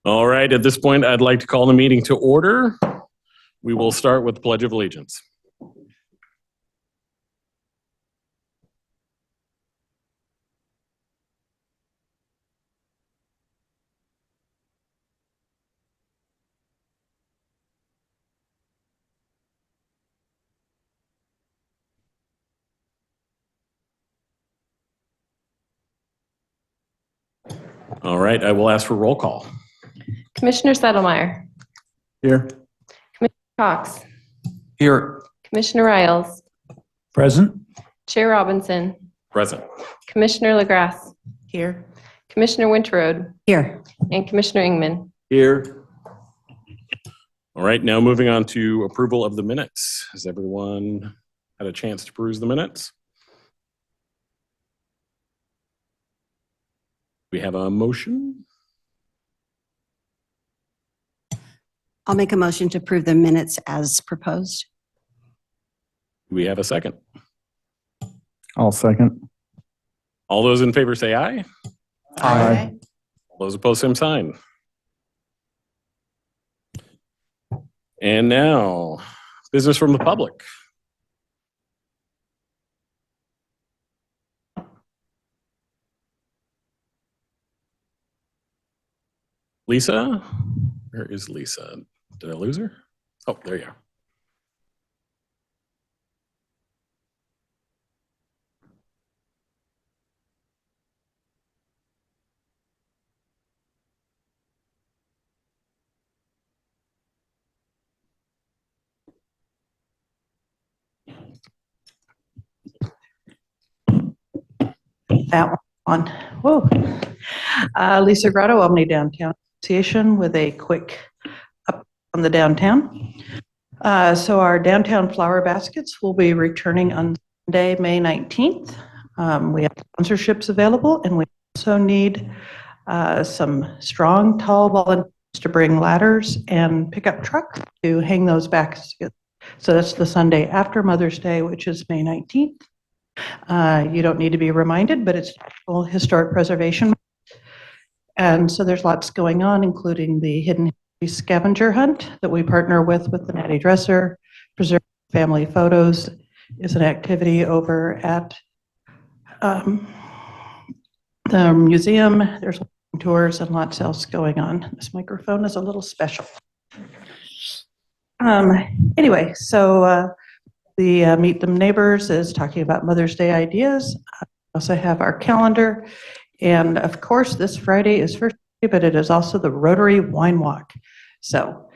All right, at this point, I'd like to call the meeting to order. We will start with the Pledge of Allegiance. All right, I will ask for roll call. Commissioner Settlemeyer. Here. Commissioner Cox. Here. Commissioner Riles. Present. Chair Robinson. Present. Commissioner LaGrasse. Here. Commissioner Winterode. Here. And Commissioner Ingman. Here. All right, now moving on to approval of the minutes. Has everyone had a chance to peruse the minutes? We have a motion. I'll make a motion to approve the minutes as proposed. We have a second. I'll second. All those in favor say aye. Aye. All those opposed, same sign. And now, business from the public. Lisa? Where is Lisa? Did I lose her? Oh, there you are. That one. Whoa. Lisa Grotto, Albany Downtown Association, with a quick up on the downtown. So our downtown flower baskets will be returning on Sunday, May 19th. We have sponsorships available, and we also need some strong, tall volunteers to bring ladders and pickup trucks to hang those baskets. So that's the Sunday after Mother's Day, which is May 19th. You don't need to be reminded, but it's National Historic Preservation. And so there's lots going on, including the Hidden History Scavenger Hunt that we partner with the Natty Dresser. Preserve Family Photos is an activity over at the museum. There's tours and lots else going on. This microphone is a little special. Anyway, so the Meet Them Neighbors is talking about Mother's Day ideas. We also have our calendar. And of course, this Friday is First Day, but it is also the Rotary Wine Walk. So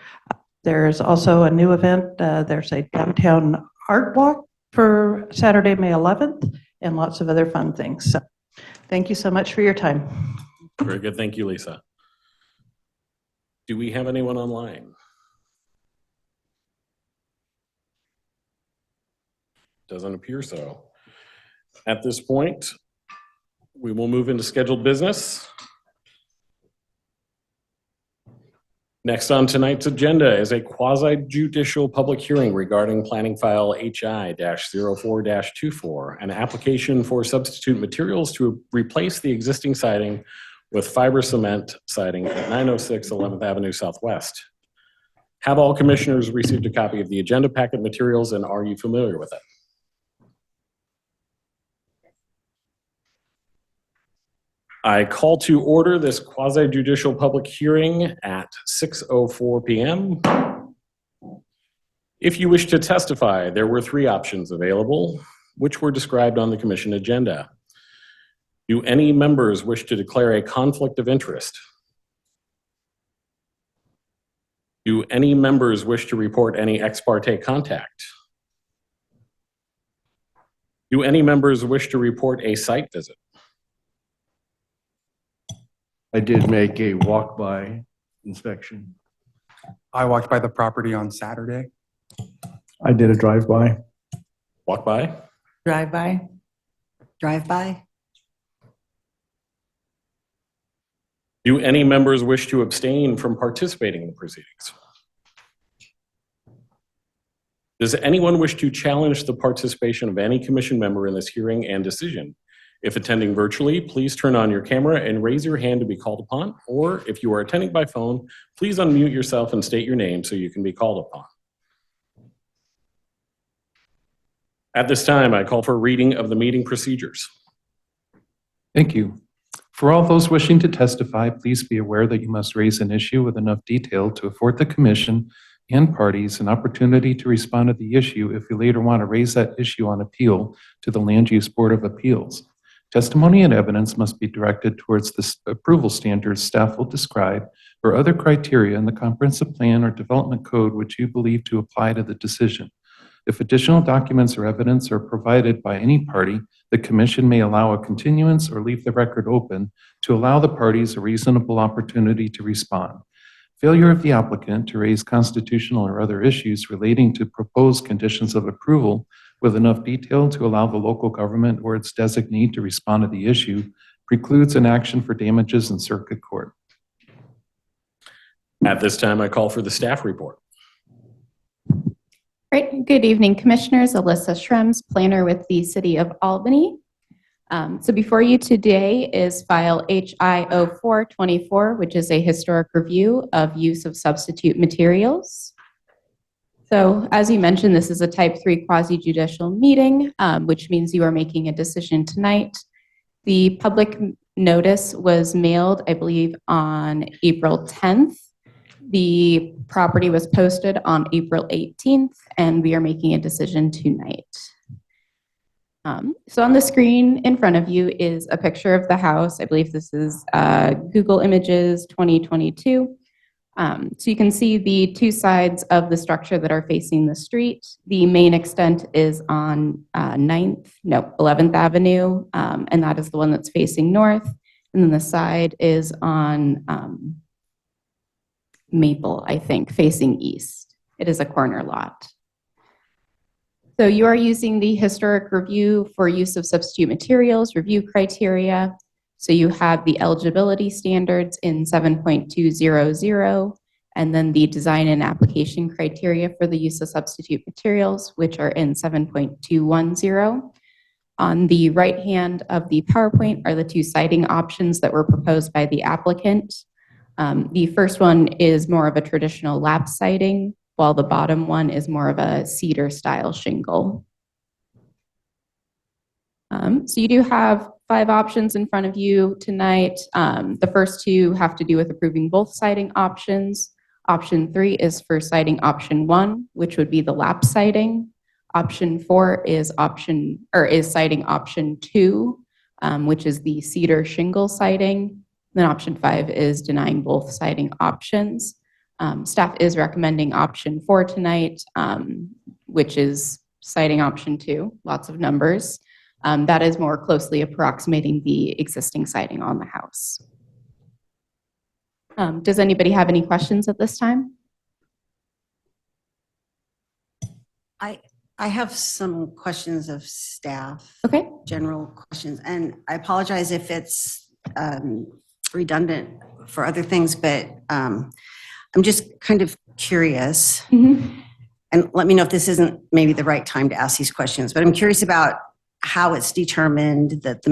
there's also a new event. There's a downtown art walk for Saturday, May 11th, and lots of other fun things. So thank you so much for your time. Very good. Thank you, Lisa. Do we have anyone online? Doesn't appear so. At this point, we will move into scheduled business. Next on tonight's agenda is a quasi-judicial public hearing regarding planning file HI-04-24, an application for substitute materials to replace the existing siding with fiber cement siding at 906 11th Avenue Southwest. Have all commissioners received a copy of the agenda packet materials, and are you familiar with it? I call to order this quasi-judicial public hearing at 6:04 p.m. If you wish to testify, there were 3 options available, which were described on the commission agenda. Do any members wish to declare a conflict of interest? Do any members wish to report any ex parte contact? Do any members wish to report a site visit? I did make a walk-by inspection. I walked by the property on Saturday. I did a drive-by. Walk by? Drive-by. Drive-by. Do any members wish to abstain from participating in the proceedings? Does anyone wish to challenge the participation of any commission member in this hearing and decision? If attending virtually, please turn on your camera and raise your hand to be called upon. Or if you are attending by phone, please unmute yourself and state your name so you can be called upon. At this time, I call for a reading of the meeting procedures. Thank you. For all those wishing to testify, please be aware that you must raise an issue with enough detail to afford the commission and parties an opportunity to respond to the issue if you later want to raise that issue on appeal to the Land Use Board of Appeals. Testimony and evidence must be directed towards the approval standards staff will describe or other criteria in the comprehensive plan or development code which you believe to apply to the decision. If additional documents or evidence are provided by any party, the commission may allow a continuance or leave the record open to allow the parties a reasonable opportunity to respond. Failure of the applicant to raise constitutional or other issues relating to proposed conditions of approval with enough detail to allow the local government or its designee to respond to the issue precludes an action for damages in circuit court. At this time, I call for the staff report. Great. Good evening, Commissioners. Alyssa Schrems, planner with the City of Albany. So before you today is file HI 0424, which is a historic review of use of substitute materials. So as you mentioned, this is a type 3 quasi-judicial meeting, which means you are making a decision tonight. The public notice was mailed, I believe, on April 10th. The property was posted on April 18th, and we are making a decision tonight. So on the screen in front of you is a picture of the house. I believe this is Google Images 2022. So you can see the two sides of the structure that are facing the street. The main extent is on 11th Avenue, and that is the one that's facing north. And then the side is on Maple, I think, facing east. It is a corner lot. So you are using the historic review for use of substitute materials, review criteria. So you have the eligibility standards in 7.200, and then the design and application criteria for the use of substitute materials, which are in 7.210. On the right hand of the PowerPoint are the two siding options that were proposed by the applicant. The first one is more of a traditional lap siding, while the bottom one is more of a cedar style shingle. So you do have 5 options in front of you tonight. The first 2 have to do with approving both siding options. Option 3 is for siding option 1, which would be the lap siding. Option 4 is siding option 2, which is the cedar shingle siding. Then option 5 is denying both siding options. Staff is recommending option 4 tonight, which is siding option 2, lots of numbers. That is more closely approximating the existing siding on the house. Does anybody have any questions at this time? I have some questions of staff. Okay. General questions, and I apologize if it's redundant for other things, but I'm just kind of curious, and let me know if this isn't maybe the right time to ask these questions, but I'm curious about how it's determined that the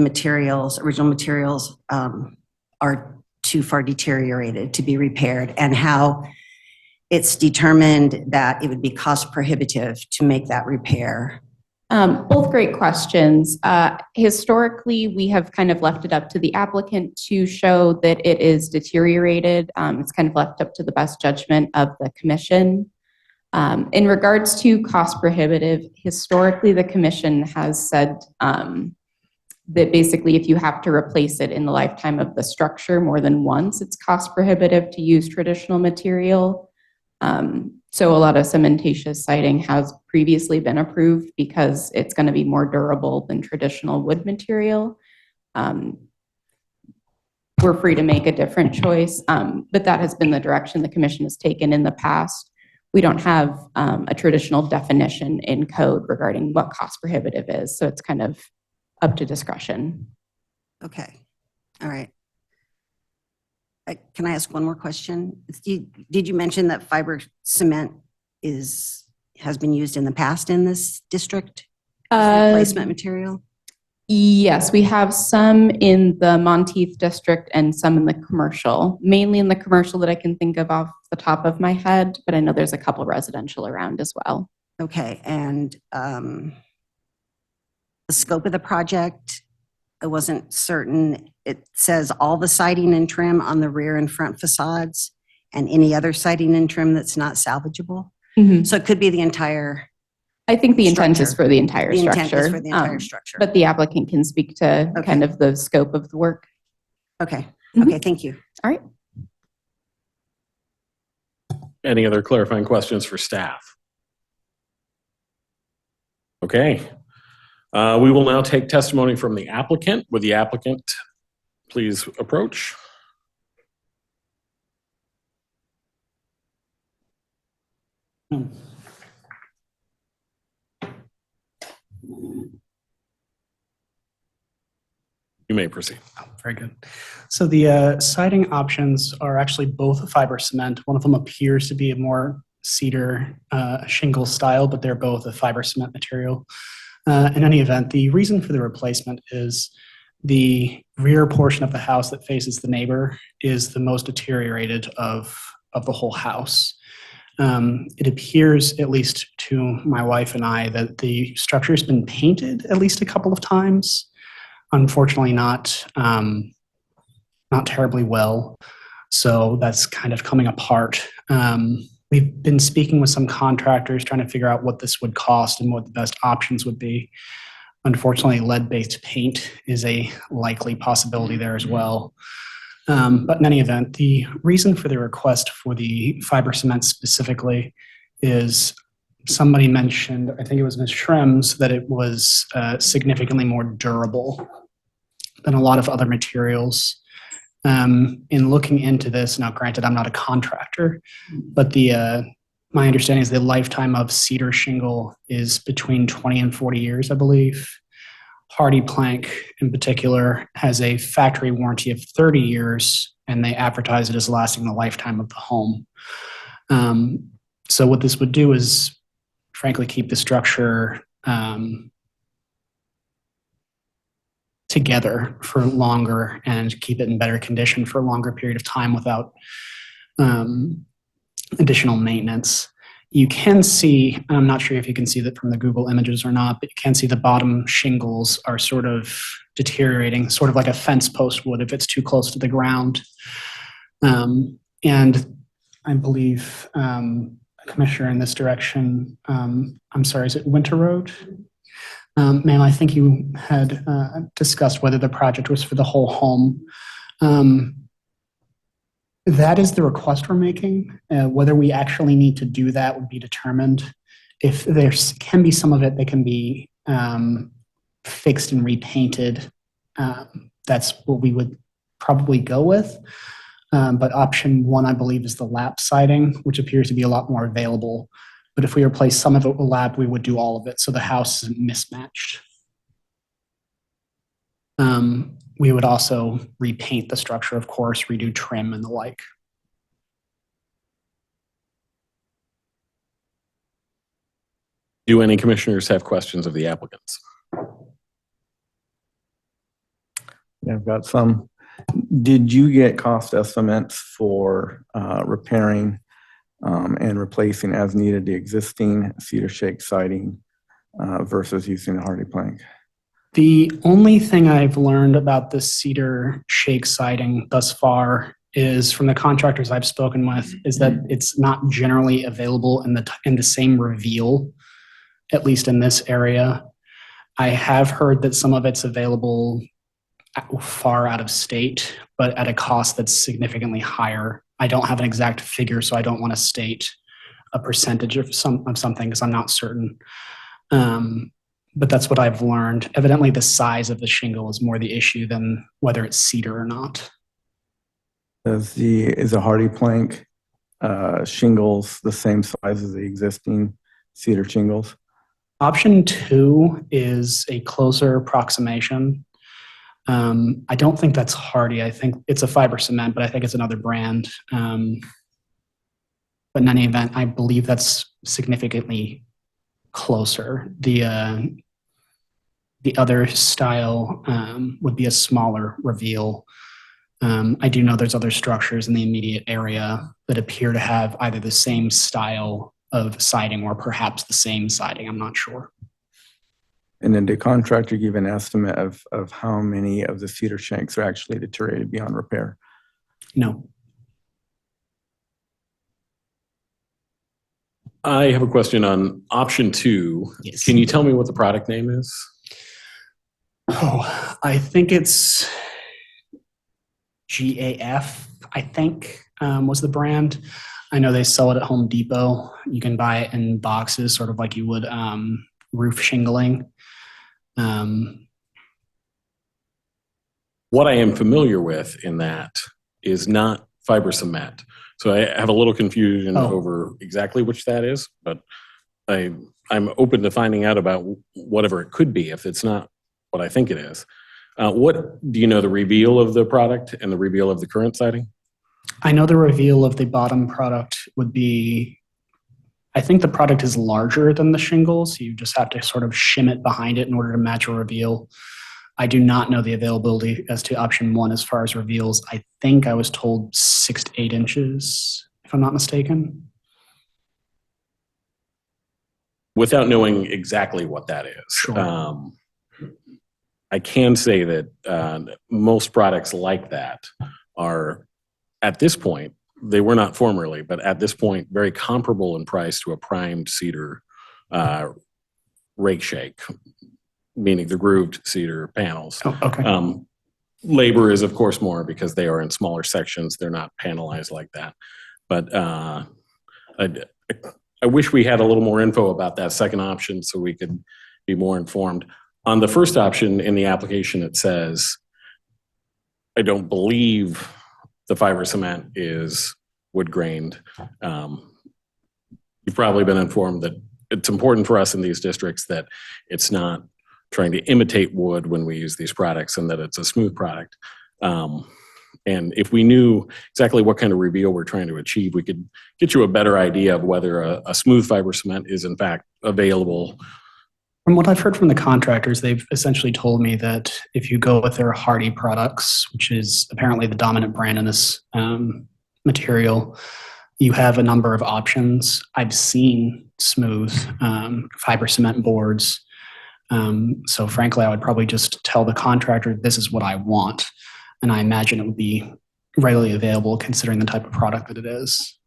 original materials are too far deteriorated to be repaired, and how it's determined that it would be cost prohibitive to make that repair. Both great questions. Historically, we have kind of left it up to the applicant to show that it is deteriorated. It's kind of left up to the best judgment of the commission. In regards to cost prohibitive, historically, the commission has said that basically if you have to replace it in the lifetime of the structure more than once, it's cost prohibitive to use traditional material. So a lot of cementatious siding has previously been approved because it's going to be more durable than traditional wood material. We're free to make a different choice, but that has been the direction the commission has taken in the past. We don't have a traditional definition in code regarding what cost prohibitive is, so it's kind of up to discretion. Okay, all right. Can I ask one more question? Did you mention that fiber cement has been used in the past in this district as replacement material? Yes, we have some in the Monteith district and some in the commercial, mainly in the commercial that I can think of off the top of my head, but I know there's a couple residential around as well. Okay, and the scope of the project, I wasn't certain. It says all the siding and trim on the rear and front facades and any other siding and trim that's not salvageable. So it could be the entire, I think the intent is Structure. for the entire the structure. intent is for the entire um, structure. But the applicant can speak to Okay. kind of the scope of the work. Okay, Mhm. okay, thank you. All right. Any other clarifying questions for staff? Okay. We will now take testimony from the applicant. Would the applicant please approach? You may proceed. Very good. So the siding options are actually both fiber cement. One of them appears to be a more cedar shingle style, but they're both a fiber cement material. In any event, the reason for the replacement is the rear portion of the house that faces the neighbor is the most deteriorated of the whole house. It appears, at least to my wife and I, that the structure has been painted at least a couple of times. Unfortunately, not terribly well. So that's kind of coming apart. We've been speaking with some contractors trying to figure out what this would cost and what the best options would be. Unfortunately, lead-based paint is a likely possibility there as well. But in any event, the reason for the request for the fiber cement specifically is somebody mentioned, I think it was Ms. Schrems, that it was significantly more durable than a lot of other materials. In looking into this, now granted, I'm not a contractor, but my understanding is the lifetime of cedar shingle is between 20 and 40 years, I believe. Hardy Plank, in particular, has a factory warranty of 30 years, and they advertise it as lasting the lifetime of the home. So what this would do is, frankly, keep the structure together for longer and keep it in better condition for a longer period of time without additional maintenance. You can see, I'm not sure if you can see that from the Google images or not, but you can see the bottom shingles are sort of deteriorating, sort of like a fence post would if it's too close to the ground. And I believe Commissioner in this direction, I'm sorry, is it Winter Road? Ma'am, I think you had discussed whether the project was for the whole home. That is the request we're making. Whether we actually need to do that would be determined. If there can be some of it that can be fixed and repainted, that's what we would probably go with. But option one, I believe, is the lap siding, which appears to be a lot more available. But if we replace some of it with lap, we would do all of it, so the house isn't mismatched. We would also repaint the structure, of course, redo trim and the like. Do any commissioners have questions of the applicants? Yeah, I've got some. Did you get cost estimates for repairing and replacing as needed the existing cedar shake siding versus using the hardy plank? The only thing I've learned about the cedar shake siding thus far is from the contractors I've spoken with is that it's not generally available in the same reveal, at least in this area. I have heard that some of it's available far out of state, but at a cost that's significantly higher. I don't have an exact figure, so I don't want to state a percentage of something because I'm not certain. But that's what I've learned. Evidently, the size of the shingle is more the issue than whether it's cedar or not. Is the hardy plank shingles the same size as the existing cedar shingles? Option two is a closer approximation. I don't think that's hardy. I think it's a fiber cement, but I think it's another brand. But in any event, I believe that's significantly closer. The other style would be a smaller reveal. I do know there's other structures in the immediate area that appear to have either the same style of siding or perhaps the same siding. I'm not sure. And then the contractor give an estimate of how many of the cedar shanks are actually deteriorated beyond repair? No. I have a question on option 2. Yes. Can you tell me what the product name is? Oh, I think it's GAF, I think, was the brand. I know they sell it at Home Depot. You can buy it in boxes, sort of like you would roof shingling. What I am familiar with in that is not fiber cement. So I have a little confusion over exactly which that is, but I'm open to finding out about whatever it could be if it's not what I think it is. What do you know the reveal of the product and the reveal of the current siding? I know the reveal of the bottom product would be, I think the product is larger than the shingles. You just have to sort of shim it behind it in order to match a reveal. I do not know the availability as to option 1 as far as reveals. I think I was told 6 to 8 inches, if I'm not mistaken. Without knowing exactly what that is. Sure. I can say that most products like that are, at this point, they were not formerly, but at this point, very comparable in price to a primed cedar rake shake, meaning the grooved cedar panels. Oh, okay. Labor is, of course, more because they are in smaller sections. They're not panelized like that. But I wish we had a little more info about that second option so we could be more informed. On the first option in the application, it says, I don't believe the fiber cement is wood grained. You've probably been informed that it's important for us in these districts that it's not trying to imitate wood when we use these products and that it's a smooth product. And if we knew exactly what kind of reveal we're trying to achieve, we could get you a better idea of whether a smooth fiber cement is in fact available. From what I've heard from the contractors, they've essentially told me that if you go with their Hardy products, which is apparently the dominant brand in this material, you have a number of options. I've seen smooth fiber cement boards. So frankly, I would probably just tell the contractor, this is what I want. And I imagine it would be readily available considering the type of product that it is.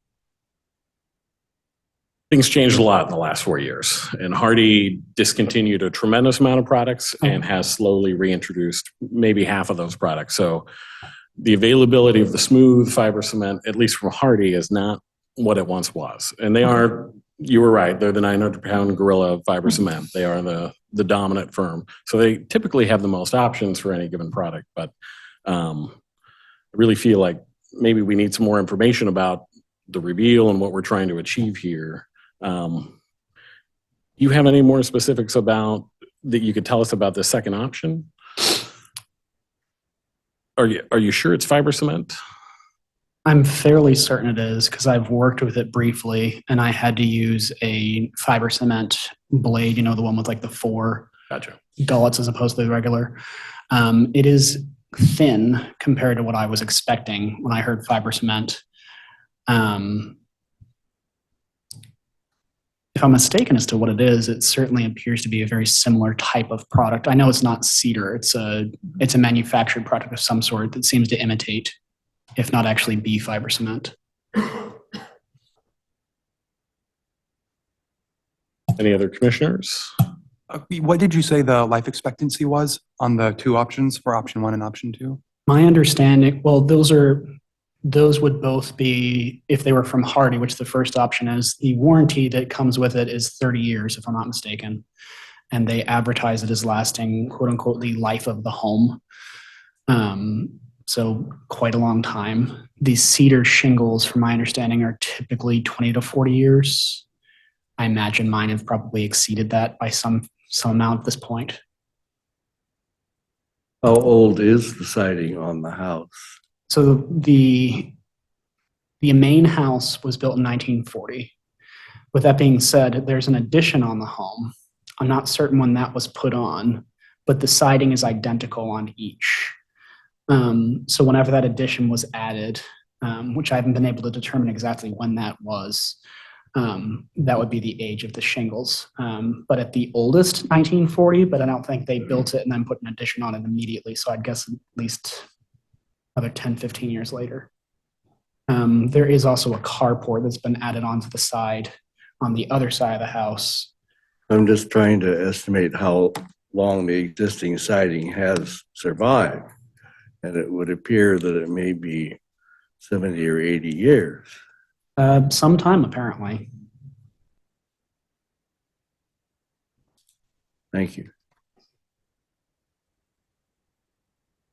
Things changed a lot in the last 4 years, and Hardy discontinued a tremendous amount of products and has slowly reintroduced maybe half of those products. So the availability of the smooth fiber cement, at least from Hardy, is not what it once was. And they are, you were right, they're the 900-pound gorilla of fiber cement. They are the dominant firm. So they typically have the most options for any given product. But I really feel like maybe we need some more information about the reveal and what we're trying to achieve here. You have any more specifics about that you could tell us about the second option? Are you sure it's fiber cement? I'm fairly certain it is because I've worked with it briefly and I had to use a fiber cement blade, the one with like the 4 Gotcha. gullets as opposed to the regular. It is thin compared to what I was expecting when I heard fiber cement. If I'm mistaken as to what it is, it certainly appears to be a very similar type of product. I know it's not cedar. It's a manufactured product of some sort that seems to imitate, if not actually be, fiber cement. Any other commissioners? What did you say the life expectancy was on the 2 options for option 1 and option 2? My understanding, well, those would both be, if they were from Hardy, which the first option is, the warranty that comes with it is 30 years, if I'm not mistaken. And they advertise it as lasting, quote unquote, the life of the home. So quite a long time. These cedar shingles, from my understanding, are typically 20 to 40 years. I imagine mine have probably exceeded that by some amount at this point. How old is the siding on the house? So the main house was built in 1940. With that being said, there's an addition on the home. I'm not certain when that was put on, but the siding is identical on each. So whenever that addition was added, which I haven't been able to determine exactly when that was, that would be the age of the shingles. But at the oldest, 1940, but I don't think they built it and then put an addition on it immediately. So I'd guess at least another 10, 15 years later. There is also a carport that's been added onto the side on the other side of the house. I'm just trying to estimate how long the existing siding has survived. And it would appear that it may be 70 or 80 years. Sometime apparently. Thank you.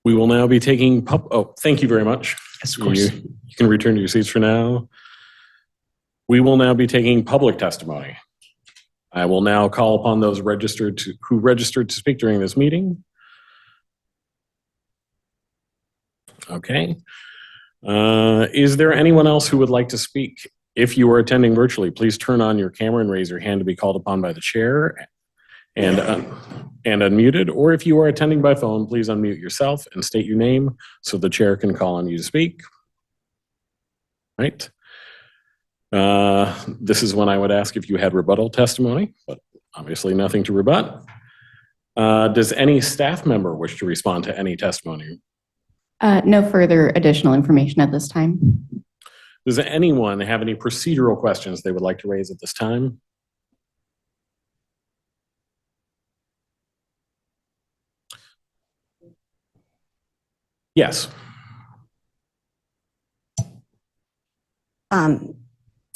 We will now be taking thank you very much. Yes, of course. You can return to your seats for now. We will now be taking public testimony. I will now call upon those who registered to speak during this meeting. Okay. Is there anyone else who would like to speak? If you are attending virtually, please turn on your camera and raise your hand to be called upon by the chair and unmuted. Or if you are attending by phone, please unmute yourself and state your name so the chair can call on you to speak. Right. This is when I would ask if you had rebuttal testimony, but obviously nothing to rebut. Does any staff member wish to respond to any testimony? No further additional information at this time. Does anyone have any procedural questions they would like to raise at this time? Yes.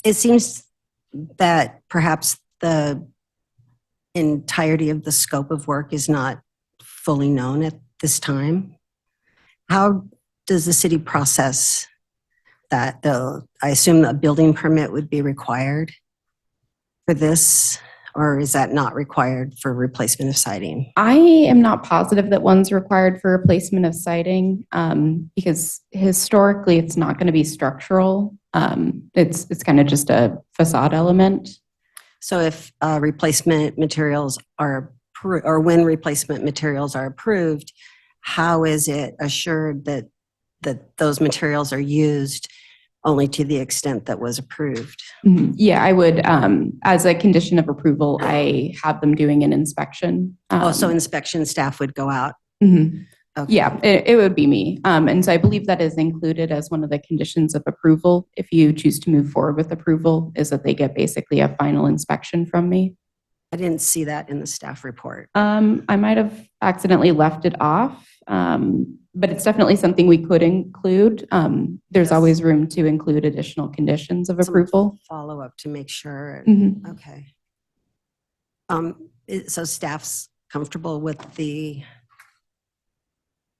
It seems that perhaps the entirety of the scope of work is not fully known at this time. How does the city process that, though? I assume a building permit would be required for this, or is that not required for replacement of siding? I am not positive that one's required for replacement of siding because historically it's not going to be structural. It's kind of just a facade element. So if replacement materials are or when replacement materials are approved, how is it assured that those materials are used only to the extent that was approved? Yeah, I would, as a condition of approval, I have them doing an inspection. So inspection staff would go out? Mhm. Okay. Yeah, it would be me. And so I believe that is included as one of the conditions of approval. If you choose to move forward with approval, is that they get basically a final inspection from me. I didn't see that in the staff report. I might have accidentally left it off, but it's definitely something we could include. There's Yes. always room to include additional conditions of Some approval. Follow up to make sure. Mhm. Okay. So staff's comfortable with the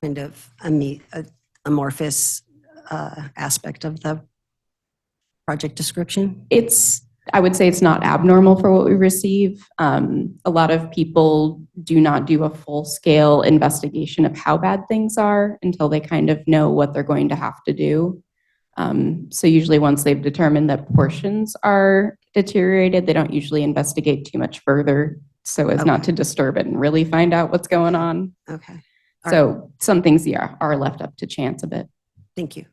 kind of amorphous aspect of the project description? I would say it's not abnormal for what we receive. A lot of people do not do a full-scale investigation of how bad things are until they kind of know what they're going to have to do. So usually once they've determined that portions are deteriorated, they don't usually investigate too much further so as not to disturb it and really find out what's going on. Okay. So some things, yeah, are left up to chance a bit. Thank you.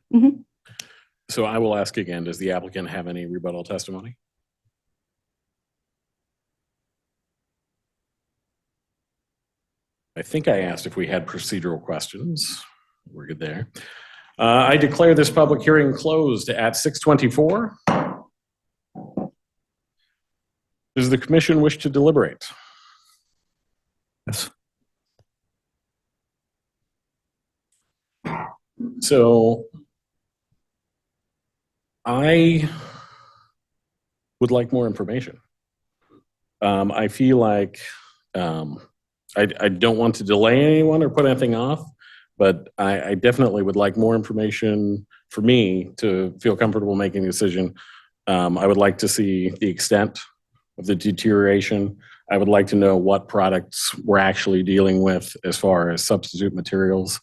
So I will ask again, does the applicant have any rebuttal testimony? I think I asked if we had procedural questions. We're good there. I declare this public hearing closed at 6:24. Does the commission wish to deliberate? Yes. So I would like more information. I feel like I don't want to delay anyone or put anything off, but I definitely would like more information for me to feel comfortable making a decision. I would like to see the extent of the deterioration. I would like to know what products we're actually dealing with as far as substitute materials.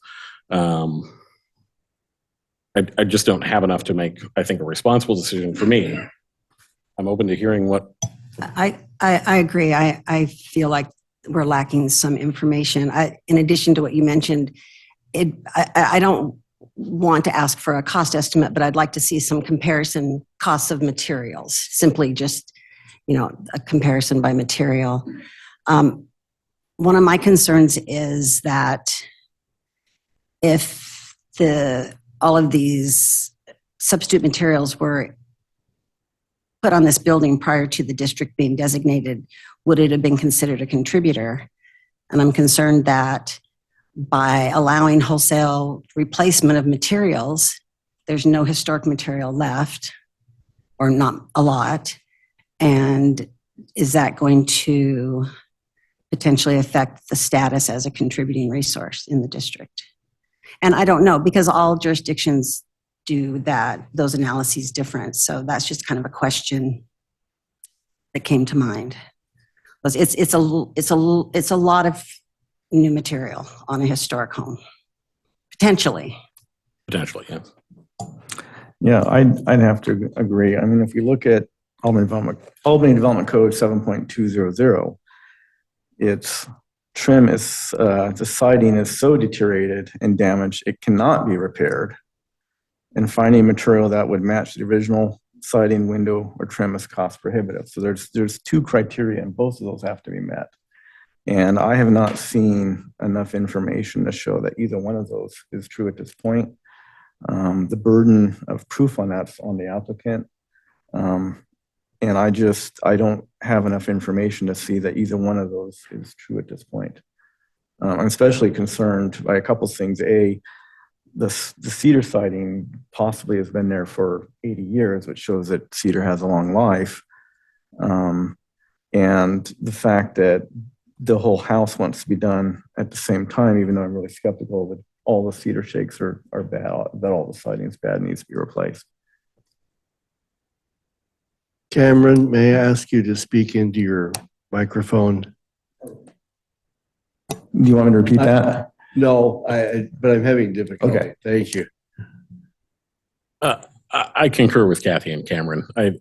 I just don't have enough to make, I think, a responsible decision for me. I'm open to hearing what. I agree. I feel like we're lacking some information. In addition to what you mentioned, I don't want to ask for a cost estimate, but I'd like to see some comparison costs of materials, simply just, a comparison by material. One of my concerns is that if all of these substitute materials were put on this building prior to the district being designated, would it have been considered a contributor? And I'm concerned that by allowing wholesale replacement of materials, there's no historic material left, or not a lot. And is that going to potentially affect the status as a contributing resource in the district? And I don't know, because all jurisdictions do those analyses different. So that's just kind of a question that came to mind. It's a lot of new material on a historic home, potentially. Potentially, yeah. Yeah, I'd have to agree. I mean, if we look at Albany Development Code 7.200, its trim is, the siding is so deteriorated and damaged, it cannot be repaired. And finding material that would match the original siding, window, or trim is cost prohibitive. So there's two criteria, and both of those have to be met. And I have not seen enough information to show that either one of those is true at this point. The burden of proof on that's on the applicant. And I don't have enough information to see that either one of those is true at this point. I'm especially concerned by a couple things. The cedar siding possibly has been there for 80 years, which shows that cedar has a long life. And the fact that the whole house wants to be done at the same time, even though I'm really skeptical that all the cedar shakes are bad, that all the siding is bad and needs to be replaced. Cameron, may I ask you to speak into your microphone? Do you want me to repeat that? No, but I'm having difficulty. Okay. Thank you. I concur with Kathy and Cameron. I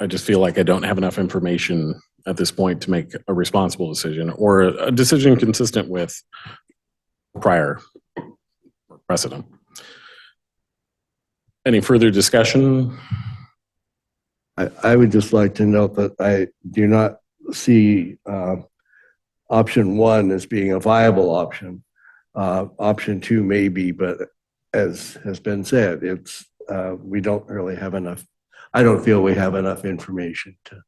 just feel like I don't have enough information at this point to make a responsible decision, or a decision consistent with prior precedent. Any further discussion? I would just like to note that I do not see option one as being a viable option. Option two may be, but as has been said, we don't really have enough. I don't feel we have enough information to.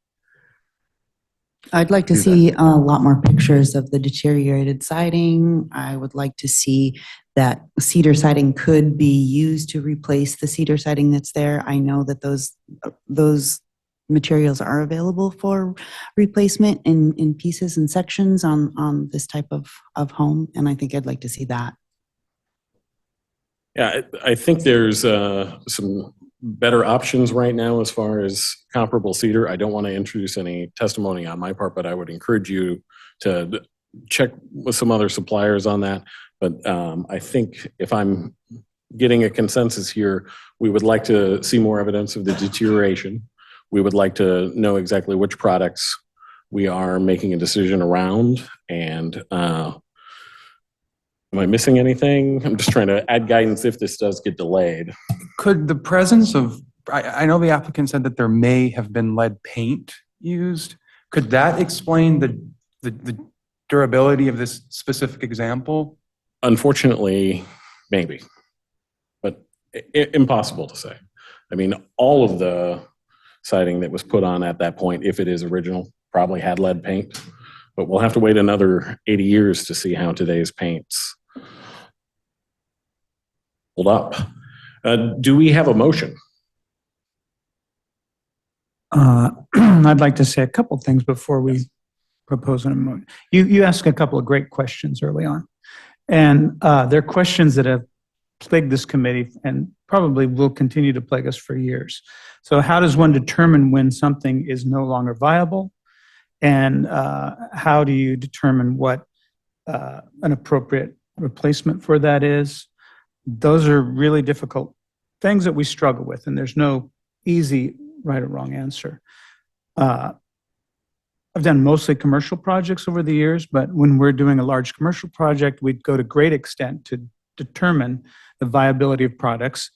I'd like to see a lot more pictures of the deteriorated siding. I would like to see that cedar siding could be used to replace the cedar siding that's there. I know that those materials are available for replacement in pieces and sections on this type of home, and I think I'd like to see that. Yeah, I think there's some better options right now as far as comparable cedar. I don't want to introduce any testimony on my part, but I would encourage you to check with some other suppliers on that. But I think if I'm getting a consensus here, we would like to see more evidence of the deterioration. We would like to know exactly which products we are making a decision around. And am I missing anything? I'm just trying to add guidance if this does get delayed. Could the presence of, I know the applicant said that there may have been lead paint used. Could that explain the durability of this specific example? Unfortunately, maybe, but impossible to say. I mean, all of the siding that was put on at that point, if it is original, probably had lead paint, but we'll have to wait another 80 years to see how today's paints hold up. Do we have a motion? I'd like to say a couple things before we propose an amendment. You asked a couple of great questions early on, and they're questions that have plagued this committee and probably will continue to plague us for years. So how does one determine when something is no longer viable? And how do you determine what an appropriate replacement for that is? Those are really difficult things that we struggle with, and there's no easy right or wrong answer. I've done mostly commercial projects over the years, but when we're doing a large commercial project, we'd go to great extent to determine the viability of products.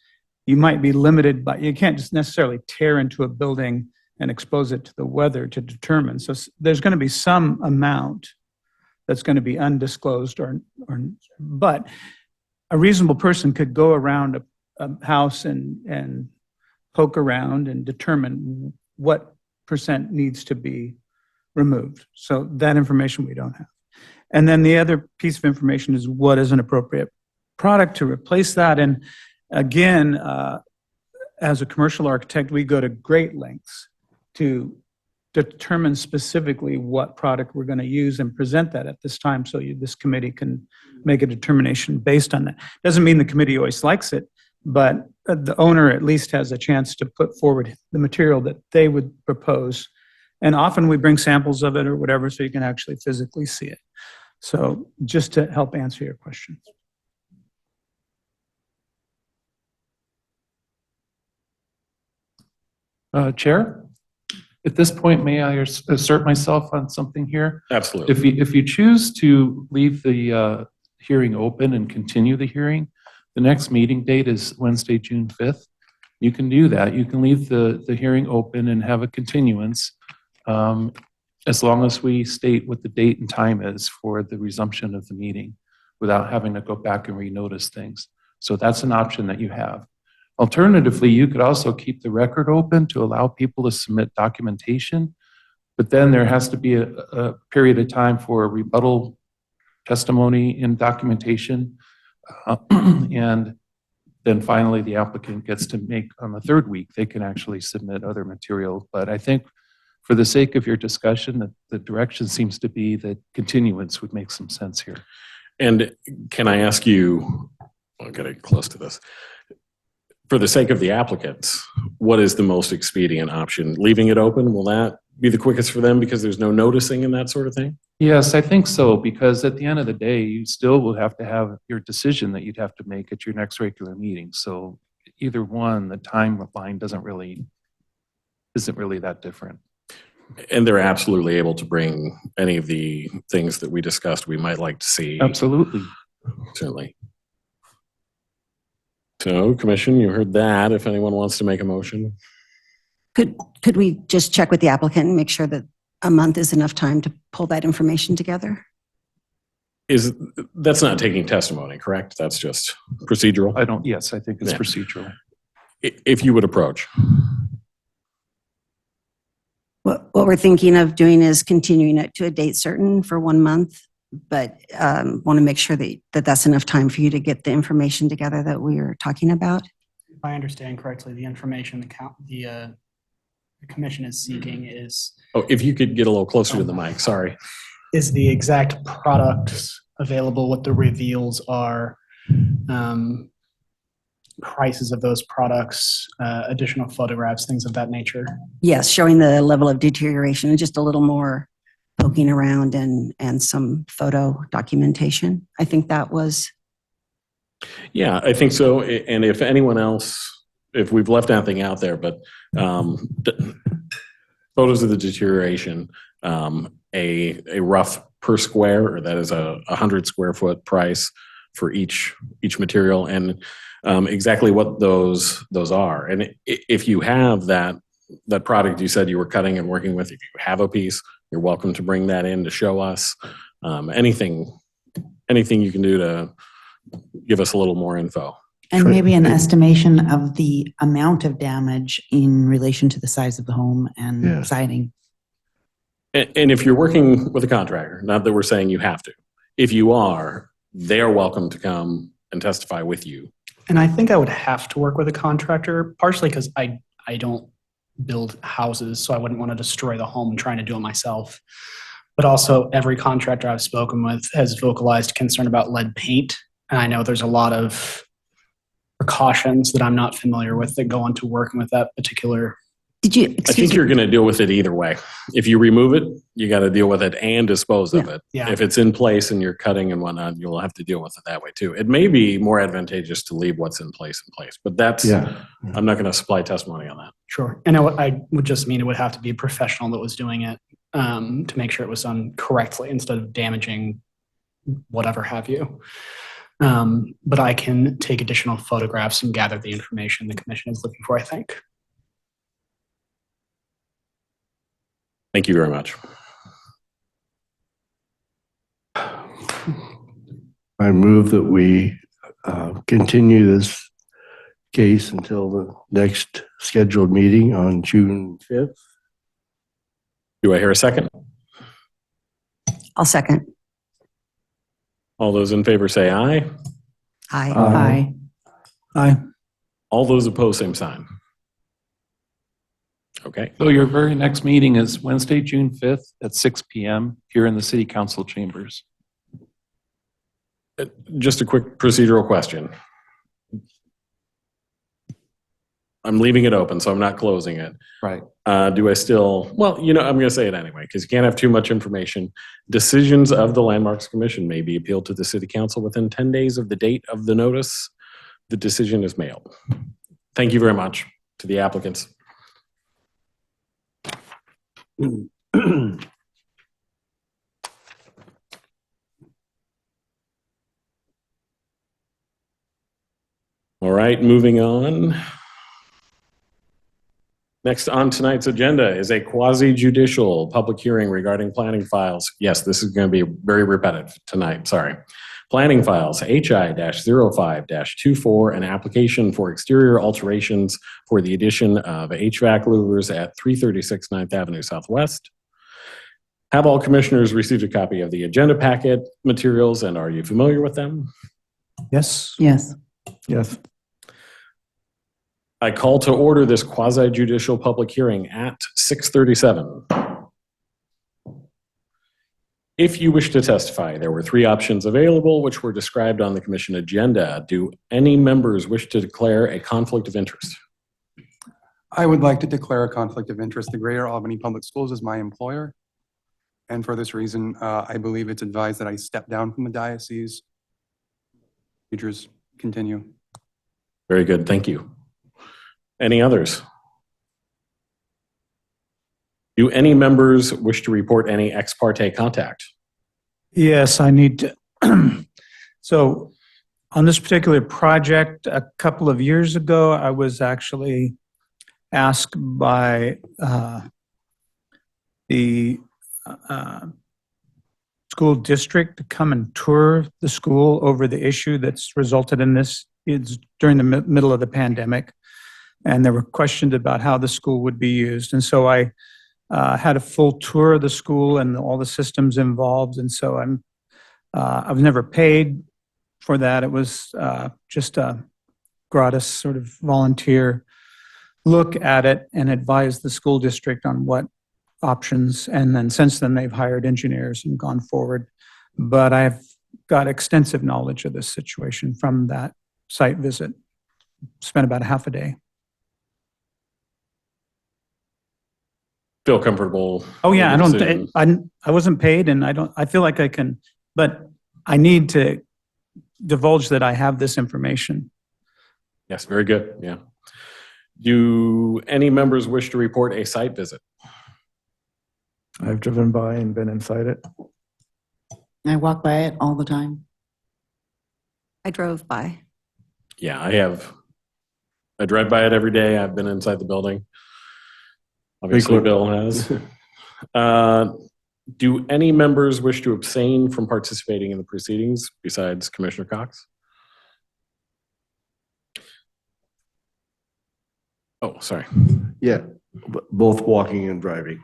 You might be limited by, you can't just necessarily tear into a building and expose it to the weather to determine. So there's going to be some amount that's going to be undisclosed but a reasonable person could go around a house and poke around and determine what percent needs to be removed. So that information we don't have. And then the other piece of information is what is an appropriate product to replace that. And again, as a commercial architect, we go to great lengths to determine specifically what product we're going to use and present that at this time so this committee can make a determination based on that. Doesn't mean the committee always likes it, but the owner at least has a chance to put forward the material that they would propose. And often we bring samples of it or whatever so you can actually physically see it. So just to help answer your question. Chair, at this point, may I assert myself on something here? Absolutely. If you choose to leave the hearing open and continue the hearing, the next meeting date is Wednesday, June 5th. You can do that. You can leave the hearing open and have a continuance as long as we state what the date and time is for the resumption of the meeting without having to go back and renotice things. So that's an option that you have. Alternatively, you could also keep the record open to allow people to submit documentation, but then there has to be a period of time for rebuttal testimony and documentation. And then finally, the applicant gets to make, on the third week, they can actually submit other material. But I think for the sake of your discussion, the direction seems to be that continuance would make some sense here. And can I ask you, I'm getting close to this. For the sake of the applicants, what is the most expedient option? Leaving it open, will that be the quickest for them because there's no noticing and that sort of thing? Yes, I think so, because at the end of the day, you still will have to have your decision that you'd have to make at your next regular meeting. So either one, the timeline isn't really that different. And they're absolutely able to bring any of the things that we discussed we might like to see. Absolutely. Certainly. So, Commission, you heard that. If anyone wants to make a motion. Could we just check with the applicant and make sure that a month is enough time to pull that information together? That's not taking testimony, correct? That's just procedural? Yes, I think it's Yeah. procedural. If you would approach. What we're thinking of doing is continuing it to a date certain for 1 month, but want to make sure that that's enough time for you to get the information together that we are talking about. If I understand correctly, the information the commission is seeking is Oh, if you could get a little closer to the mic, sorry. the exact products available, what the reveals are, prices of those products, additional photographs, things of that nature. Yes, showing the level of deterioration and just a little more poking around and some photo documentation. I think that was. Yeah, I think so. And if anyone else, if we've left anything out there, but photos of the deterioration, a rough per square, or that is a 100 square foot price for each material, and exactly what those are. And if you have that product you said you were cutting and working with, if you have a piece, you're welcome to bring that in to show us. Anything you can do to give us a little more info. And maybe an estimation of the amount of damage in relation to the size of the home and Yeah. siding. And if you're working with a contractor, not that we're saying you have to, if you are, they're welcome to come and testify with you. And I think I would have to work with a contractor, partially because I don't build houses, so I wouldn't want to destroy the home trying to do it myself. But also, every contractor I've spoken with has vocalized concern about lead paint. And I know there's a lot of precautions that I'm not familiar with that go into working with that particular. I think you're going to deal with it either way. If you remove it, you got to deal with it and dispose of it. Yeah. If it's in place and you're cutting and whatnot, you'll have to deal with it that way too. It may be more advantageous to leave what's in place, but that's, Yeah. I'm not going to supply testimony on that. Sure. And I would just mean it would have to be a professional that was doing it to make sure it was done correctly instead of damaging whatever have you. But I can take additional photographs and gather the information the commission is looking for, I think. Thank you very much. I move that we continue this case until the next scheduled meeting on June 5th. Do I hear a second? I'll second. All those in favor say aye. Aye. Aye. Aye. All those opposed, same sign. Okay. So your very next meeting is Wednesday, June 5th at 6 PM here in the City Council chambers. Just a quick procedural question. I'm leaving it open, so I'm not closing it. Right. Do I still, well, I'm going to say it anyway, because you can't have too much information. Decisions of the Landmarks Commission may be appealed to the City Council within 10 days of the date of the notice the decision is mailed. Thank you very much to the applicants. All right, moving on. Next on tonight's agenda is a quasi-judicial public hearing regarding planning files. Yes, this is going to be very repetitive tonight, sorry. Planning files, HI-05-24, an application for exterior alterations for the addition of HVAC louvers at 336 9th Avenue Southwest. Have all commissioners received a copy of the agenda packet materials, and are you familiar with them? Yes. Yes. Yes. I call to order this quasi-judicial public hearing at 6:37. If you wish to testify, there were 3 options available, which were described on the commission agenda. Do any members wish to declare a conflict of interest? I would like to declare a conflict of interest. The Greater Albany Public Schools is my employer. And for this reason, I believe it's advised that I step down from the diocese. Procedures continue. Very good, thank you. Any others? Do any members wish to report any ex parte contact? Yes, I need to. So on this particular project, a couple of years ago, I was actually asked by the school district to come and tour the school over the issue that's resulted in this. It's during the middle of the pandemic, and there were questions about how the school would be used. And so I had a full tour of the school and all the systems involved. And so I was never paid for that. It was just a gratis sort of volunteer look at it and advise the school district on what options. And then since then, they've hired engineers and gone forward. But I've got extensive knowledge of this situation from that site visit. Spent about a half a day. Feel comfortable? Oh yeah, with the decision? I wasn't paid, and I feel like I can, but I need to divulge that I have this information. Yes, very good, yeah. Do any members wish to report a site visit? I've driven by and been inside it. I walk by it all the time. I drove by. Yeah, I have. I drive by it every day. I've been inside the building. Obviously, Bill has. Do any members wish to abstain from participating in the proceedings besides Commissioner Cox? Oh, sorry. Yeah, both walking and driving.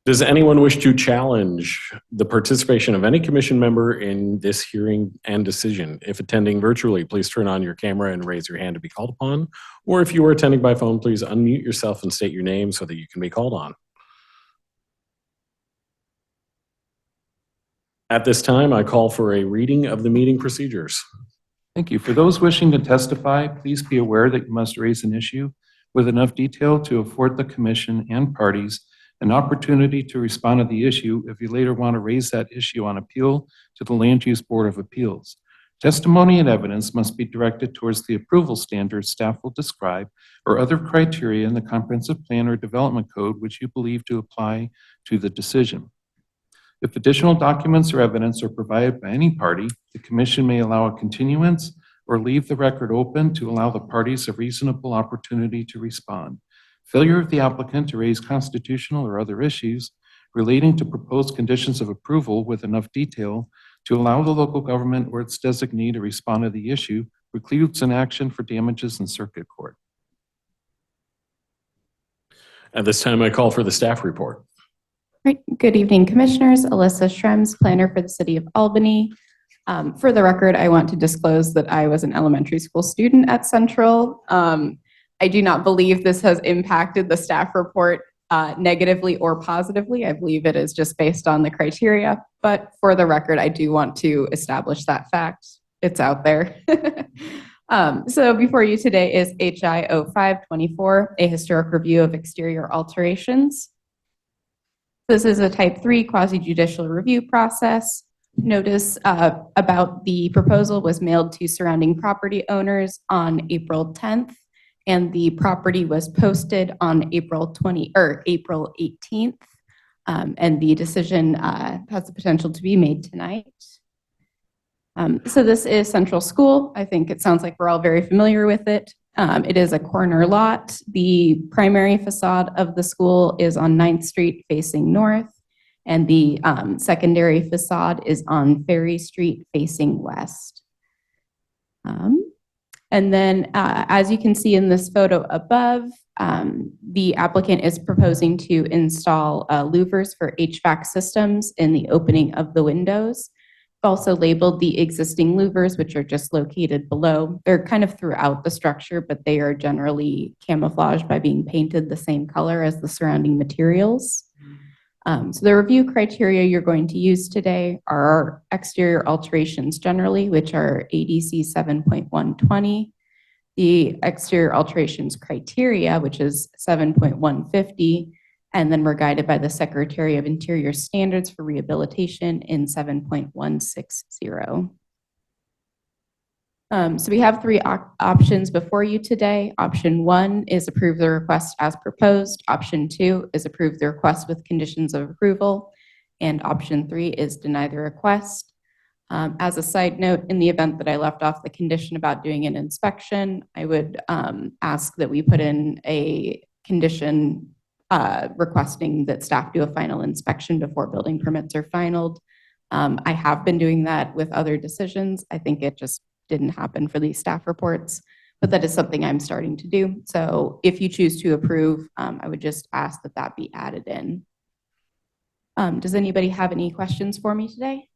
Does anyone wish to challenge the participation of any commission member in this hearing and decision? If attending virtually, please turn on your camera and raise your hand to be called upon. Or if you are attending by phone, please unmute yourself and state your name so that you can be called on. At this time, I call for a reading of the meeting procedures. Thank you. For those wishing to testify, please be aware that you must raise an issue with enough detail to afford the commission and parties an opportunity to respond to the issue if you later want to raise that issue on appeal to the Land Use Board of Appeals. Testimony and evidence must be directed towards the approval standards staff will describe or other criteria in the comprehensive plan or development code which you believe to apply to the decision. If additional documents or evidence are provided by any party, the commission may allow a continuance or leave the record open to allow the parties a reasonable opportunity to respond. Failure of the applicant to raise constitutional or other issues relating to proposed conditions of approval with enough detail to allow the local government or its designee to respond to the issue precludes an action for damages in circuit court. At this time, I call for the staff report. Great. Good evening, Commissioners. Alyssa Schrems, planner for the City of Albany. For the record, I want to disclose that I was an elementary school student at Central. I do not believe this has impacted the staff report negatively or positively. I believe it is just based on the criteria, but for the record, I do want to establish that fact. It's out there. So before you today is HI 0524, a historic review of exterior alterations. This is a type 3 quasi-judicial review process. Notice about the proposal was mailed to surrounding property owners on April 10th, and the property was posted on April 18th, and the decision has the potential to be made tonight. So this is Central School. I think it sounds like we're all very familiar with it. It is a corner lot. The primary facade of the school is on 9th Street facing north, and the secondary facade is on Ferry Street facing west. And then as you can see in this photo above, the applicant is proposing to install louvers for HVAC systems in the opening of the windows. I've also labeled the existing louvers, which are just located below. They're kind of throughout the structure, but they are generally camouflaged by being painted the same color as the surrounding materials. So the review criteria you're going to use today are exterior alterations generally, which are ADC 7.120. The exterior alterations criteria, which is 7.150, and then we're guided by the Secretary of Interior Standards for Rehabilitation in 7.160. So we have three options before you today. Option 1 is approve the request as proposed. Option 2 is approve the request with conditions of approval. And option 3 is deny the request. As a side note, in the event that I left off the condition about doing an inspection, I would ask that we put in a condition requesting that staff do a final inspection before building permits are finalized. I have been doing that with other decisions. I think it just didn't happen for these staff reports, but that is something I'm starting to do. So if you choose to approve, I would just ask that that be added in. Does anybody have any questions for me today?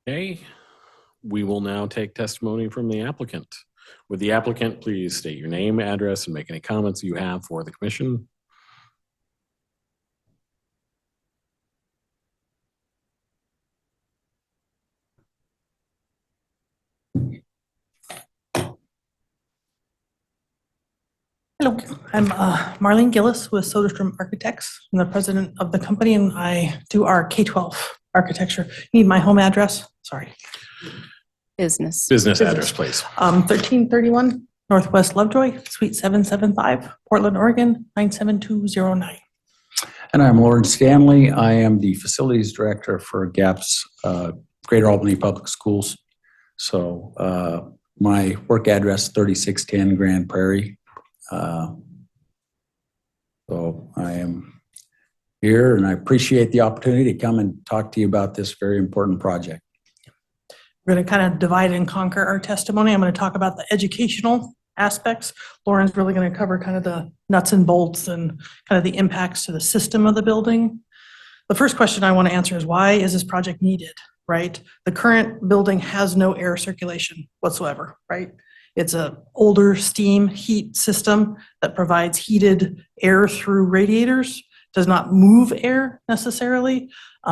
Okay, we will now take testimony from the applicant. Would the applicant please state your name, address, and make any comments you have for the commission? Hello, I'm Marlene Gillis with Soderstrom Architects. I'm the president of the company, and I do our K-12 architecture. Need my home address? Sorry. Business. Business address, please. 1331 Northwest Lovejoy, Suite 775, Portland, Oregon, 97209. And I'm Lawrence Stanley. I am the facilities director for GAPS, Greater Albany Public Schools. So my work address, 3610 Grand Prairie. So I am here and I appreciate the opportunity to come and talk to you about this very important project. We're going to kind of divide and conquer our testimony. I'm going to talk about the educational aspects. Lauren's really going to cover kind of the nuts and bolts and kind of the impacts to the system of the building. The first question I want to answer is, why is this project needed, right? The current building has no air circulation whatsoever, right? It's an older steam heat system that provides heated air through radiators, does not move air necessarily.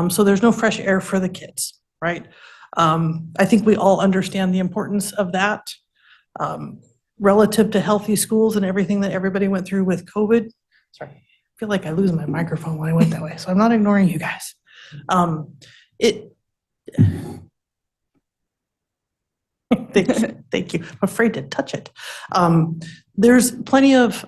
So there's no fresh air for the kids, right? I think we all understand the importance of that relative to healthy schools and everything that everybody went through with COVID. Sorry. feel like I lose my microphone when I went that way, so I'm not ignoring you guys. Thank you. I'm afraid to touch it. There's plenty of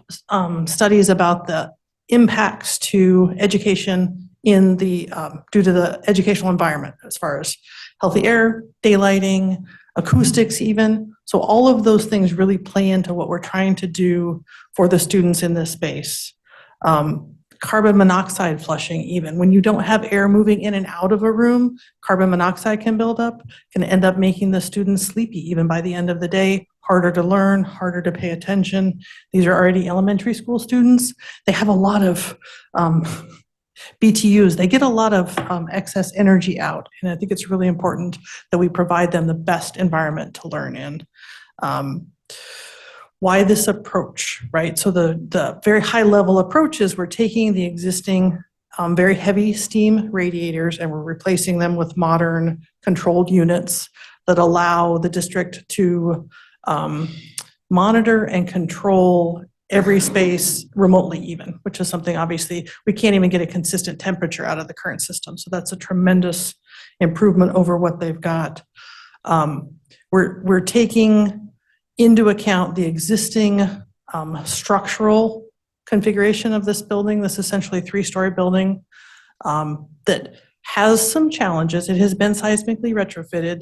studies about the impacts to education in the due to the educational environment, as far as healthy air, daylighting, acoustics even. So all of those things really play into what we're trying to do for the students in this space. Carbon monoxide flushing even. When you don't have air moving in and out of a room, carbon monoxide can build up, can end up making the students sleepy even by the end of the day, harder to learn, harder to pay attention. These are already elementary school students. They have a lot of BTUs. They get a lot of excess energy out, and I think it's really important that we provide them the best environment to learn in. Why this approach, right? So the very high level approach is we're taking the existing very heavy steam radiators and we're replacing them with modern controlled units that allow the district to monitor and control every space remotely even, which is something obviously we can't even get a consistent temperature out of the current system. So that's a tremendous improvement over what they've got. We're taking into account the existing structural configuration of this building, this essentially 3-story building that has some challenges. It has been seismically retrofitted,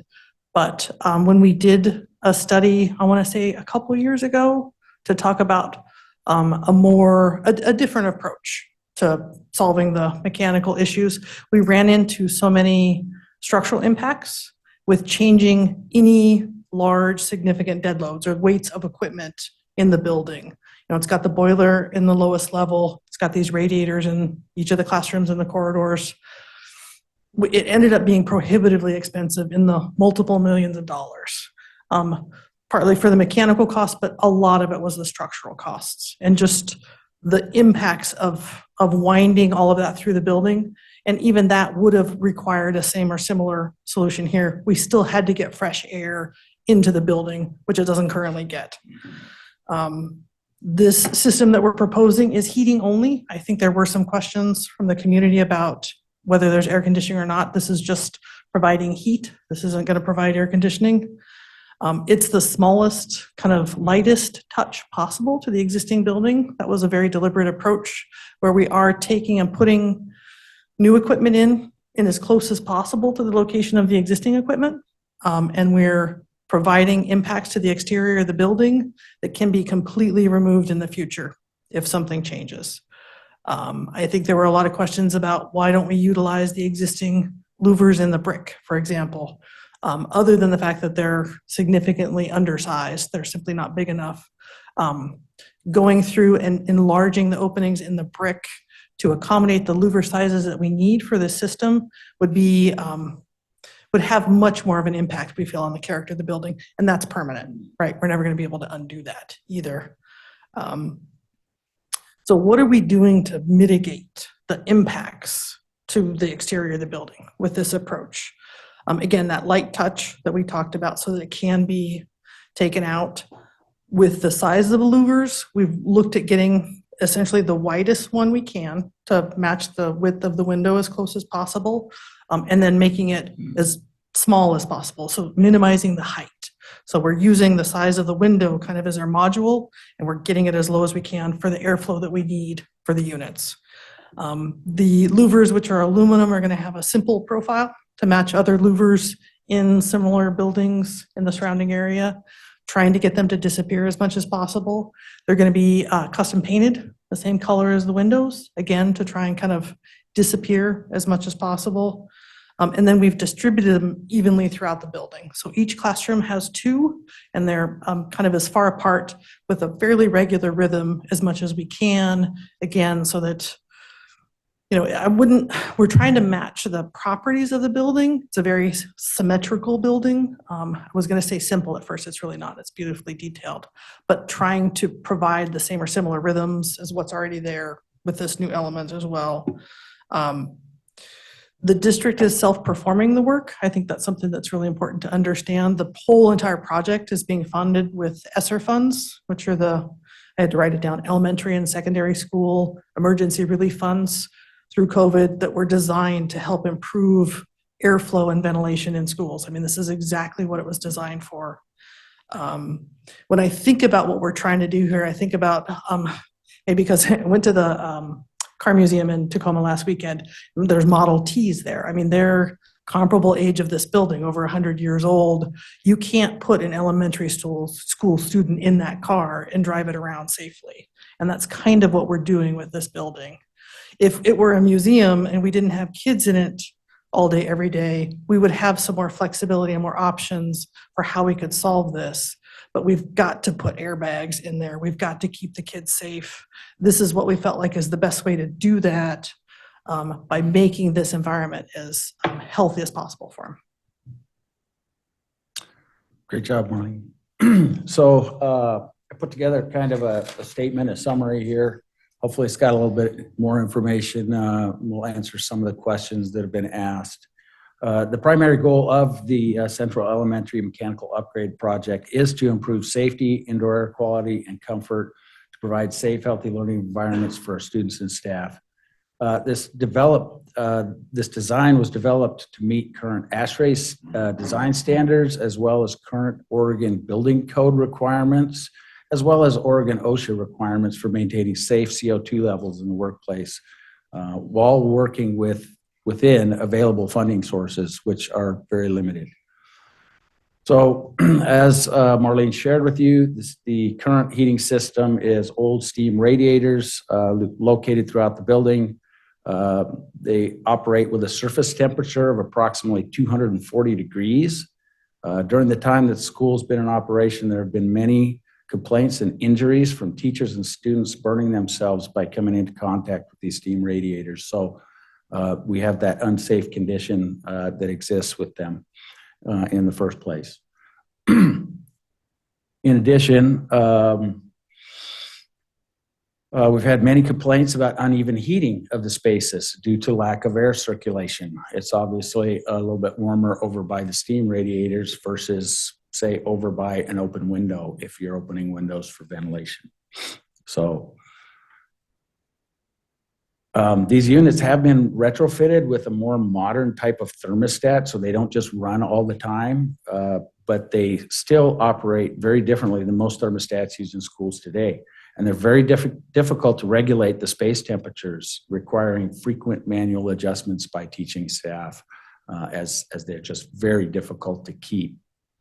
but when we did a study, I want to say a couple years ago, to talk about a different approach to solving the mechanical issues, we ran into so many structural impacts with changing any large significant dead loads or weights of equipment in the building. You know, it's got the boiler in the lowest level. It's got these radiators in each of the classrooms and the corridors. It ended up being prohibitively expensive in the multiple millions of dollars, partly for the mechanical costs, but a lot of it was the structural costs and just the impacts of winding all of that through the building. And even that would have required a same or similar solution here. We still had to get fresh air into the building, which it doesn't currently get. This system that we're proposing is heating only. I think there were some questions from the community about whether there's air conditioning or not. This is just providing heat. This isn't going to provide air conditioning. It's the smallest, kind of lightest touch possible to the existing building. That was a very deliberate approach where we are taking and putting new equipment in as close as possible to the location of the existing equipment. And we're providing impacts to the exterior of the building that can be completely removed in the future if something changes. I think there were a lot of questions about why don't we utilize the existing louvers in the brick, for example, other than the fact that they're significantly undersized. They're simply not big enough. Going through and enlarging the openings in the brick to accommodate the louver sizes that we need for this system would be would have much more of an impact, we feel, on the character of the building, and that's permanent, right? We're never going to be able to undo that either. So what are we doing to mitigate the impacts to the exterior of the building with this approach? Again, that light touch that we talked about so that it can be taken out. With the size of the louvers, we've looked at getting essentially the widest one we can to match the width of the window as close as possible, and then making it as small as possible, so minimizing the height. So we're using the size of the window kind of as our module, and we're getting it as low as we can for the airflow that we need for the units. The louvers, which are aluminum, are going to have a simple profile to match other louvers in similar buildings in the surrounding area, trying to get them to disappear as much as possible. They're going to be custom painted the same color as the windows, again, to try and kind of disappear as much as possible. And then we've distributed them evenly throughout the building. So each classroom has 2, and they're kind of as far apart with a fairly regular rhythm as much as we can, again, so that, you know, we're trying to match the properties of the building. It's a very symmetrical building. I was going to say simple at first. It's really not. It's beautifully detailed, but trying to provide the same or similar rhythms as what's already there with this new element as well. The district is self-performing the work. I think that's something that's really important to understand. The whole entire project is being funded with ESSER funds, which are the I had to write it down, elementary and secondary school emergency relief funds through COVID that were designed to help improve airflow and ventilation in schools. I mean, this is exactly what it was designed for. When I think about what we're trying to do here, I think about, maybe because I went to the car museum in Tacoma last weekend, there's Model Ts there. I mean, they're comparable age of this building, over 100 years old. You can't put an elementary school student in that car and drive it around safely. And that's kind of what we're doing with this building. If it were a museum and we didn't have kids in it all day, every day, we would have some more flexibility and more options for how we could solve this. But we've got to put airbags in there. We've got to keep the kids safe. This is what we felt like is the best way to do that, by making this environment as healthy as possible for them. Great job, Marlene. So I put together kind of a statement, a summary here. Hopefully it's got a little bit more information. We'll answer some of the questions that have been asked. The primary goal of the Central Elementary Mechanical Upgrade Project is to improve safety, indoor air quality, and comfort, to provide safe, healthy learning environments for our students and staff. This design was developed to meet current ASHRAE design standards, as well as current Oregon Building Code requirements, as well as Oregon OSHA requirements for maintaining safe CO2 levels in the workplace, while working within available funding sources, which are very limited. So as Marlene shared with you, the current heating system is old steam radiators located throughout the building. They operate with a surface temperature of approximately 240 degrees. During the time that school's been in operation, there have been many complaints and injuries from teachers and students burning themselves by coming into contact with these steam radiators. So we have that unsafe condition that exists with them in the first place. In addition, we've had many complaints about uneven heating of the spaces due to lack of air circulation. It's obviously a little bit warmer over by the steam radiators versus, say, over by an open window if you're opening windows for ventilation. So these units have been retrofitted with a more modern type of thermostat, so they don't just run all the time, but they still operate very differently than most thermostats used in schools today. And they're very difficult to regulate the space temperatures, requiring frequent manual adjustments by teaching staff, as they're just very difficult to keep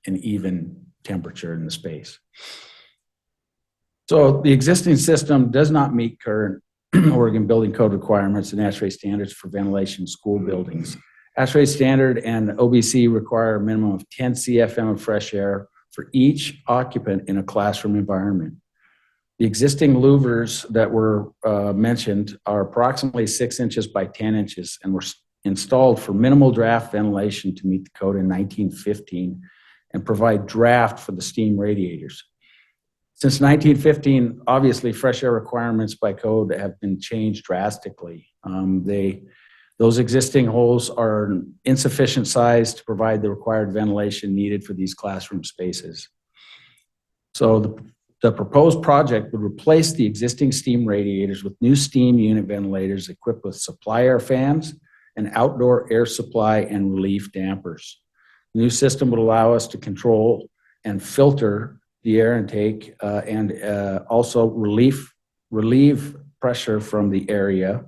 an even temperature in the space. So the existing system does not meet current Oregon Building Code requirements and ASHRAE standards for ventilation in school buildings. ASHRAE standard and OBC require a minimum of 10 CFM of fresh air for each occupant in a classroom environment. The existing louvers that were mentioned are approximately 6 inches by 10 inches and were installed for minimal draft ventilation to meet the code in 1915 and provide draft for the steam radiators. Since 1915, obviously, fresh air requirements by code have been changed drastically. Those existing holes are insufficient size to provide the required ventilation needed for these classroom spaces. So the proposed project would replace the existing steam radiators with new steam unit ventilators equipped with supply air fans and outdoor air supply and relief dampers. The new system would allow us to control and filter the air intake and also relieve pressure from the area,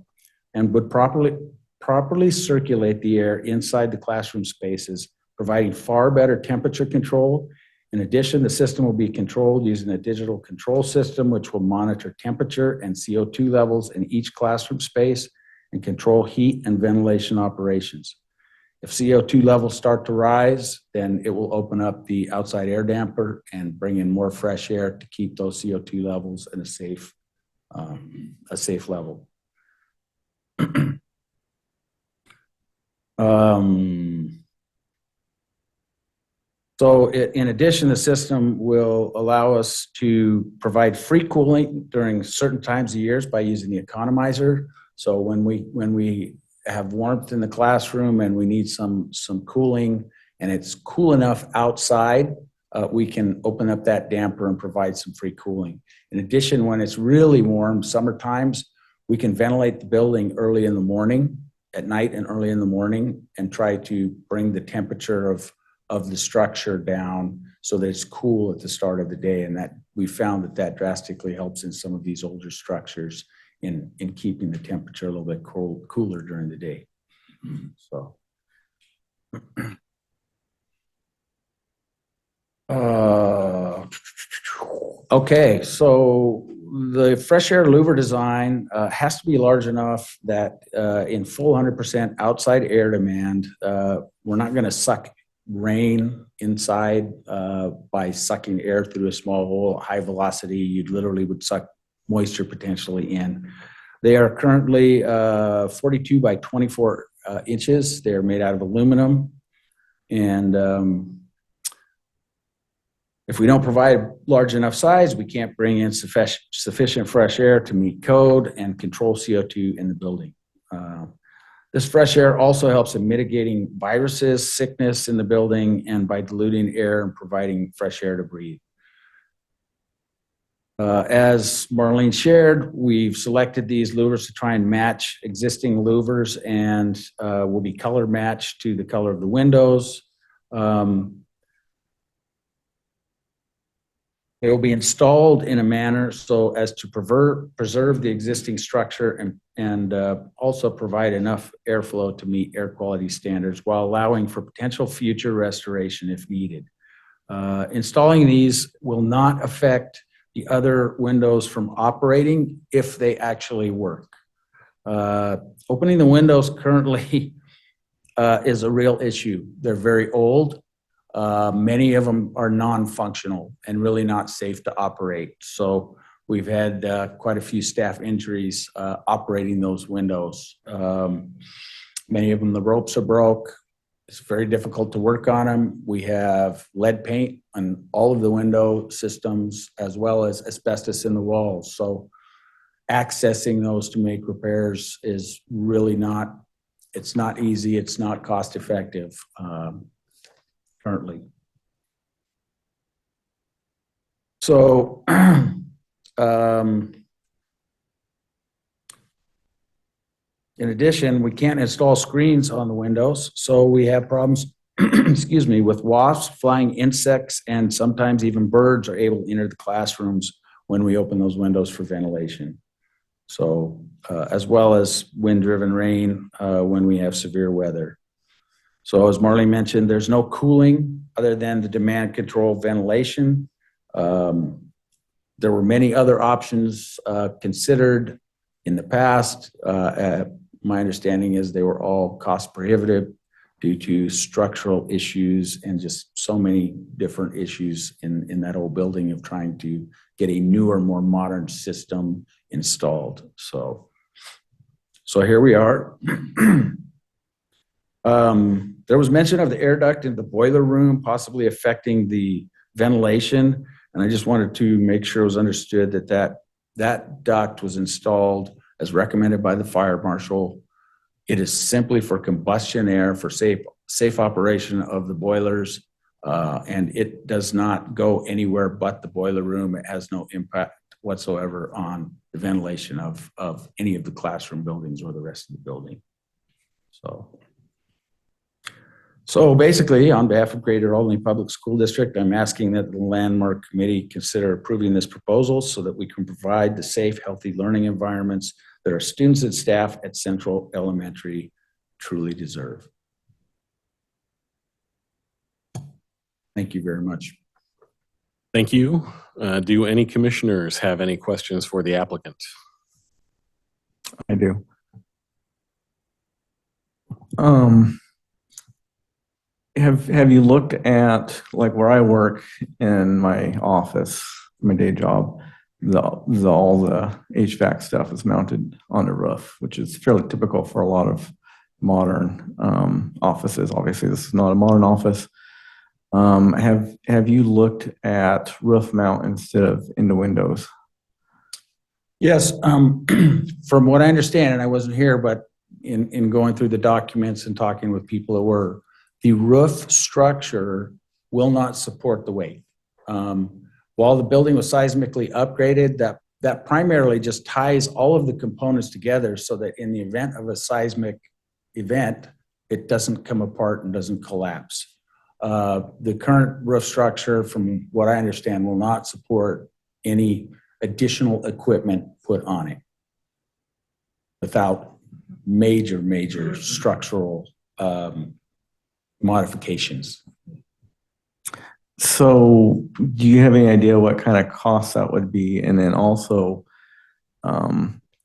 and would properly circulate the air inside the classroom spaces, providing far better temperature control. In addition, the system will be controlled using a digital control system, which will monitor temperature and CO2 levels in each classroom space and control heat and ventilation operations. If CO2 levels start to rise, then it will open up the outside air damper and bring in more fresh air to keep those CO2 levels in a safe level. So in addition, the system will allow us to provide free cooling during certain times of years by using the economizer. So when we have warmth in the classroom and we need some cooling and it's cool enough outside, we can open up that damper and provide some free cooling. In addition, when it's really warm, summer times, we can ventilate the building early in the morning, at night and early in the morning, and try to bring the temperature of the structure down so that it's cool at the start of the day. And that we found that drastically helps in some of these older structures in keeping the temperature a little bit cooler during the day. So. Okay, so the fresh air louver design has to be large enough that in full 100% outside air demand, we're not going to suck rain inside by sucking air through a small hole at high velocity. You literally would suck moisture potentially in. They are currently 42 by 24 inches. They're made out of aluminum. And if we don't provide large enough size, we can't bring in sufficient fresh air to meet code and control CO2 in the building. This fresh air also helps in mitigating viruses, sickness in the building, and by diluting air and providing fresh air to breathe. As Marlene shared, we've selected these louvers to try and match existing louvers and will be color matched to the color of the windows. They will be installed in a manner so as to preserve the existing structure and also provide enough airflow to meet air quality standards while allowing for potential future restoration if needed. Installing these will not affect the other windows from operating if they actually work. Opening the windows currently is a real issue. They're very old. Many of them are non-functional and really not safe to operate. So we've had quite a few staff injuries operating those windows. Many of them, the ropes are broke. It's very difficult to work on them. We have lead paint on all of the window systems as well as asbestos in the walls. So accessing those to make repairs is really not, it's not easy. It's not cost effective. Currently. So, in addition, we can't install screens on the windows, so we have problems, excuse me, with wasps, flying insects, and sometimes even birds are able to enter the classrooms when we open those windows for ventilation. So, as well as wind-driven rain when we have severe weather. So as Marlene mentioned, there's no cooling other than the demand control ventilation. There were many other options considered in the past. My understanding is they were all cost prohibitive due to structural issues and just so many different issues in that old building of trying to get a newer, more modern system installed. So here we are. There was mention of the air duct in the boiler room possibly affecting the ventilation, and I just wanted to make sure it was understood that duct was installed as recommended by the fire marshal. It is simply for combustion air for safe operation of the boilers, and it does not go anywhere but the boiler room. It has no impact whatsoever on the ventilation of any of the classroom buildings or the rest of the building. So basically, on behalf of Greater Albany Public School District, I'm asking that the Landmark Committee consider approving this proposal so that we can provide the safe, healthy learning environments that our students and staff at Central Elementary truly deserve. Thank you very much. Thank you. Do any commissioners have any questions for the applicant? I do. Have you looked at, like where I work in my office, my day job, all the HVAC stuff is mounted on the roof, which is fairly typical for a lot of modern offices. Obviously, this is not a modern office. Have you looked at roof mount instead of in the windows? Yes, from what I understand, and I wasn't here, but in going through the documents and talking with people that were, the roof structure will not support the weight. While the building was seismically upgraded, that primarily just ties all of the components together so that in the event of a seismic event, it doesn't come apart and doesn't collapse. The current roof structure, from what I understand, will not support any additional equipment put on it without major structural modifications. So do you have any idea what kind of costs that would be? And then also,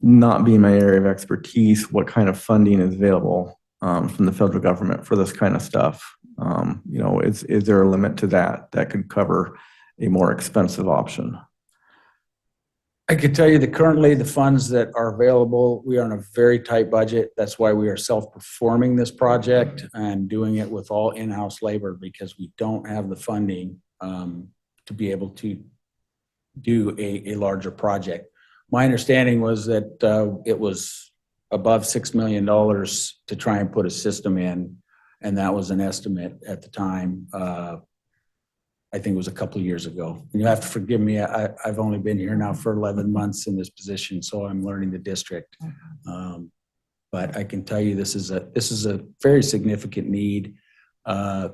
not being my area of expertise, what kind of funding is available from the federal government for this kind of stuff? Is there a limit to that could cover a more expensive option? I could tell you that currently the funds that are available, we are on a very tight budget. That's why we are self-performing this project and doing it with all in-house labor, because we don't have the funding to be able to do a larger project. My understanding was that it was above $6 million to try and put a system in, and that was an estimate at the time. I think it was a couple of years ago. And you have to forgive me, I've only been here now for 11 months in this position, so I'm learning the district. But I can tell you this is a very significant need. I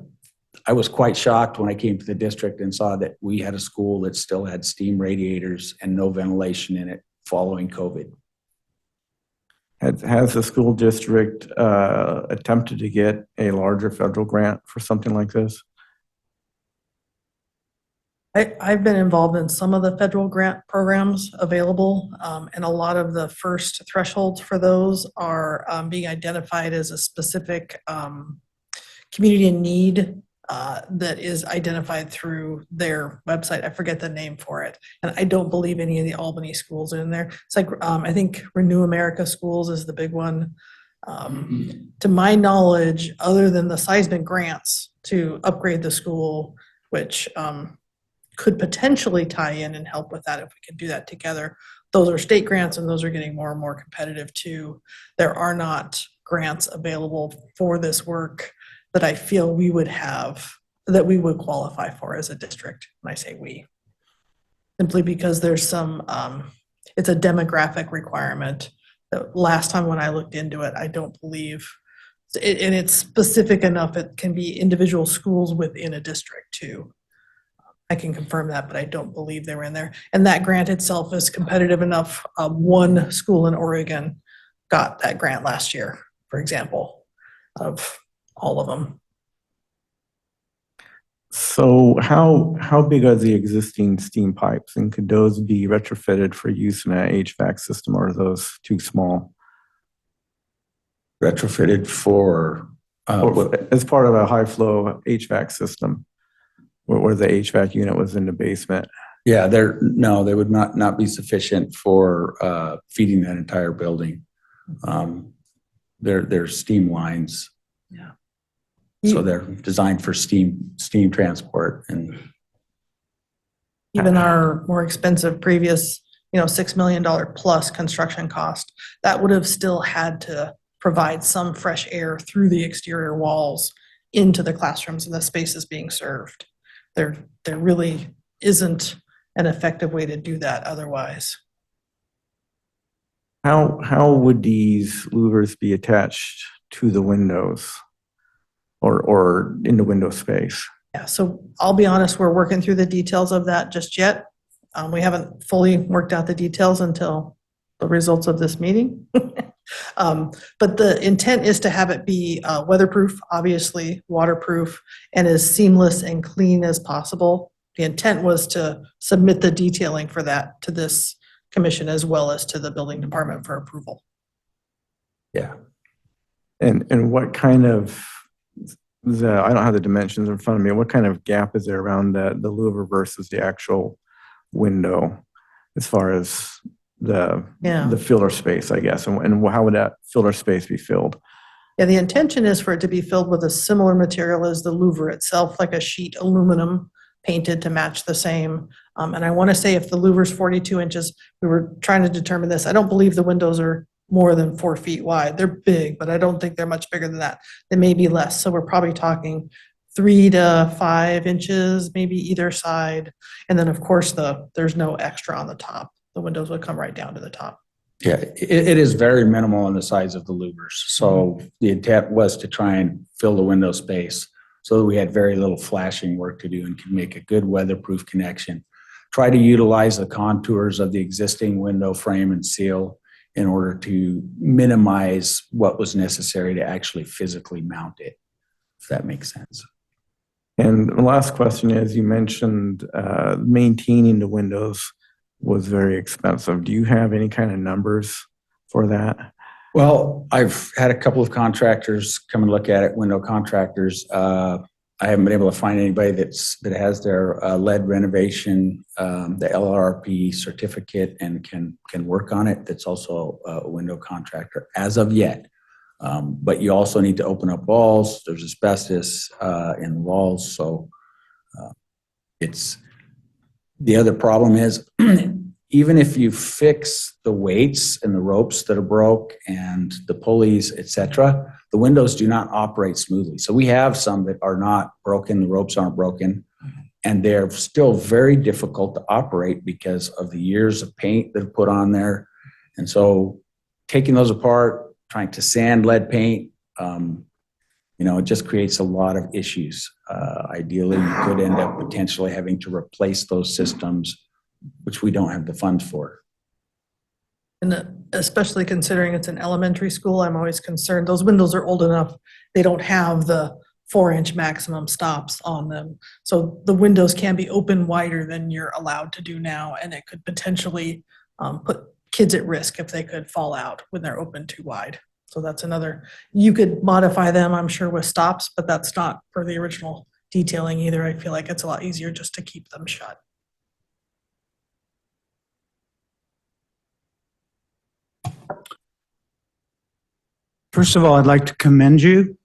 was quite shocked when I came to the district and saw that we had a school that still had steam radiators and no ventilation in it following COVID. Has the school district attempted to get a larger federal grant for something like this? I've been involved in some of the federal grant programs available, and a lot of the first thresholds for those are being identified as a specific community in need that is identified through their website. I forget the name for it. And I don't believe any of the Albany schools are in there. It's like, I think Renew America Schools is the big one. To my knowledge, other than the seismic grants to upgrade the school, which could potentially tie in and help with that if we can do that together. Those are state grants, and those are getting more and more competitive too. There are not grants available for this work that I feel we would have, that we would qualify for as a district. When I say we, simply because there's some, it's a demographic requirement. The last time when I looked into it, I don't believe, and it's specific enough, it can be individual schools within a district too. I can confirm that, but I don't believe they were in there. And that grant itself is competitive enough. One school in Oregon got that grant last year, for example, of all of them. So how big are the existing steam pipes, and could those be retrofitted for use in an HVAC system, or are those too small? Retrofitted for as part of a high flow HVAC system, where the HVAC unit was in the basement. Yeah, they would not be sufficient for feeding that entire building. They're steam lines. Yeah. So they're designed for steam transport. And even our more expensive previous, $6 million plus construction cost, that would have still had to provide some fresh air through the exterior walls into the classrooms and the spaces being served. There really isn't an effective way to do that otherwise. How would these louvers be attached to the windows or in the window space? Yeah, so I'll be honest, we're working through the details of that just yet. We haven't fully worked out the details until the results of this meeting. But the intent is to have it be weatherproof, obviously waterproof, and as seamless and clean as possible. The intent was to submit the detailing for that to this commission as well as to the building department for approval. yeah, And what kind of, I don't have the dimensions in front of me, what kind of gap is there around the louver versus the actual window as far as the filler space, I guess, and how would that filler space be filled? Yeah, the intention is for it to be filled with a similar material as the louver itself, like a sheet aluminum painted to match the same. And I want to say if the louver's 42 inches, we were trying to determine this. I don't believe the windows are more than 4 feet wide. They're big, but I don't think they're much bigger than that. They may be less. So we're probably talking 3 to 5 inches, maybe either side. And then, of course, there's no extra on the top. The windows would come right down to the top. Yeah, it is very minimal on the size of the louvers. So the intent was to try and fill the window space so that we had very little flashing work to do and could make a good weatherproof connection. Try to utilize the contours of the existing window frame and seal in order to minimize what was necessary to actually physically mount it, if that makes sense. And the last question is, you mentioned maintaining the windows was very expensive. Do you have any kind of numbers for that? Well, I've had a couple of contractors come and look at it, window contractors. I haven't been able to find anybody that has their lead renovation, the LRP certificate, and can work on it. That's also a window contractor as of yet. But you also need to open up walls. There's asbestos in the walls, so it's the other problem is even if you fix the weights and the ropes that are broke and the pulleys, etc., the windows do not operate smoothly. So we have some that are not broken, the ropes aren't broken, and they're still very difficult to operate because of the years of paint that are put on there. And so taking those apart, trying to sand lead paint, it just creates a lot of issues. Ideally, you could end up potentially having to replace those systems, which we don't have the funds for. And especially considering it's an elementary school, I'm always concerned. Those windows are old enough. They don't have the 4-inch maximum stops on them. So the windows can be open wider than you're allowed to do now. And it could potentially put kids at risk if they could fall out when they're open too wide. So that's another, you could modify them, I'm sure, with stops, but that's not for the original detailing either. I feel like it's a lot easier just to keep them shut. First of all, I'd like to commend you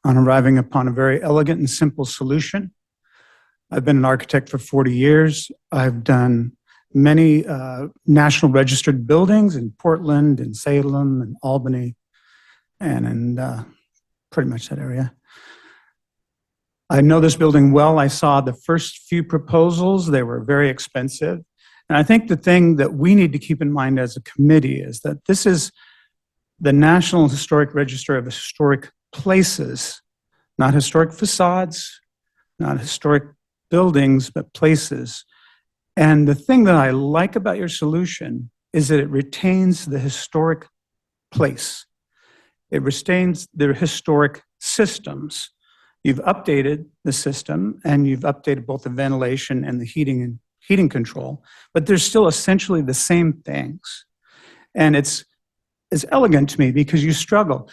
on arriving upon a very elegant and simple solution. I've been an architect for 40 years. I've done many national registered buildings in Portland, in Salem, and Albany, and in pretty much that area. I know this building well. I saw the first few proposals. They were very expensive. And I think the thing that we need to keep in mind as a committee is that this is the National Historic Register of Historic Places, not historic facades, not historic buildings, but places. And the thing that I like about your solution is that it retains the historic place. It retains the historic systems. You've updated the system and you've updated both the ventilation and the heating control, but they're still essentially the same things. And it's elegant to me because you struggle.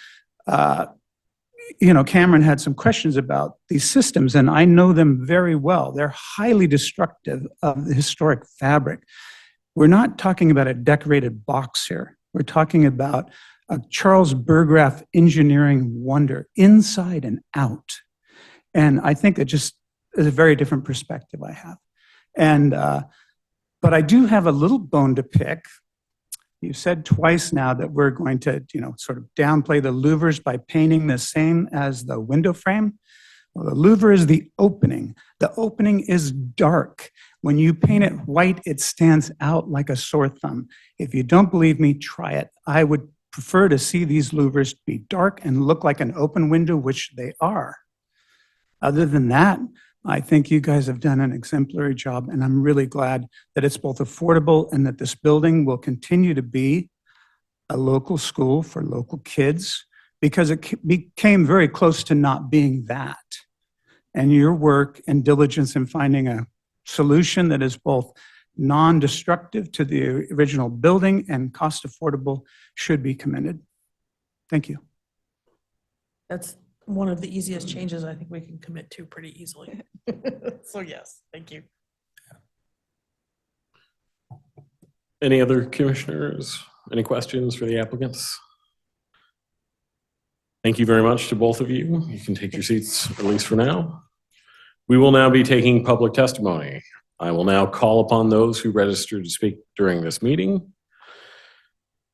Cameron had some questions about these systems, and I know them very well. They're highly destructive of the historic fabric. We're not talking about a decorated box here. We're talking about a Charles Burgraff engineering wonder inside and out. And I think it just is a very different perspective I have. And, but I do have a little bone to pick. You've said twice now that we're going to, sort of downplay the louvers by painting the same as the window frame. Well, the louver is the opening. The opening is dark. When you paint it white, it stands out like a sore thumb. If you don't believe me, try it. I would prefer to see these louvers be dark and look like an open window, which they are. Other than that, I think you guys have done an exemplary job, and I'm really glad that it's both affordable and that this building will continue to be a local school for local kids, because it became very close to not being that. And your work and diligence in finding a solution that is both non-destructive to the original building and cost affordable should be commended. Thank you. That's one of the easiest changes I think we can commit to pretty easily. So yes, thank you. Any other commissioners? Any questions for the applicants? Thank you very much to both of you. You can take your seats, at least for now. We will now be taking public testimony. I will now call upon those who registered to speak during this meeting.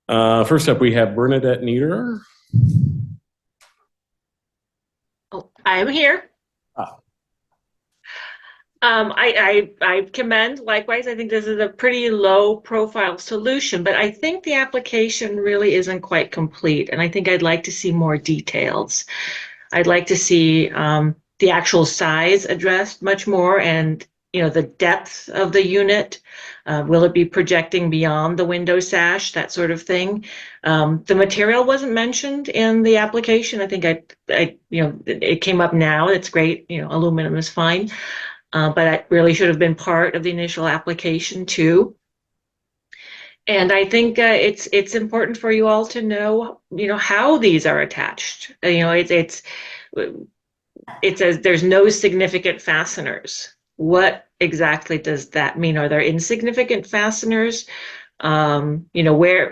First up, we have Bernadette Niederer. Oh, I'm here. I commend, likewise, I think this is a pretty low profile solution, but I think the application really isn't quite complete. And I think I'd like to see more details. I'd like to see the actual size addressed much more and, you know, the depth of the unit. Will it be projecting beyond the window sash, that sort of thing? The material wasn't mentioned in the application. I think it came up now. It's great. You know, aluminum is fine. But it really should have been part of the initial application too. And I think it's important for you all to know, you know, how these are attached. You know, it says there's no significant fasteners. What exactly does that mean? Are there insignificant fasteners? You know, where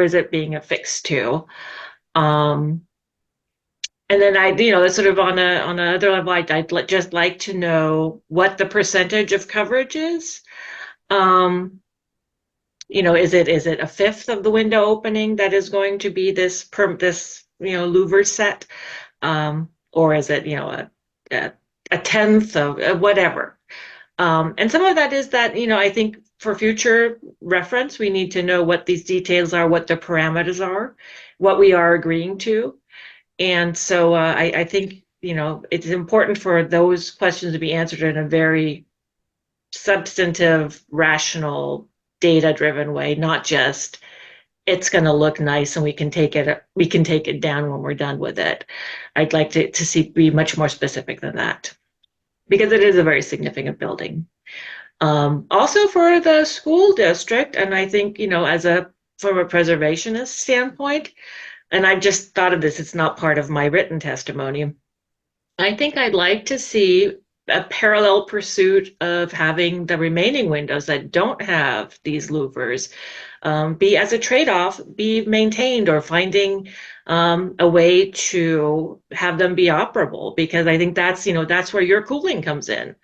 is it being affixed to? And then that's sort of on another level, I'd just like to know what the percentage of coverage is. You know, is it a fifth of the window opening that is going to be this louver set, or is it a tenth of whatever? And some of that is that I think for future reference we need to know what these details are, what the parameters are, what we are agreeing to. And so I think, it's important for those questions to be answered in a very substantive, rational, data-driven way, not just it's going to look nice and we can take it down when we're done with it. I'd like to be much more specific than that because it is a very significant building. Also for the school district, and I think, from a preservationist standpoint, and I've just thought of this, it's not part of my written testimony. I think I'd like to see a parallel pursuit of having the remaining windows that don't have these louvers be as a trade-off, be maintained, or finding a way to have them be operable, because I think that's where your cooling comes in.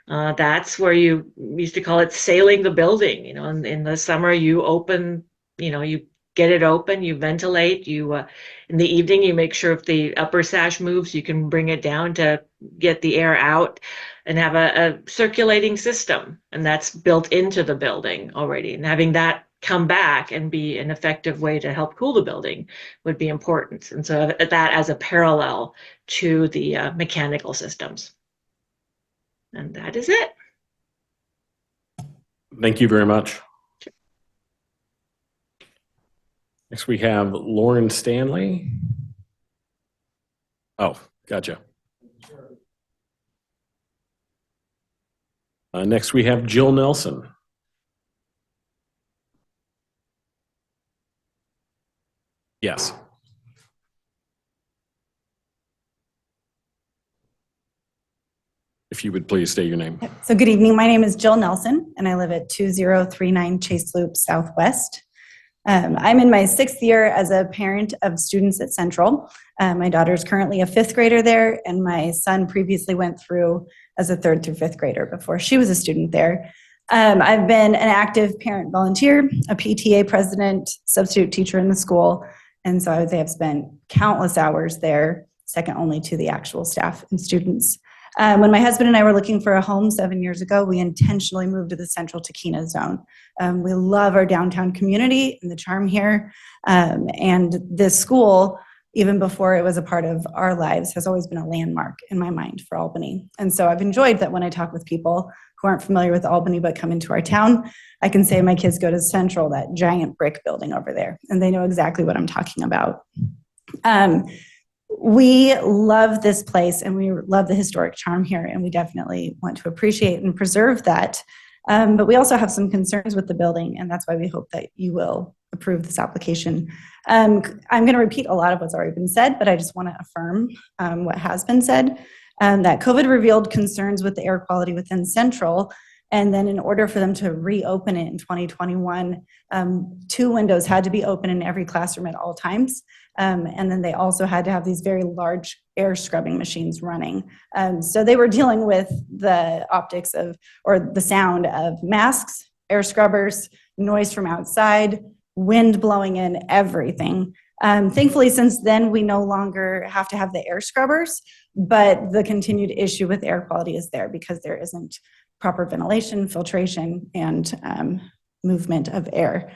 That's where you used to call it sailing the building. In the summer you open, you get it open, you ventilate, in the evening, you make sure if the upper sash moves, you can bring it down to get the air out and have a circulating system. And that's built into the building already. And having that come back and be an effective way to help cool the building would be important. And so that as a parallel to the mechanical systems. And that is it. Thank you very much. Next, we have Lauren Stanley. Oh, gotcha. Next, we have Jill Nelson. Yes. If you would please state your name. So good evening. My name is Jill Nelson, and I live at 2039 Chase Loop Southwest. I'm in my 6th year as a parent of students at Central. My daughter is currently a 5th grader there, and my son previously went through as a 3rd through 5th grader before she was a student there. I've been an active parent volunteer, a PTA president, substitute teacher in the school, and so I would say I've spent countless hours there, second only to the actual staff and students. When my husband and I were looking for a home 7 years ago, we intentionally moved to the Central Tahkeena zone. We love our downtown community and the charm here. And this school, even before it was a part of our lives, has always been a landmark in my mind for Albany. And so I've enjoyed that when I talk with people who aren't familiar with Albany but come into our town, I can say my kids go to Central, that giant brick building over there, and they know exactly what I'm talking about. We love this place and we love the historic charm here, and we definitely want to appreciate and preserve that. But we also have some concerns with the building, and that's why we hope that you will approve this application. I'm going to repeat a lot of what's already been said, but I just want to affirm what has been said, that COVID revealed concerns with the air quality within Central. And then in order for them to reopen it in 2021, 2 windows had to be open in every classroom at all times. And then they also had to have these very large air scrubbing machines running. So they were dealing with the optics or the sound of masks, air scrubbers, noise from outside, wind blowing in, everything. Thankfully, since then, we no longer have to have the air scrubbers, but the continued issue with air quality is there because there isn't proper ventilation, filtration, and movement of air.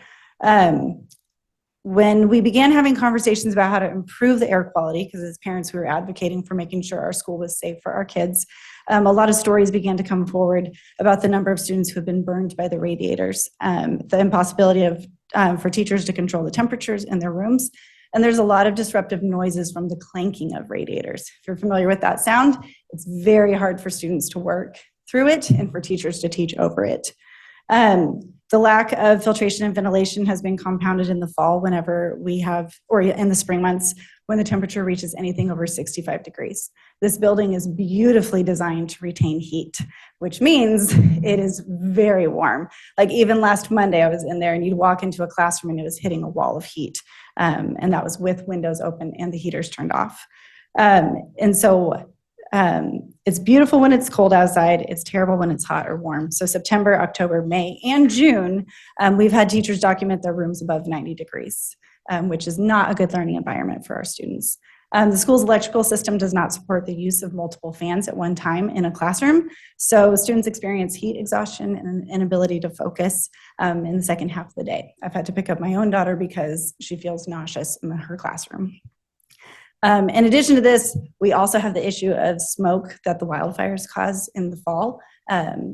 When we began having conversations about how to improve the air quality, because as parents we were advocating for making sure our school was safe for our kids, a lot of stories began to come forward about the number of students who have been burned by the radiators, the impossibility of for teachers to control the temperatures in their rooms, and there's a lot of disruptive noises from the clanking of radiators. If you're familiar with that sound, it's very hard for students to work through it and for teachers to teach over it. The lack of filtration and ventilation has been compounded in the fall whenever we have, or in the spring months, when the temperature reaches anything over 65 degrees. This building is beautifully designed to retain heat, which means it is very warm. Like even last Monday, I was in there and you'd walk into a classroom and it was hitting a wall of heat. And that was with windows open and the heaters turned off. It's beautiful when it's cold outside. It's terrible when it's hot or warm. So September, October, May, and June, we've had teachers document their rooms above 90 degrees, which is not a good learning environment for our students. The school's electrical system does not support the use of multiple fans at one time in a classroom. So students experience heat exhaustion and an inability to focus in the second half of the day. I've had to pick up my own daughter because she feels nauseous in her classroom. In addition to this, we also have the issue of smoke that the wildfires cause in the fall,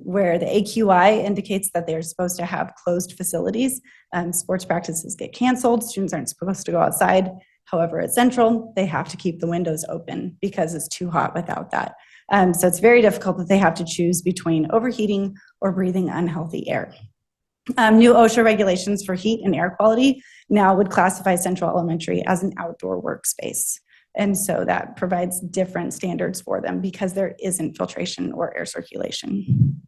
where the AQI indicates that they're supposed to have closed facilities. Sports practices get canceled. Students aren't supposed to go outside. However, at Central, they have to keep the windows open because it's too hot without that. So it's very difficult that they have to choose between overheating or breathing unhealthy air. New OSHA regulations for heat and air quality now would classify Central Elementary as an outdoor workspace. And so that provides different standards for them because there isn't filtration or air circulation.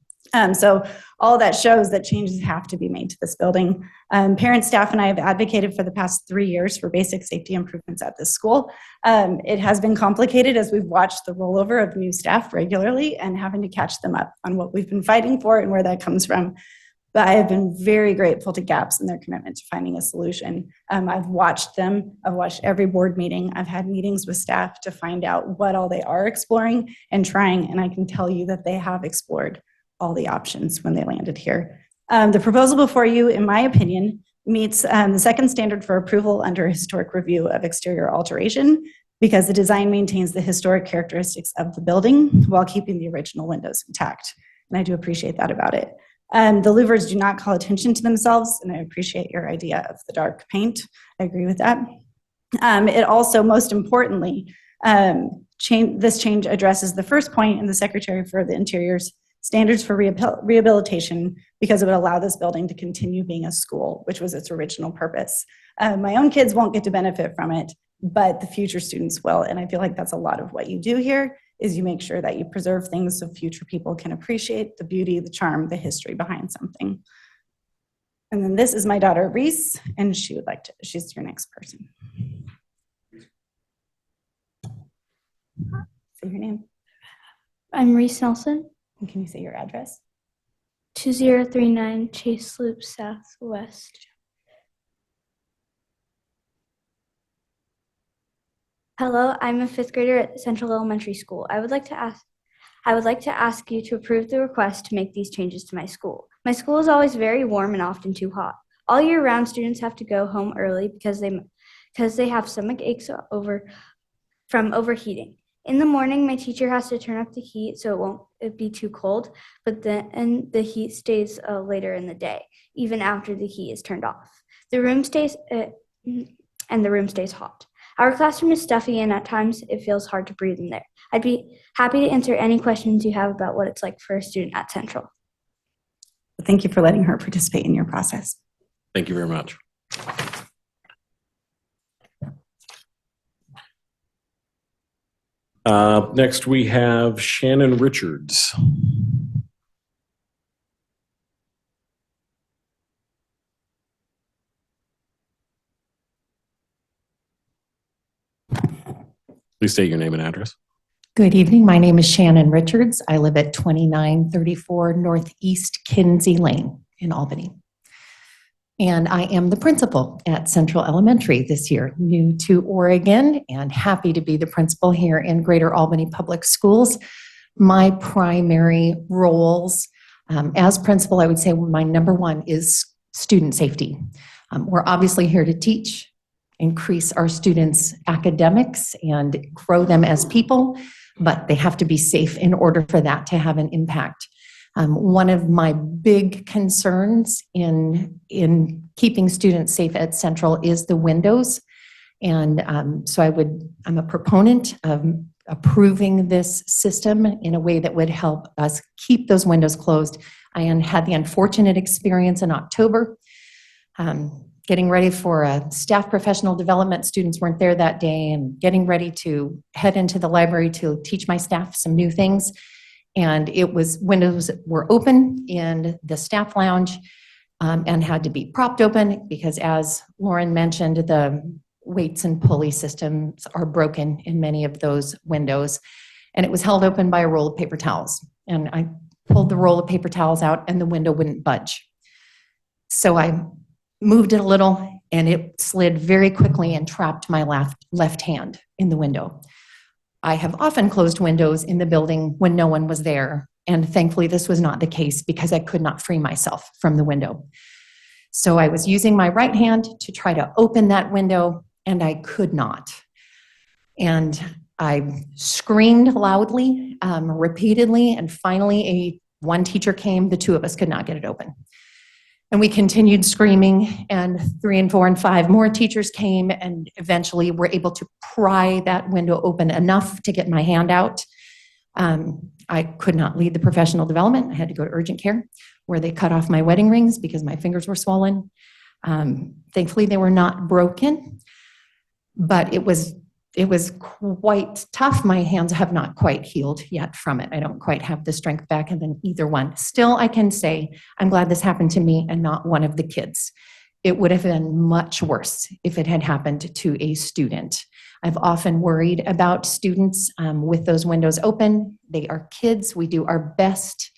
So all that shows that changes have to be made to this building. Parents, staff, and I have advocated for the past 3 years for basic safety improvements at this school. It has been complicated as we've watched the rollover of new staff regularly and having to catch them up on what we've been fighting for and where that comes from. But I have been very grateful to GAPS and their commitment to finding a solution. I've watched them. I've watched every board meeting. I've had meetings with staff to find out what all they are exploring and trying, and I can tell you that they have explored all the options when they landed here. The proposal before you, in my opinion, meets the second standard for approval under historic review of exterior alteration because the design maintains the historic characteristics of the building while keeping the original windows intact. And I do appreciate that about it. The louvers do not call attention to themselves, and I appreciate your idea of the dark paint. I agree with that. It also, most importantly, this change addresses the first point in the Secretary for the Interior's standards for rehabilitation because it would allow this building to continue being a school, which was its original purpose. My own kids won't get to benefit from it, but the future students will, and I feel like that's a lot of what you do here is you make sure that you preserve things so future people can appreciate the beauty, the charm, the history behind something. And then this is my daughter, Reese, and she's your next person. Say your name. I'm Reese Nelson. And can you say your address? 2039 Chase Loop Southwest. Hello, I'm a fifth grader at Central Elementary School. I would like to ask you to approve the request to make these changes to my school. My school is always very warm and often too hot. All year round, students have to go home early because they have stomach aches from overheating. In the morning, my teacher has to turn up the heat so it won't be too cold, but then the heat stays later in the day, even after the heat is turned off. The room stays hot. Our classroom is stuffy and at times it feels hard to breathe in there. I'd be happy to answer any questions you have about what it's like for a student at Central. Thank you for letting her participate in your process. Thank you very much. Next, we have Shannon Richards. Please state your name and address. Good evening. My name is Shannon Richards. I live at 2934 Northeast Kinsey Lane in Albany. And I am the principal at Central Elementary this year, new to Oregon, and happy to be the principal here in Greater Albany Public Schools. My primary roles as principal, I would say my number one is student safety. We're obviously here to teach, increase our students' academics, and grow them as people, but they have to be safe in order for that to have an impact. One of my big concerns in keeping students safe at Central is the windows. And so I'm a proponent of approving this system in a way that would help us keep those windows closed. I had the unfortunate experience in October, getting ready for a staff professional development. Students weren't there that day, and getting ready to head into the library to teach my staff some new things. And windows were open in the staff lounge and had to be propped open because, as Lauren mentioned, the weights and pulley systems are broken in many of those windows. And it was held open by a roll of paper towels. And I pulled the roll of paper towels out and the window wouldn't budge. So I moved it a little and it slid very quickly and trapped my left hand in the window. I have often closed windows in the building when no one was there. And thankfully, this was not the case because I could not free myself from the window. So I was using my right hand to try to open that window, and I could not. And I screamed loudly, repeatedly, and finally one teacher came. The two of us could not get it open. And we continued screaming, and 3 and 4 and 5 more teachers came, and eventually were able to pry that window open enough to get my hand out. I could not lead the professional development. I had to go to urgent care, where they cut off my wedding rings because my fingers were swollen. Thankfully, they were not broken, but it was quite tough. My hands have not quite healed yet from it. I don't quite have the strength back in either one. Still, I can say I'm glad this happened to me and not one of the kids. It would have been much worse if it had happened to a student. I've often worried about students with those windows open. They are kids. We do our best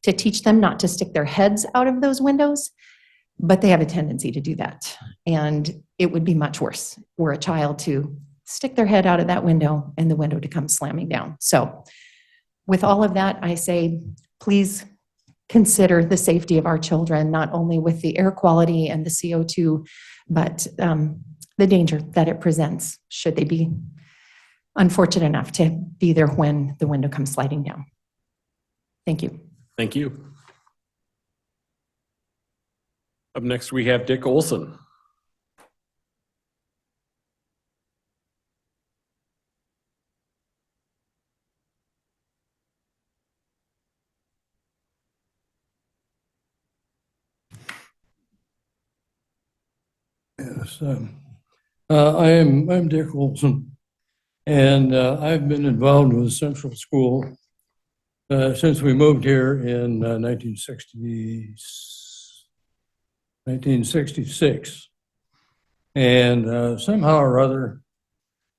to teach them not to stick their heads out of those windows, but they have a tendency to do that. And it would be much worse were a child to stick their head out of that window and the window to come slamming down. So with all of that, I say, please consider the safety of our children, not only with the air quality and the CO2, but the danger that it presents should they be unfortunate enough to be there when the window comes sliding down. Thank you. Thank you. Up next, we have Dick Olson. Yes, I'm Dick Olson, and I've been involved with Central School since we moved here in 1966. And somehow or other,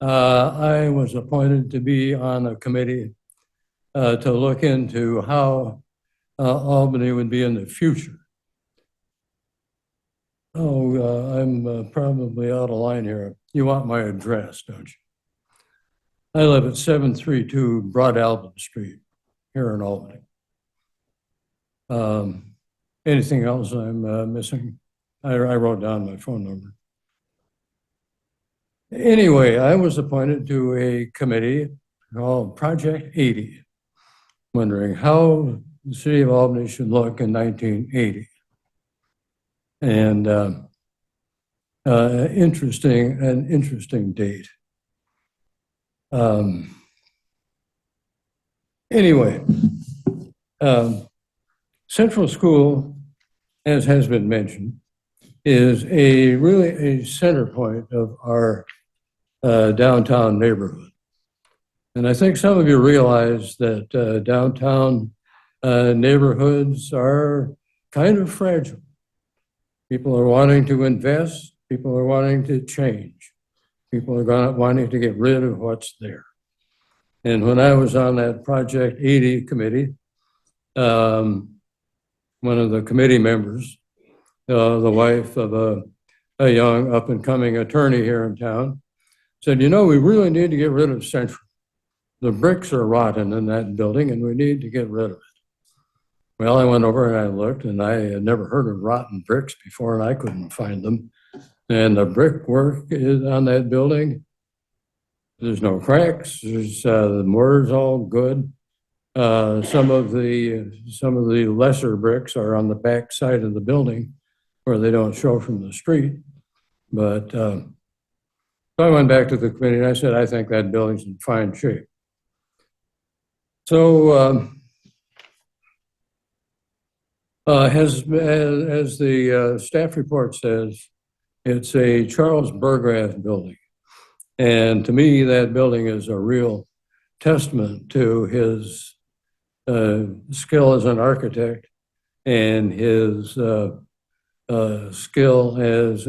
I was appointed to be on a committee to look into how Albany would be in the future. Oh, I'm probably out of line here. You want my address, don't you? I live at 732 Broad Albany Street here in Albany. Anything else I'm missing? I wrote down my phone number. Anyway, I was appointed to a committee called Project 80, wondering how the city of Albany should look in 1980. And an interesting date. Anyway, Central School, as has been mentioned, is really a center point of our downtown neighborhood. And I think some of you realize that downtown neighborhoods are kind of fragile. People are wanting to invest. People are wanting to change. People are wanting to get rid of what's there. And when I was on that Project 80 committee, one of the committee members the wife of a young up-and-coming attorney here in town, said, you know, we really need to get rid of Central. The bricks are rotten in that building and we need to get rid of it. Well, I went over and I looked, and I had never heard of rotten bricks before, and I couldn't find them. And the brickwork is on that building. There's no cracks. There's the mortar's all good. Some of the lesser bricks are on the back side of the building where they don't show from the street. But so I went back to the committee and I said, I think that building's in fine shape. So as the staff report says, it's a Charles Burgraff building. And to me, that building is a real testament to his skill as an architect and his skill as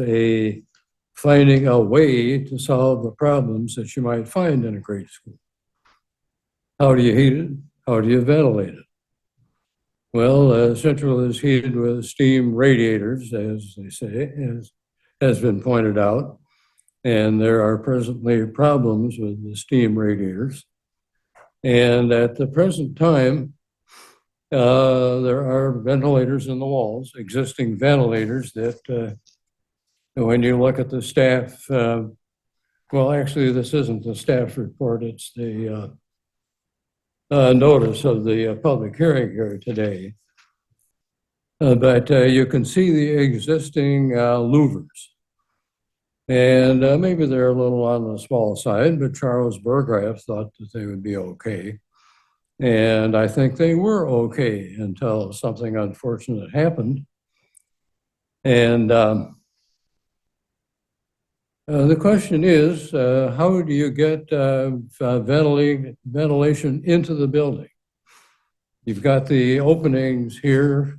finding a way to solve the problems that you might find in a grade school. How do you heat it? How do you ventilate it? Well, Central is heated with steam radiators, as they say, as has been pointed out. And there are presently problems with the steam radiators. And at the present time, there are ventilators in the walls, existing ventilators that when you look at the staff, well, actually, this isn't the staff report, it's the notice of the public hearing here today. But you can see the existing louvers. And maybe they're a little on the small side, but Charles Burgraff thought that they would be okay. And I think they were okay until something unfortunate happened. And the question is, how do you get ventilation into the building? You've got the openings here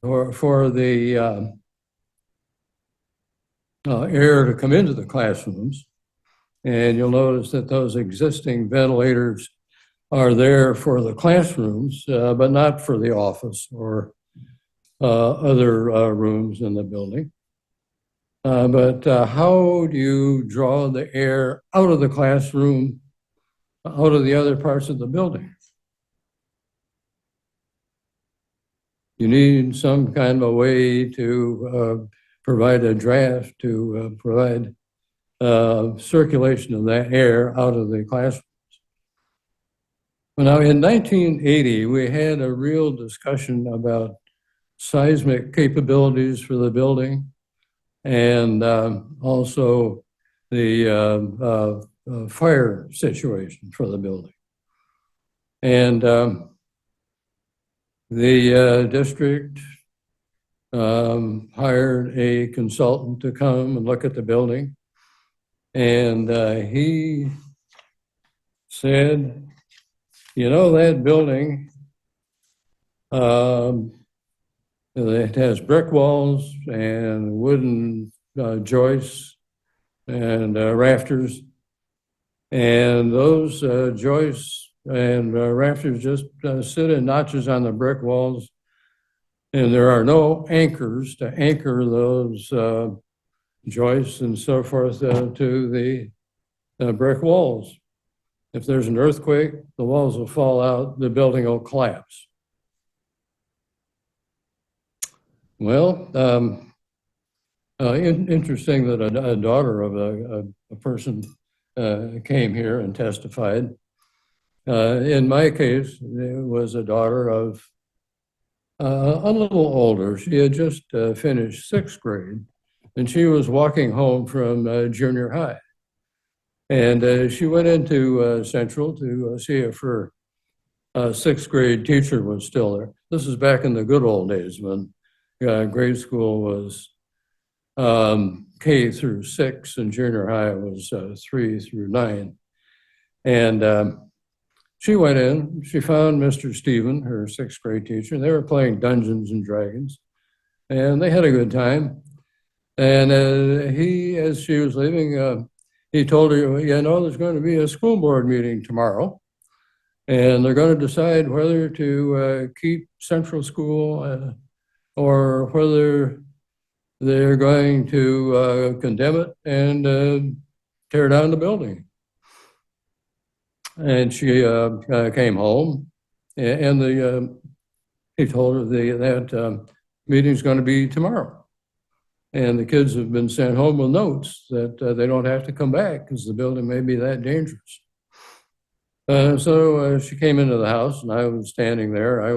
for the air to come into the classrooms. And you'll notice that those existing ventilators are there for the classrooms, but not for the office or other rooms in the building. But how do you draw the air out of the classroom, out of the other parts of the building? You need some kind of a way to provide a draft to provide circulation of that air out of the classrooms. Well, now in 1980, we had a real discussion about seismic capabilities for the building and also the fire situation for the building. And the district hired a consultant to come and look at the building. And he said, you know, that building, it has brick walls and wooden joists and rafters. And those joists and rafters just sit in notches on the brick walls. And there are no anchors to anchor those joists and so forth to the brick walls. If there's an earthquake, the walls will fall out, the building will collapse. Well, interesting that a daughter of a person came here and testified. In my case, it was a daughter of a little older. She had just finished 6th grade, and she was walking home from junior high. And she went into Central to see if her 6th grade teacher was still there. This is back in the good old days when grade school was K through 6 and junior high was 3 through 9. And she went in, she found Mr. Stephen, her 6th grade teacher. They were playing Dungeons and Dragons, and they had a good time. And he, as she was leaving, he told her, you know, there's going to be a school board meeting tomorrow, and they're going to decide whether to keep Central School or whether they're going to condemn it and tear down the building. And she came home, and he told her that meeting's going to be tomorrow. And the kids have been sent home with notes that they don't have to come back because the building may be that dangerous. So she came into the house, and I was standing there. I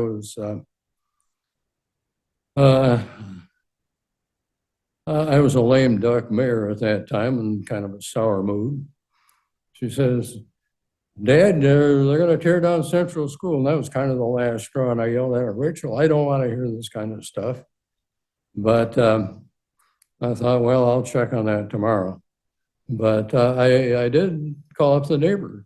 was a lame duck mayor at that time in kind of a sour mood. She says, "Dad, they're going to tear down Central School." And that was kind of the last straw. And I yelled at her, "Rachel, I don't want to hear this kind of stuff." But I thought, well, I'll check on that tomorrow. But I did call up the neighbor.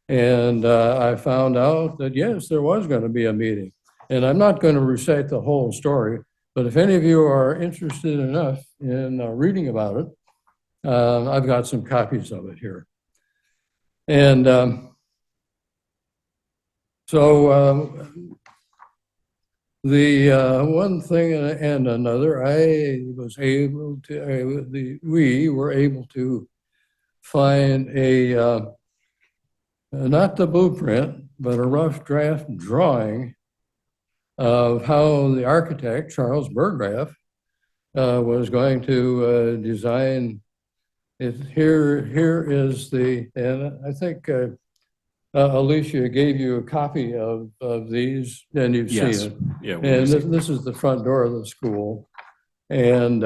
And I found out that, yes, there was going to be a meeting. And I'm not going to recite the whole story, but if any of you are interested enough in reading about it, I've got some copies of it here. And the one thing and another, we were able to find not the blueprint, but a rough draft drawing of how the architect, Charles Burgraff, was going to design it. Here is and I think Alicia gave you a copy of these, and you've Yes. seen it. Yeah, And this is the front door of the school. And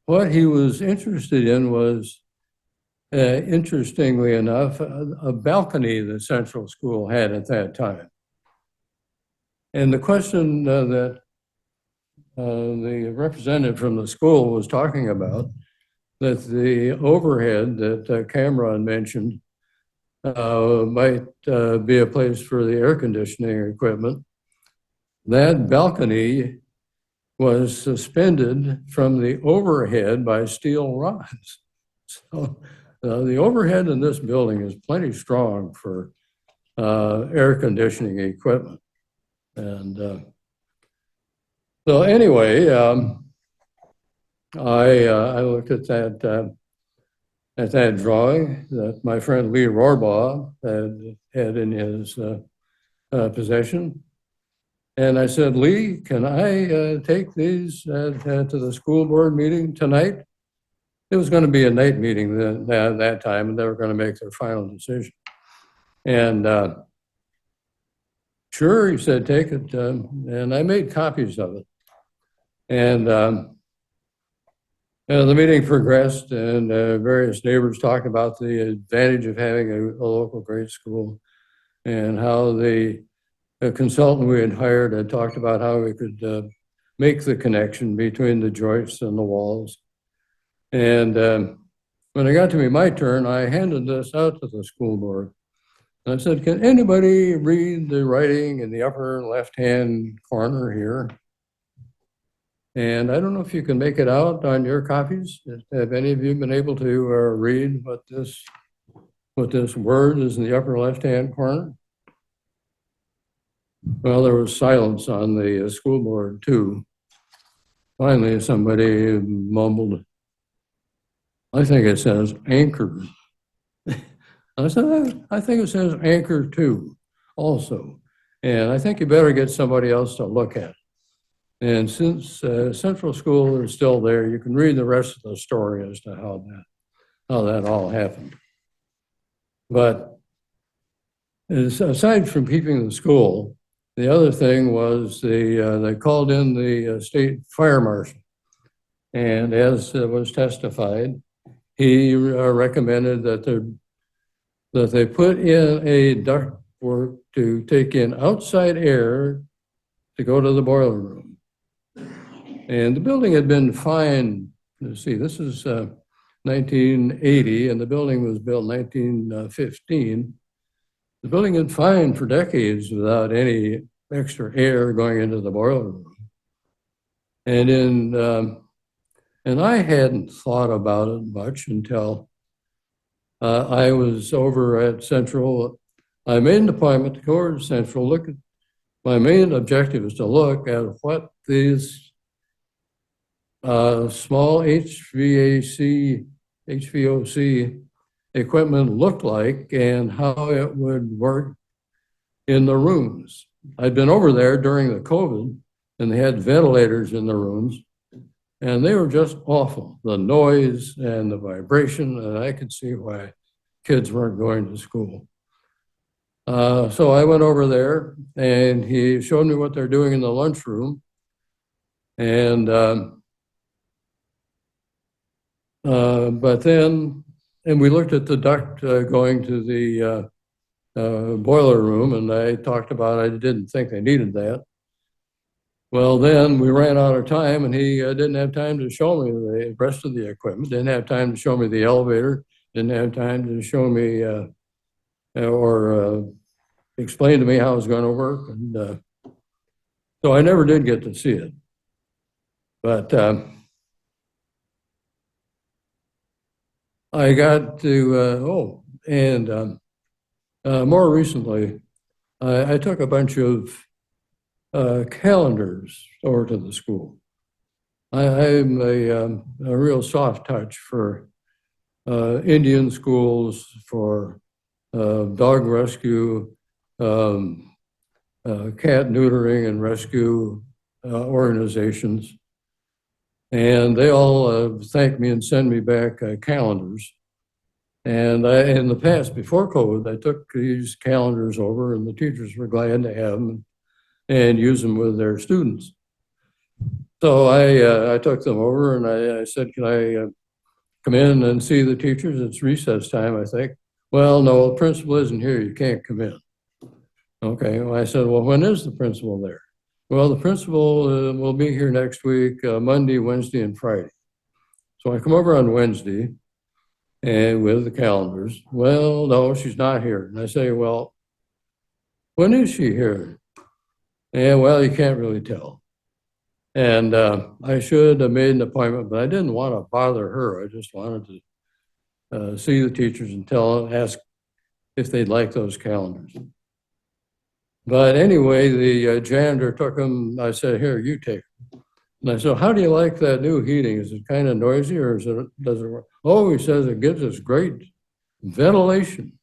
what he was interested in was, interestingly enough, a balcony that Central School had at that time. And the question that the representative from the school was talking about, that the overhead that Cameron mentioned might be a place for the air conditioning equipment, that balcony was suspended from the overhead by steel rods. So the overhead in this building is plenty strong for air conditioning equipment. And so anyway, I looked at that drawing that my friend Lee Rohrbaugh had in his possession. And I said, "Lee, can I take these to the school board meeting tonight?" It was going to be a night meeting that time, and they were going to make their final decision. And sure, he said, "Take it." And I made copies of it. And the meeting progressed, and various neighbors talked about the advantage of having a local grade school, and how the consultant we had hired had talked about how we could make the connection between the joists and the walls. And when it got to be my turn, I handed this out to the school board. And I said, "Can anybody read the writing in the upper left-hand corner here?" And I don't know if you can make it out on your copies. Have any of you been able to read what this word is in the upper left-hand corner? Well, there was silence on the school board too. Finally, somebody mumbled, "I think it says anchor." I said, "I think it says anchor too, also. And I think you better get somebody else to look at it." And since Central School is still there, you can read the rest of the story as to how that all happened. But aside from keeping the school, the other thing was they called in the state fire marshal. And as was testified, he recommended that they put in a ductwork to take in outside air to go to the boiler room. And the building had been fine. Let's see, this is 1980, and the building was built 1915. The building had been fine for decades without any extra air going into the boiler room. And I hadn't thought about it much until I was over at Central. I made an appointment to go over to Central, look at my main objective is to look at what these small HVOC equipment looked like and how it would work in the rooms. I'd been over there during the COVID and they had ventilators in the rooms and they were just awful. The noise and the vibration, and I could see why kids weren't going to school. So I went over there and he showed me what they're doing in the lunchroom. And but then, and we looked at the duct going to the boiler room, and I talked about I didn't think they needed that. Well, then we ran out of time, and he didn't have time to show me the rest of the equipment, didn't have time to show me the elevator, didn't have time to show me or explain to me how it was going to work. And so I never did get to see it. But I got to, more recently, I took a bunch of calendars over to the school. I'm a real soft touch for Indian schools, for dog rescue, cat neutering and rescue organizations. And they all thank me and send me back calendars. And in the past, before COVID, I took these calendars over and the teachers were glad to have them and use them with their students. So I took them over and I said, can I come in and see the teachers? It's recess time, I think. Well, no, the principal isn't here. You can't come in. Okay, well, I said, well, when is the principal there? Well, the principal will be here next week, Monday, Wednesday, and Friday. So I come over on Wednesday and with the calendars. Well, no, she's not here. And I say, well, when is she here? And well, you can't really tell. And I should have made an appointment, but I didn't want to bother her. I just wanted to see the teachers and ask if they'd like those calendars. But anyway, the janitor took them. I said, here, you take them. And I said, how do you like that new heating? Is it kind of noisy or does it work? Oh, he says it gives us great ventilation.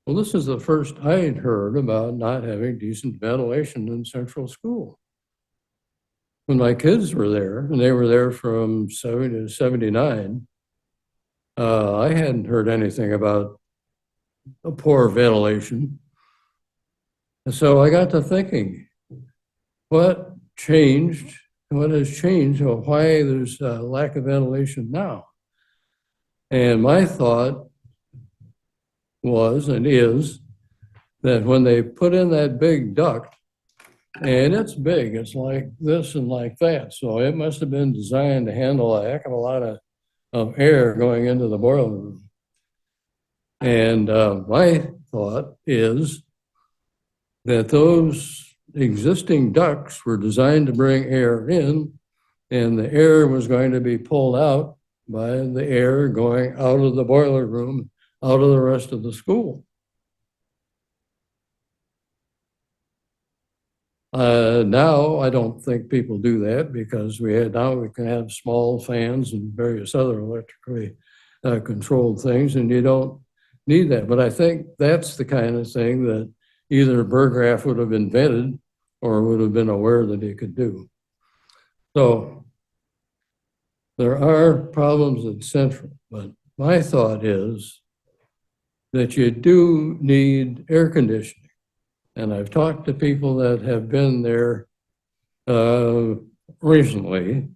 Well, this is the first I'd heard about not having decent ventilation in Central School. When my kids were there, and they were there from 70 to 79, I hadn't heard anything about a poor ventilation. And so I got to thinking, what changed? What has changed? Or why there's a lack of ventilation now? And my thought was and is that when they put in that big duct, and it's big, it's like this and like that, so it must have been designed to handle a heck of a lot of air going into the boiler room. And my thought is that those existing ducts were designed to bring air in, and the air was going to be pulled out by the air going out of the boiler room, out of the rest of the school. Now, I don't think people do that because now we can have small fans and various other electrically controlled things, and you don't need that. But I think that's the kind of thing that either Burgraff would have invented or would have been aware that he could do. So there are problems at Central, but my thought is that you do need air conditioning. And I've talked to people that have been there recently,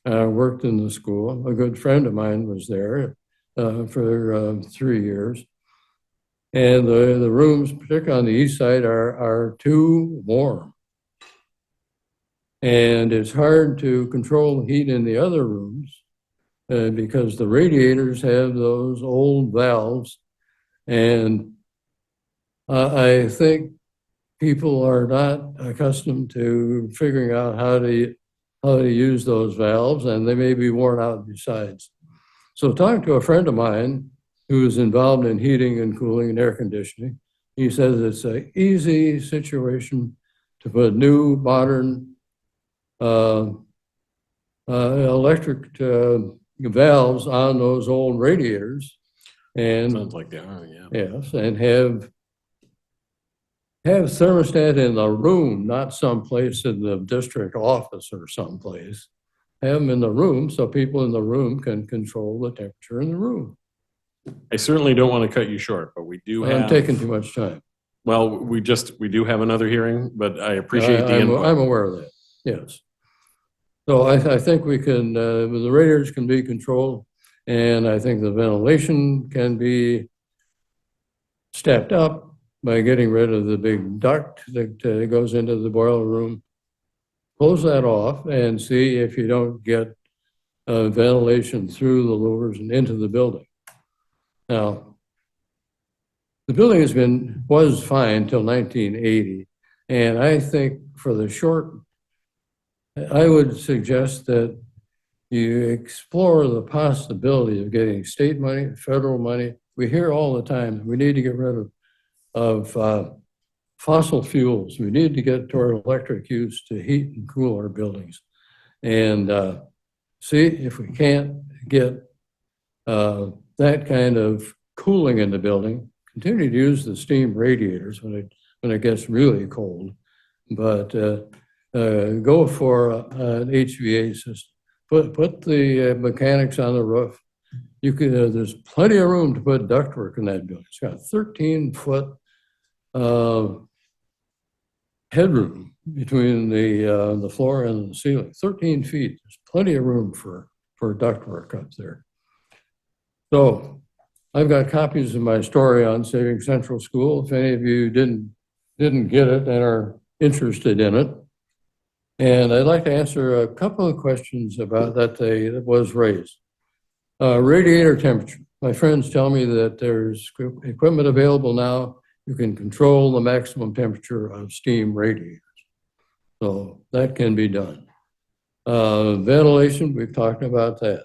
worked in the school. A good friend of mine was there for 3 years. And the rooms, particularly on the east side, are too warm. And it's hard to control the heat in the other rooms because the radiators have those old valves. And I think people are not accustomed to figuring out how to use those valves, and they may be worn out besides. So talking to a friend of mine who is involved in heating and cooling and air conditioning, he says it's an easy situation to put new modern electric valves on those old radiators. And Sounds like they are, yeah. yes, and have thermostat in the room, not someplace in the district office or someplace. Have them in the room so people in the room can control the temperature in the room. I certainly don't want to cut you short, but we do have. I'm taking too much time. Well, we do have another hearing, but I appreciate the input. I'm aware of that, yes. So I think we can, the radiators can be controlled, and I think the ventilation can be stepped up by getting rid of the big duct that goes into the boiler room. Close that off and see if you don't get ventilation through the louvers and into the building. Now, the building was fine till 1980, and I think for the short, I would suggest that you explore the possibility of getting state money, federal money. We hear all the time, we need to get rid of fossil fuels. We need to get toward electric use to heat and cool our buildings. And see if we can't get that kind of cooling in the building. Continue to use the steam radiators when it gets really cold, but go for an HVA system. Put the mechanics on the roof. You could there's plenty of room to put ductwork in that building. It's got 13-foot headroom between the floor and the ceiling. 13 feet. There's plenty of room for ductwork up there. So I've got copies of my story on Saving Central School. If any of you didn't get it and are interested in it. And I'd like to answer a couple of questions about that was raised. Radiator temperature. My friends tell me that there's equipment available now. You can control the maximum temperature of steam radiators. So that can be done. Ventilation, we've talked about that.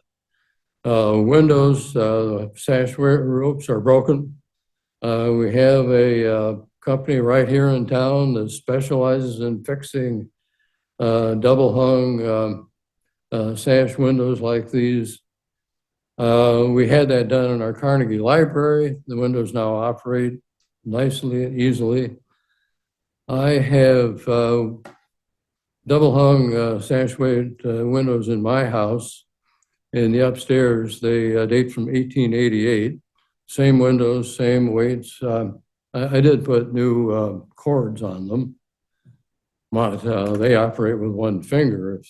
Windows, sash ropes are broken. We have a company right here in town that specializes in fixing double hung sash windows like these. We had that done in our Carnegie Library. The windows now operate nicely and easily. I have double hung sash windows in my house. In the upstairs, they date from 1888. Same windows, same weights. I did put new cords on them. But they operate with one finger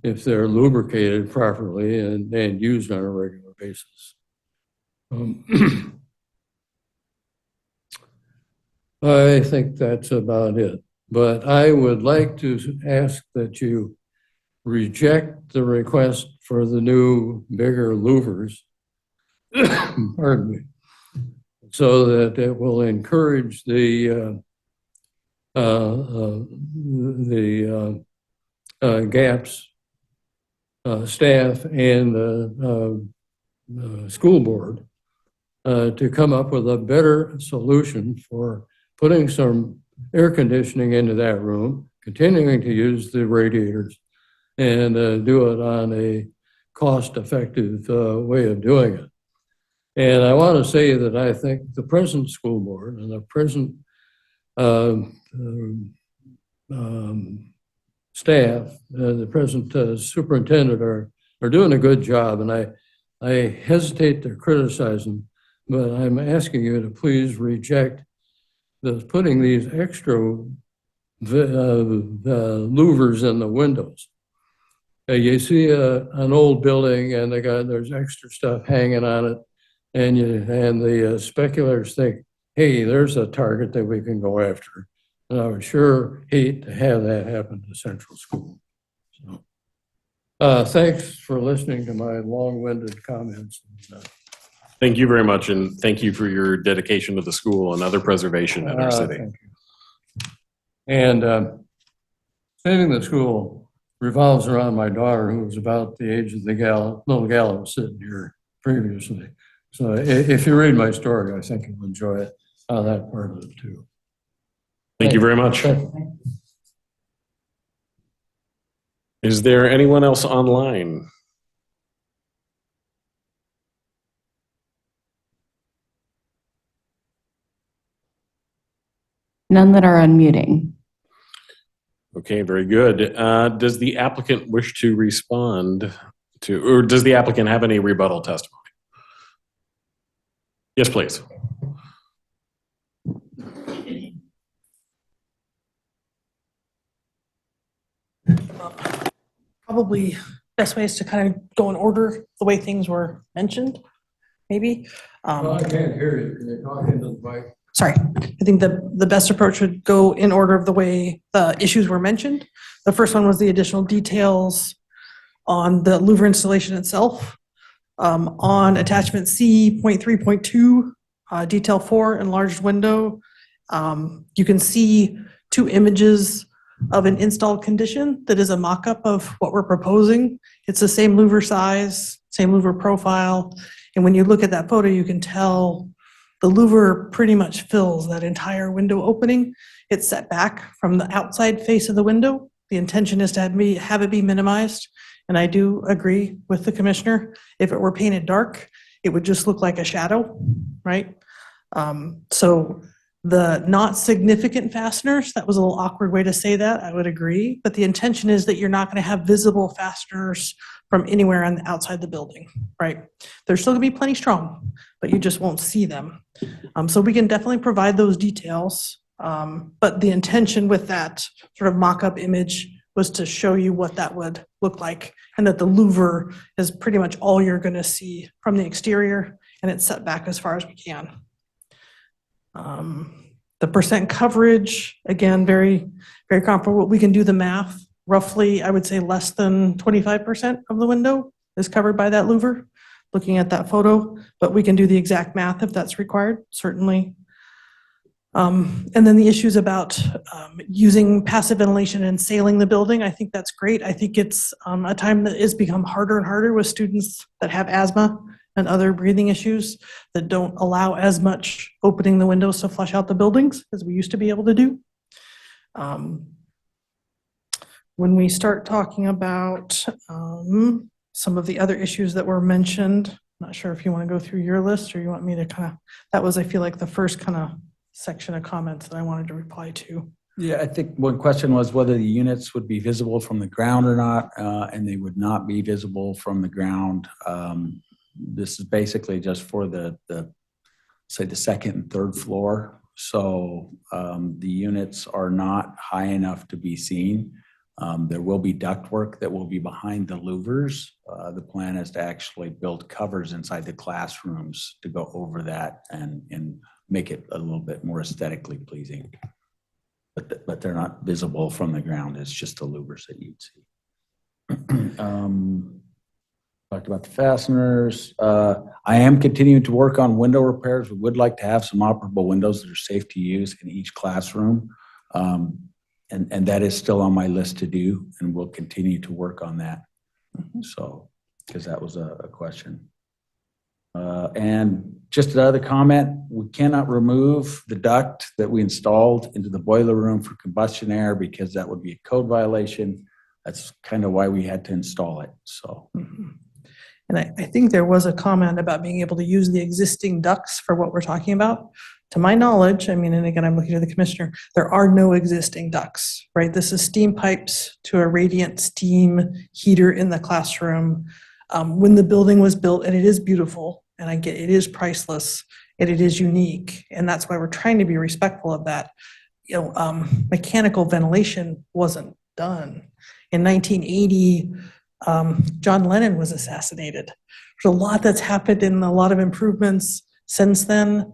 if they're lubricated properly and used on a regular basis. I think that's about it. But I would like to ask that you reject the request for the new, bigger louvers, pardon me, so that it will encourage the GAPS staff and the school board to come up with a better solution for putting some air conditioning into that room, continuing to use the radiators, and do it on a cost-effective way of doing it. And I want to say that I think the present school board and the present staff, the present superintendent are doing a good job, and I hesitate to criticize them, but I'm asking you to please reject putting these extra louvers in the windows. You see an old building and there's extra stuff hanging on it, and the speculators think, hey, there's a target that we can go after. And I would sure hate to have that happen to Central School. So, thanks for listening to my long-winded comments. Thank you very much, and thank you for your dedication to the school and other preservation in our city. Thank you. And saving the school revolves around my daughter, who was about the age of the little gal who was sitting here previously. So if you read my story, I think you'll enjoy it, that part of it too. Thank you very much. Thank you. Is there anyone else online? None that are unmuting. Okay, very good. Does the applicant wish to respond to, or does the applicant have any rebuttal testimony? Yes, please. Probably best way is to kind of go in order the way things were mentioned, maybe. Well, I can't hear you. Can you talk into the mic? Sorry, I think the best approach would go in order of the way the issues were mentioned. The first one was the additional details on the louver installation itself. On attachment C, 0.3.2, detail 4, enlarged window, you can see 2 images of an installed condition that is a mock-up of what we're proposing. It's the same louver size, same louver profile, and when you look at that photo, you can tell the louver pretty much fills that entire window opening. It's set back from the outside face of the window. The intention is to have it be minimized, and I do agree with the commissioner. If it were painted dark, it would just look like a shadow, right? So the not significant fasteners, that was a little awkward way to say that, I would agree, but the intention is that you're not gonna have visible fasteners from anywhere on the outside the building, right? They're still gonna be plenty strong, but you just won't see them. So we can definitely provide those details, but the intention with that sort of mock-up image was to show you what that would look like, and that the louver is pretty much all you're gonna see from the exterior, and it's set back as far as we can. The percent coverage, again, very, very comparable. We can do the math. Roughly, I would say less than 25% of the window is covered by that louver, looking at that photo, but we can do the exact math if that's required, certainly. And then the issues about using passive ventilation and sailing the building, I think that's great. I think it's a time that has become harder and harder with students that have asthma and other breathing issues that don't allow as much opening the windows to flush out the buildings as we used to be able to do. When we start talking about some of the other issues that were mentioned, I'm not sure if you want to go through your list or you want me to kind of, that was, I feel like, the first kind of section of comments that I wanted to reply to. Yeah, I think one question was whether the units would be visible from the ground or not, and they would not be visible from the ground. This is basically just for the say the second and third floor. So the units are not high enough to be seen. There will be ductwork that will be behind the louvers. The plan is to actually build covers inside the classrooms to go over that and make it a little bit more aesthetically pleasing. But they're not visible from the ground. It's just the louvers that you'd see. Talked about the fasteners. I am continuing to work on window repairs. We would like to have some operable windows that are safe to use in each classroom. And that is still on my list to do, and we'll continue to work on that. So, because that was a question. And just another comment, we cannot remove the duct that we installed into the boiler room for combustion air because that would be a code violation. That's kind of why we had to install it, so. And I think there was a comment about being able to use the existing ducts for what we're talking about. To my knowledge, I mean, and again, I'm looking at the commissioner, there are no existing ducts, right? This is steam pipes to a radiant steam heater in the classroom. When the building was built, and it is beautiful, and I get it is priceless, and it is unique, and that's why we're trying to be respectful of that. You know, mechanical ventilation wasn't done. In 1980, John Lennon was assassinated. There's a lot that's happened and a lot of improvements since then.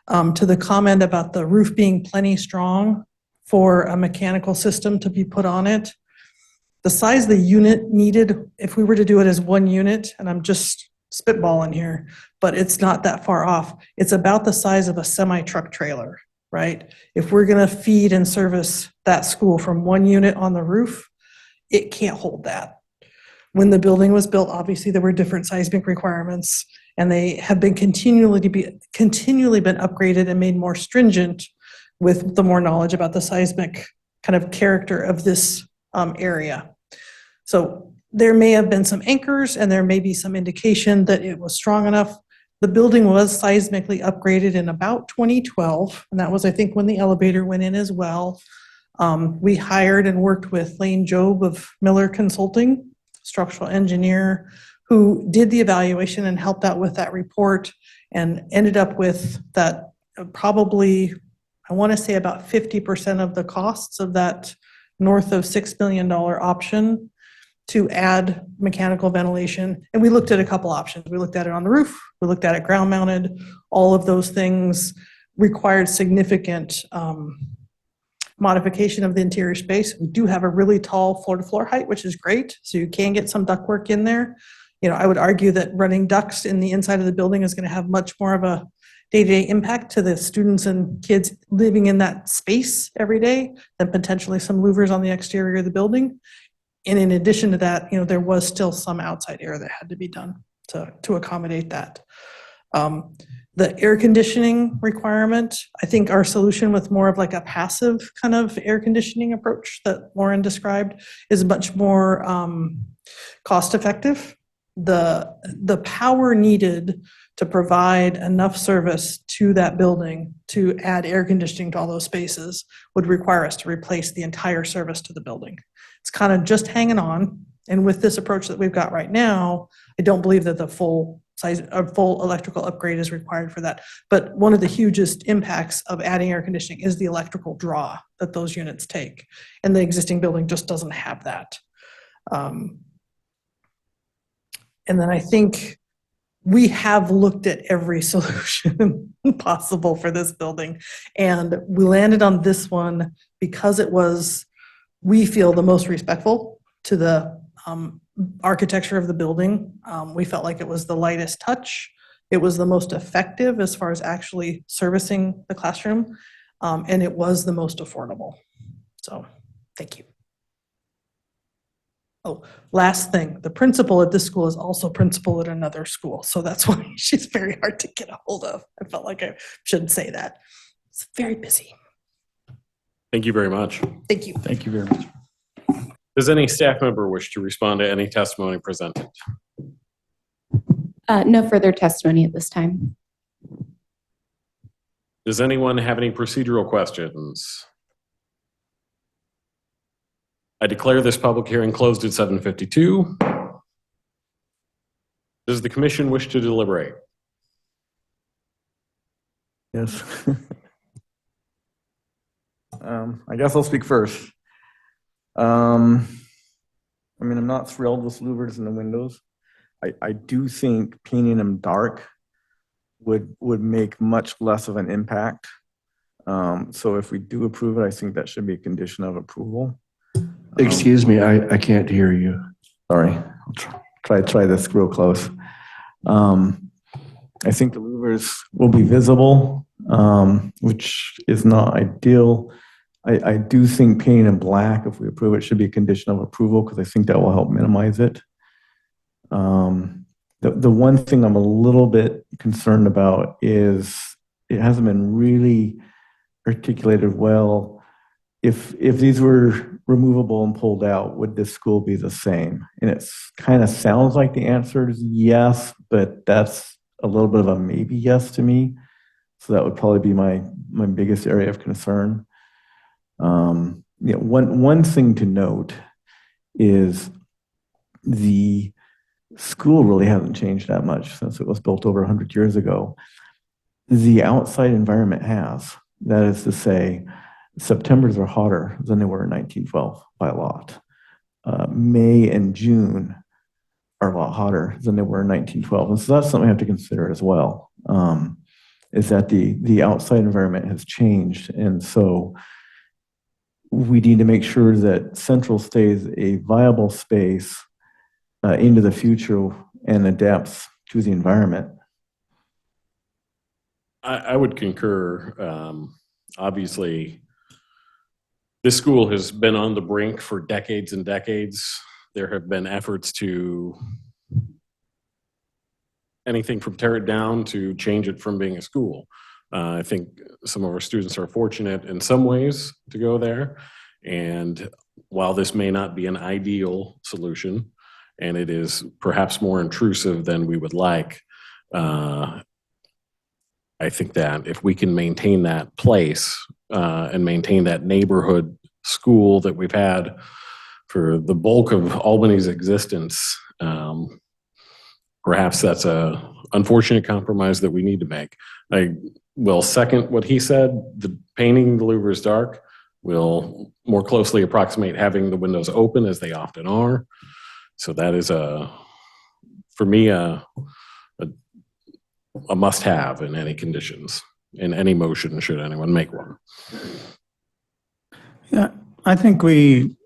To the comment about the roof being plenty strong for a mechanical system to be put on it, the size of the unit needed, if we were to do it as one unit, and I'm just spitballing here, but it's not that far off. It's about the size of a semi-truck trailer, right? If we're gonna feed and service that school from one unit on the roof, it can't hold that. When the building was built, obviously there were different seismic requirements, and they have been continually been upgraded and made more stringent with the more knowledge about the seismic kind of character of this area. So there may have been some anchors and there may be some indication that it was strong enough. The building was seismically upgraded in about 2012, and that was, I think, when the elevator went in as well. We hired and worked with Lane Job of Miller Consulting, structural engineer, who did the evaluation and helped out with that report and ended up with that probably, I want to say about 50% of the costs of that north of $6 million option to add mechanical ventilation. And we looked at a couple options. We looked at it on the roof, we looked at it ground mounted. All of those things required significant modification of the interior space. We do have a really tall floor to floor height, which is great. So you can get some ductwork in there. You know, I would argue that running ducts in the inside of the building is going to have much more of a day-to-day impact to the students and kids living in that space every day than potentially some louvers on the exterior of the building. And in addition to that, you know, there was still some outside air that had to be done to accommodate that. The air conditioning requirement, I think our solution with more of like a passive kind of air conditioning approach that Lauren described is much more cost effective. The power needed to provide enough service to that building to add air conditioning to all those spaces would require us to replace the entire service to the building. It's kind of just hanging on. And with this approach that we've got right now, I don't believe that the full electrical upgrade is required for that. But one of the hugest impacts of adding air conditioning is the electrical draw that those units take. And the existing building just doesn't have that. And then I think we have looked at every solution possible for this building. And we landed on this one because it was, we feel, the most respectful to the architecture of the building. We felt like it was the lightest touch. It was the most effective as far as actually servicing the classroom. And it was the most affordable. So thank you. Oh, last thing, the principal at this school is also principal at another school. So that's why she's very hard to get a hold of. I felt like I should say that. It's very busy. Thank you very much. Thank you. Thank you very much. Does any staff member wish to respond to any testimony presented? No further testimony at this time. Does anyone have any procedural questions? I declare this public hearing closed at 7:52. Does the commission wish to deliberate? Yes. I guess I'll speak first. I mean, I'm not thrilled with louvers in the windows. I do think painting them dark would make much less of an impact. So if we do approve it, I think that should be a condition of approval. Excuse me, I can't hear you. Sorry, I'll try this real close. I think the louvers will be visible, which is not ideal. I do think painting in black, if we approve it, should be a condition of approval because I think that will help minimize it. The one thing I'm a little bit concerned about is it hasn't been really articulated well. If these were removable and pulled out, would this school be the same? And it kind of sounds like the answer is yes, but that's a little bit of a maybe yes to me. So that would probably be my biggest area of concern. You know, one thing to note is the school really hasn't changed that much since it was built over 100 years ago. The outside environment has. That is to say, Septembers are hotter than they were in 1912 by a lot. May and June are a lot hotter than they were in 1912. And so that's something we have to consider as well, is that the outside environment has changed. And so we need to make sure that Central stays a viable space into the future and adapts to the environment. I would concur. Obviously, this school has been on the brink for decades and decades. There have been efforts to anything from tear it down to change it from being a school. I think some of our students are fortunate in some ways to go there. And while this may not be an ideal solution, and it is perhaps more intrusive than we would like, I think that if we can maintain that place and maintain that neighborhood school that we've had for the bulk of Albany's existence, perhaps that's a unfortunate compromise that we need to make. I will second what he said. The painting the louvers dark will more closely approximate having the windows open, as they often are. So that is for me, a must-have in any conditions, in any motion, should anyone make one. Yeah, I think we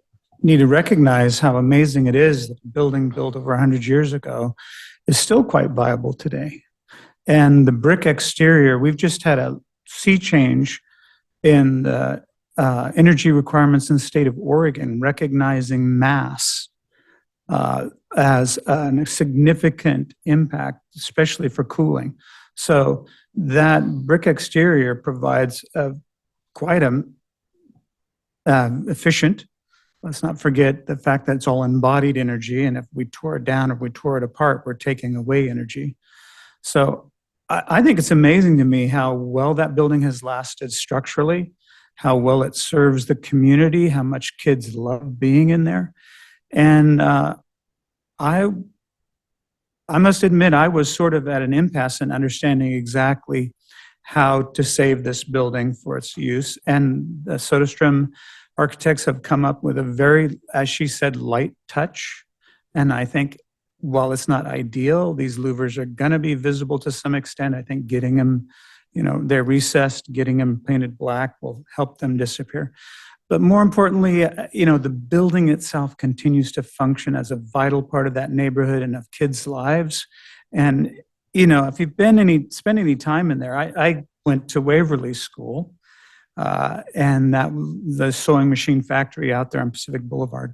need to recognize how amazing it is that a building built over 100 years ago is still quite viable today. And the brick exterior, we've just had a sea change in the energy requirements in the state of Oregon, recognizing mass as a significant impact, especially for cooling. So that brick exterior provides quite a efficient. Let's not forget the fact that it's all embodied energy, and if we tore it down, if we tore it apart, we're taking away energy. So I think it's amazing to me how well that building has lasted structurally, how well it serves the community, how much kids love being in there. And I must admit, I was sort of at an impasse in understanding exactly how to save this building for its use. And the Soderstrom architects have come up with a very, as she said, light touch. And I think while it's not ideal, these louvers are going to be visible to some extent. I think getting them, they're recessed, getting them painted black will help them disappear. But more importantly, the building itself continues to function as a vital part of that neighborhood and of kids' lives. And, if you've spent any time in there, I went to Waverly School, and the sewing machine factory out there on Pacific Boulevard.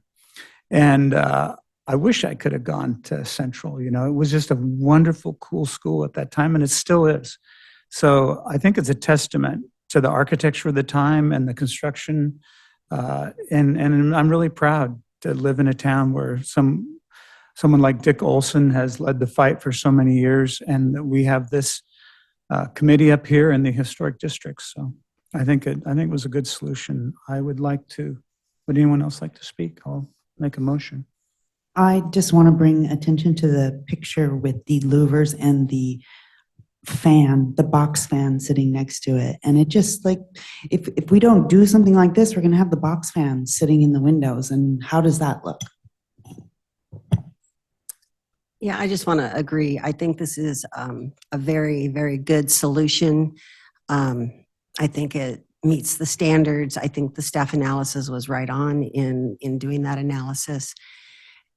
And I wish I could have gone to Central. It was just a wonderful, cool school at that time, and it still is. So I think it's a testament to the architecture of the time and the construction. And I'm really proud to live in a town where someone like Dick Olson has led the fight for so many years, and that we have this committee up here in the historic districts. So I think it was a good solution. Would anyone else like to speak? I'll make a motion. I just want to bring attention to the picture with the louvers and the fan, the box fan sitting next to it. And it just if we don't do something like this, we're going to have the box fan sitting in the windows. And how does that look? Yeah, I just want to agree. I think this is a very, very good solution. I think it meets the standards. I think the staff analysis was right on in doing that analysis.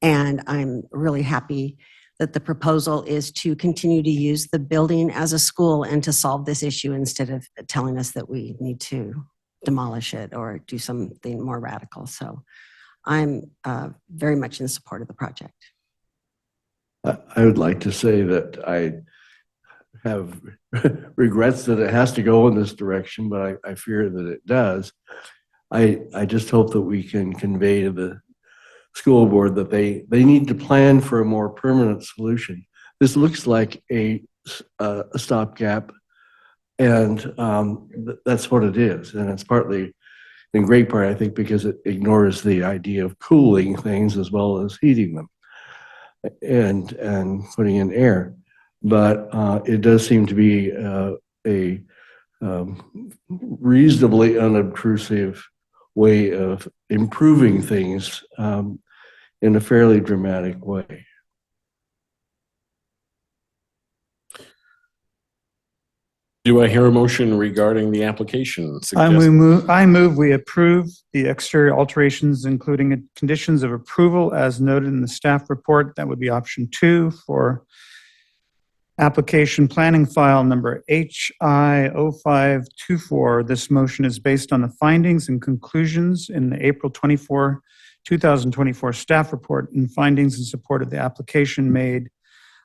And I'm really happy that the proposal is to continue to use the building as a school and to solve this issue instead of telling us that we need to demolish it or do something more radical. So I'm very much in support of the project. I would like to say that I have regrets that it has to go in this direction, but I fear that it does. I just hope that we can convey to the school board that they need to plan for a more permanent solution. This looks like a stopgap, and that's what it is. And it's partly, in great part, I think, because it ignores the idea of cooling things as well as heating them and putting in air. But it does seem to be a reasonably unobtrusive way of improving things in a fairly dramatic way. Do I hear a motion regarding the application? I move we approve the exterior alterations, including conditions of approval as noted in the staff report. That would be option 2 for application planning file number HI 0524. This motion is based on the findings and conclusions in the April 2024 staff report and findings in support of the application made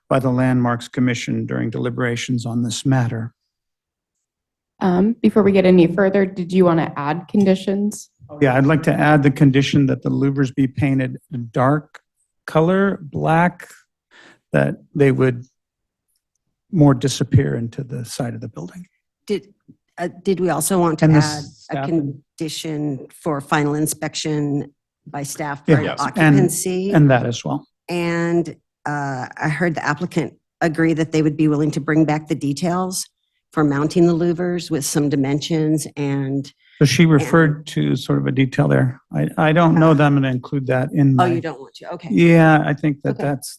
by the Landmarks Commission during deliberations on this matter. Before we get any further, did you want to add conditions? Yeah, I'd like to add the condition that the louvers be painted a dark color, black, that they would more disappear into the side of the building. Did we also want to And the add a staff- condition for final inspection by staff Yeah. for Yes. occupancy? And that as well. And I heard the applicant agree that they would be willing to bring back the details for mounting the louvers with some dimensions and, So she referred to sort of a detail there. I don't know that I'm going to include that in oh, my. you don't want to? Okay. Yeah, I think that Okay. that's,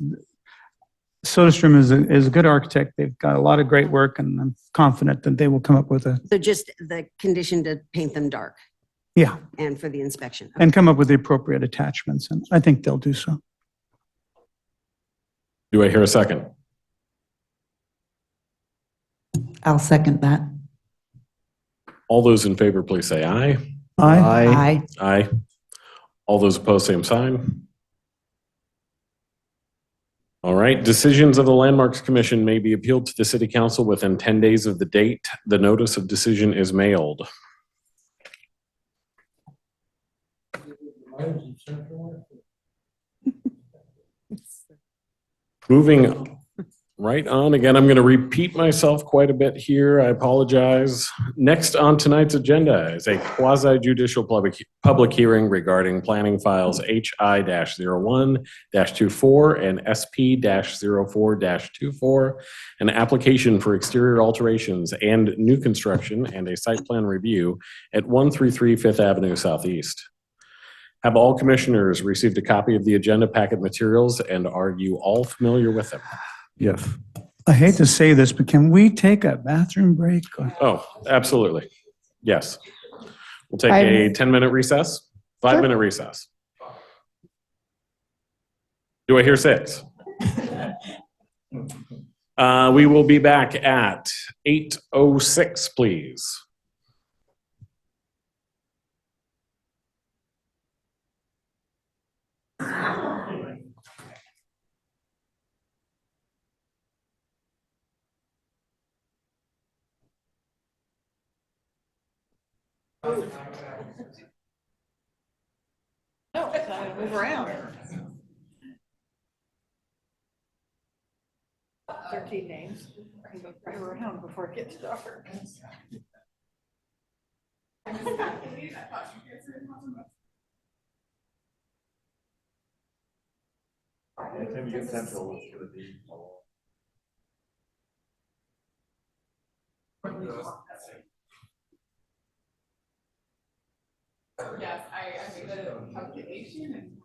Soderstrom is a good architect. They've got a lot of great work, and I'm confident that they will come up with So just the condition to paint them dark yeah, and for the inspection. and come up with the appropriate attachments, and I think they'll do so. Do I hear a second? I'll second that. All those in favor, please say aye. Aye. Aye. All those opposed, same sign. All right, decisions of the Landmarks Commission may be appealed to the City Council within 10 days of the date the notice of decision is mailed. Moving right on, again, I'm going to repeat myself quite a bit here. I apologize. Next on tonight's agenda is a quasi-judicial public hearing regarding planning files HI-01-24 and SP-04-24, an application for exterior alterations and new construction and a site plan review at 133 Fifth Avenue Southeast. Have all commissioners received a copy of the agenda packet materials, and are you all familiar with them? Yes. I hate to say this, but can we take a bathroom break? Oh, absolutely. Yes. We'll take a 10-minute recess, 5-minute recess. Do I hear 6? We will be back at 8:06, please. No, move around. 13 names. I can go drive around before it gets dark. Yes, I made a calculation.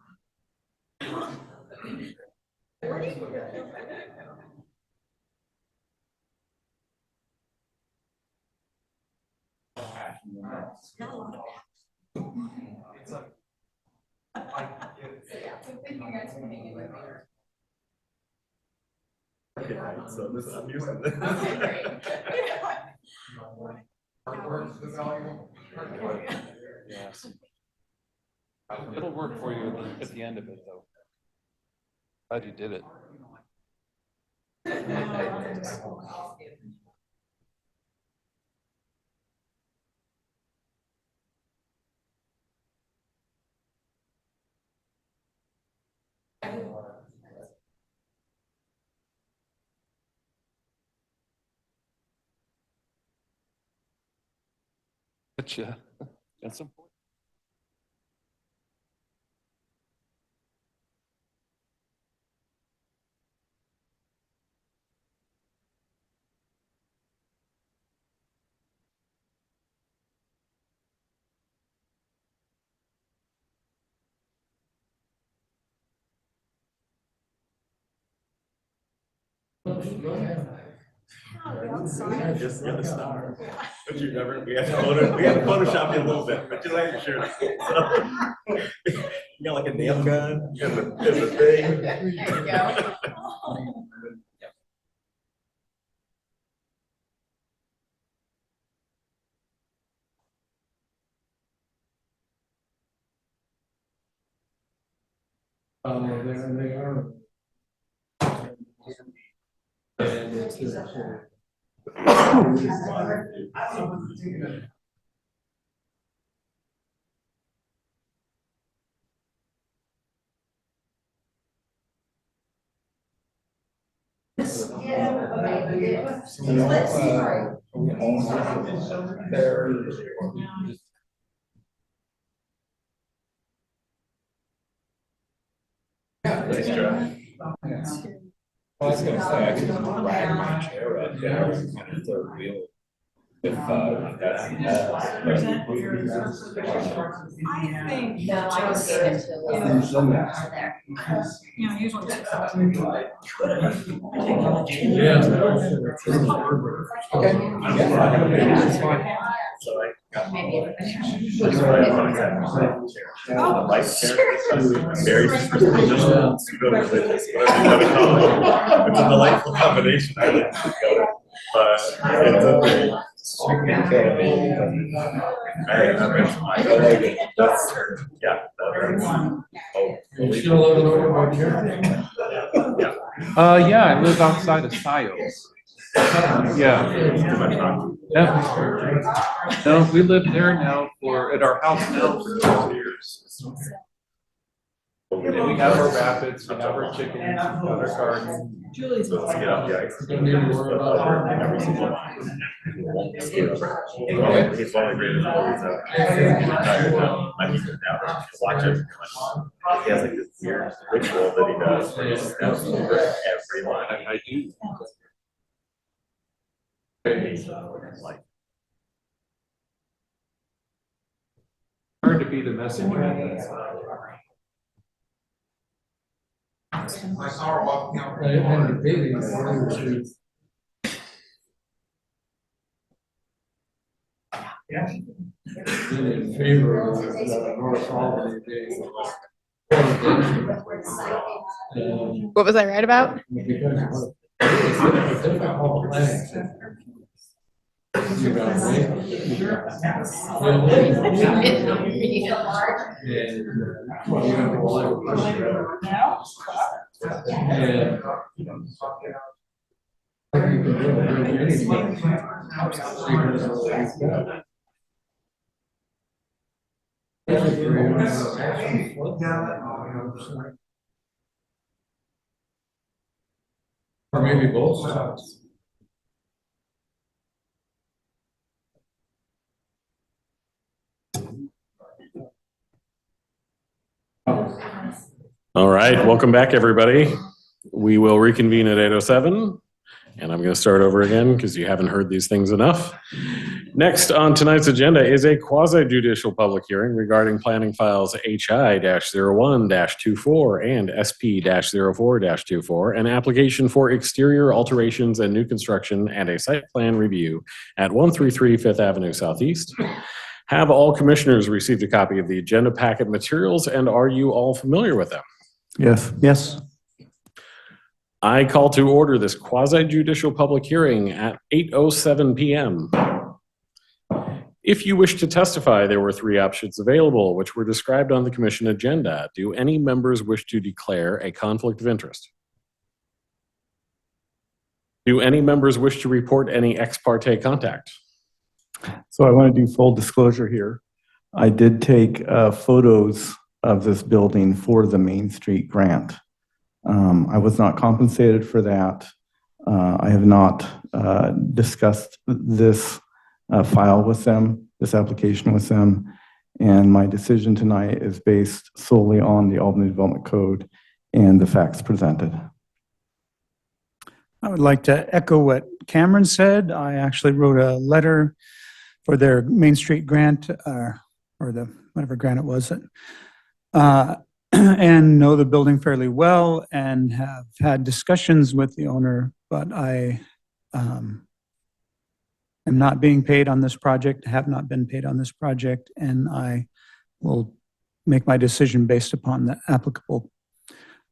So this, I'm using this. Yes. It'll work for you at the end of it, though. Glad you did it. Gotcha. That's important. Just you're the star. But you never, we had to Photoshop you a little bit, but you like your shirt. So, you got like a nail gun and the thing. There you go. There they are. Nice job. Well, I was gonna say, I could just drag my chair up there and kind of third wheel if that's the best. I think Very different positions. It's a delightful combination. I like to go, but it's a very. That's, yeah. Yeah, I live outside of Sios. Yeah. Yeah. No, we live there now at our house now for 12 years. And we have our rabbits, we have our chickens, we have our garden. Julie's. So let's get up the ice. Every single one. He's one of the greatest movies ever. I keep it down. Watch it. He has like this weird ritual that he does where he steps over every line. I do. Like, Hard to be the messenger. I saw her walking out on the baby. In favor of North Albany being. What was I right about? Or maybe both sides. all right, welcome back, everybody. We will reconvene at 8:07, and I'm going to start over again because you haven't heard these things enough. Next on tonight's agenda is a quasi-judicial public hearing regarding planning files HI-01-24 and SP-04-24, an application for exterior alterations and new construction and a site plan review at 133 Fifth Avenue Southeast. Have all commissioners received a copy of the agenda packet materials, and are you all familiar with them? Yes. Yes. I call to order this quasi-judicial public hearing at 8:07 p.m. If you wish to testify, there were 3 options available, which were described on the commission agenda. Do any members wish to declare a conflict of interest? Do any members wish to report any ex parte contact? So I want to do full disclosure here. I did take photos of this building for the Main Street grant. I was not compensated for that. I have not discussed this file with them, this application with them, and my decision tonight is based solely on the Albany Development Code and the facts presented. I would like to echo what Cameron said. I actually wrote a letter for their Main Street grant, or the whatever grant it was, and know the building fairly well and have had discussions with the owner, but I am not being paid on this project, have not been paid on this project, and I will make my decision based upon the applicable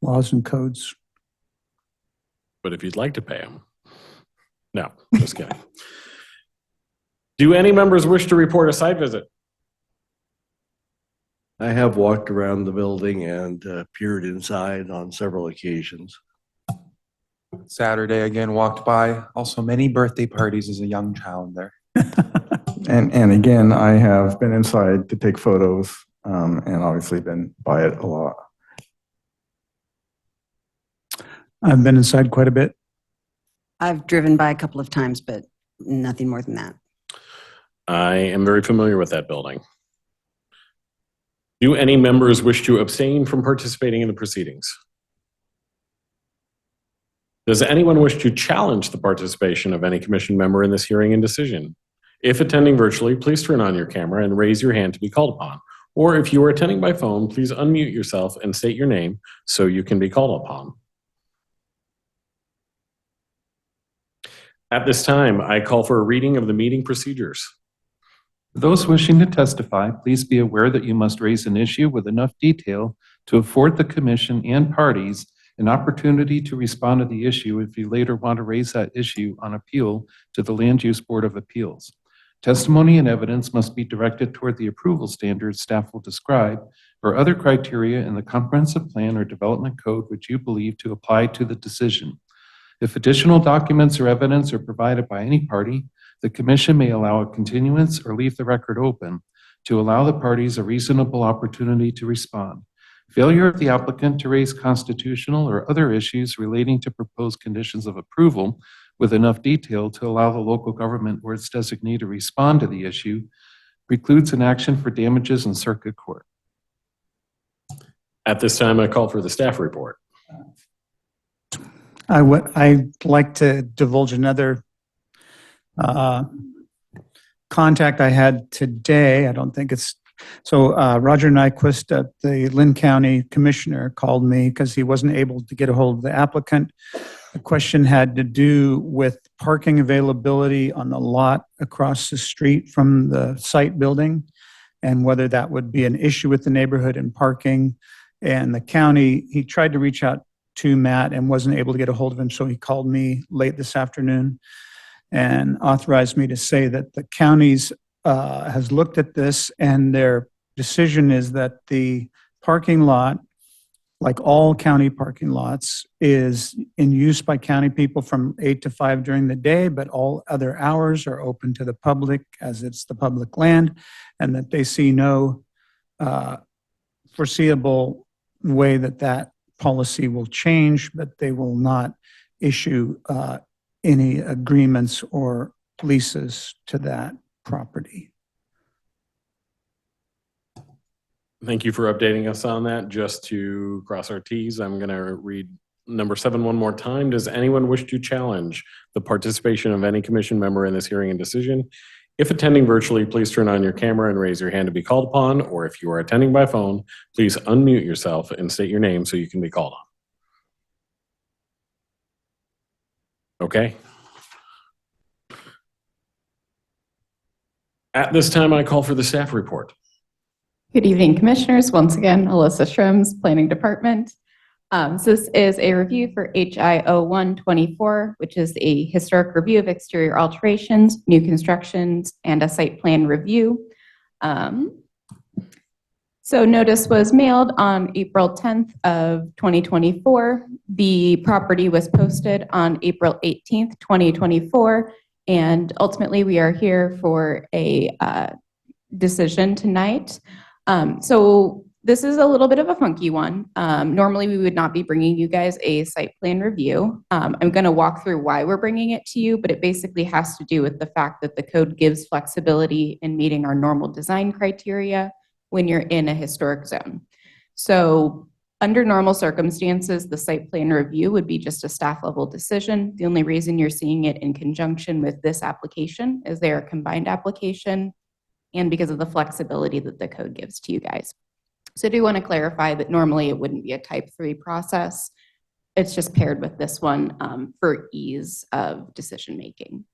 laws and codes. But if you'd like to pay them. No, just kidding. Do any members wish to report a site visit? I have walked around the building and peered inside on several occasions. Saturday again, walked by. Also many birthday parties as a young child there. And again, I have been inside to take photos, and obviously been by it a lot. I've been inside quite a bit. I've driven by a couple of times, but nothing more than that. I am very familiar with that building. Do any members wish to abstain from participating in the proceedings? Does anyone wish to challenge the participation of any commission member in this hearing and decision? If attending virtually, please turn on your camera and raise your hand to be called upon. Or if you are attending by phone, please unmute yourself and state your name so you can be called upon. At this time, I call for a reading of the meeting procedures. For those wishing to testify, please be aware that you must raise an issue with enough detail to afford the commission and parties an opportunity to respond to the issue if you later want to raise that issue on appeal to the Land Use Board of Appeals. Testimony and evidence must be directed toward the approval standards staff will describe or other criteria in the comprehensive plan or development code which you believe to apply to the decision. If additional documents or evidence are provided by any party, the commission may allow a continuance or leave the record open to allow the parties a reasonable opportunity to respond. Failure of the applicant to raise constitutional or other issues relating to proposed conditions of approval with enough detail to allow the local government or its designee to respond to the issue precludes an action for damages in circuit court. At this time, I call for the staff report. I'd like to divulge another contact I had today. I don't think it's, so Roger Nyquist, the Lynn County Commissioner, called me because he wasn't able to get a hold of the applicant. The question had to do with parking availability on the lot across the street from the site building and whether that would be an issue with the neighborhood and parking. And the county, he tried to reach out to Matt and wasn't able to get a hold of him, so he called me late this afternoon and authorized me to say that the county's has looked at this and their decision is that the parking lot, like all county parking lots, is in use by county people from 8 to 5 during the day, but all other hours are open to the public as it's the public land, and that they see no foreseeable way that that policy will change, but they will not issue any agreements or leases to that property. Thank you for updating us on that. Just to cross our T's, I'm going to read number 7 one more time. Does anyone wish to challenge the participation of any commission member in this hearing and decision? If attending virtually, please turn on your camera and raise your hand to be called upon, or if you are attending by phone, please unmute yourself and state your name so you can be called on. Okay. At this time, I call for the staff report. Good evening, Commissioners. Once again, Alyssa Schrems, Planning Department. So this is a review for HIO 124, which is a historic review of exterior alterations, new constructions, and a site plan review. So notice was mailed on April 10th of 2024. The property was posted on April 18th, 2024. And ultimately, we are here for a decision tonight. So this is a little bit of a funky one. Normally, we would not be bringing you guys a site plan review. I'm going to walk through why we're bringing it to you, but it basically has to do with the fact that the code gives flexibility in meeting our normal design criteria when you're in a historic zone. So under normal circumstances, the site plan review would be just a staff level decision. The only reason you're seeing it in conjunction with this application is they're a combined application and because of the flexibility that the code gives to you guys. So I do want to clarify that normally it wouldn't be a type 3 process. It's just paired with this one for ease of decision making.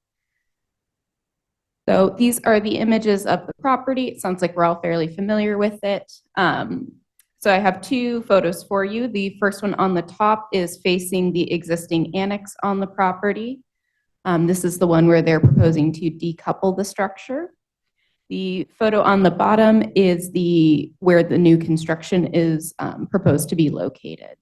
So these are the images of the property. It sounds like we're all fairly familiar with it. So I have 2 photos for you. The first one on the top is facing the existing annex on the property. This is the one where they're proposing to decouple the structure. The photo on the bottom is where the new construction is proposed to be located.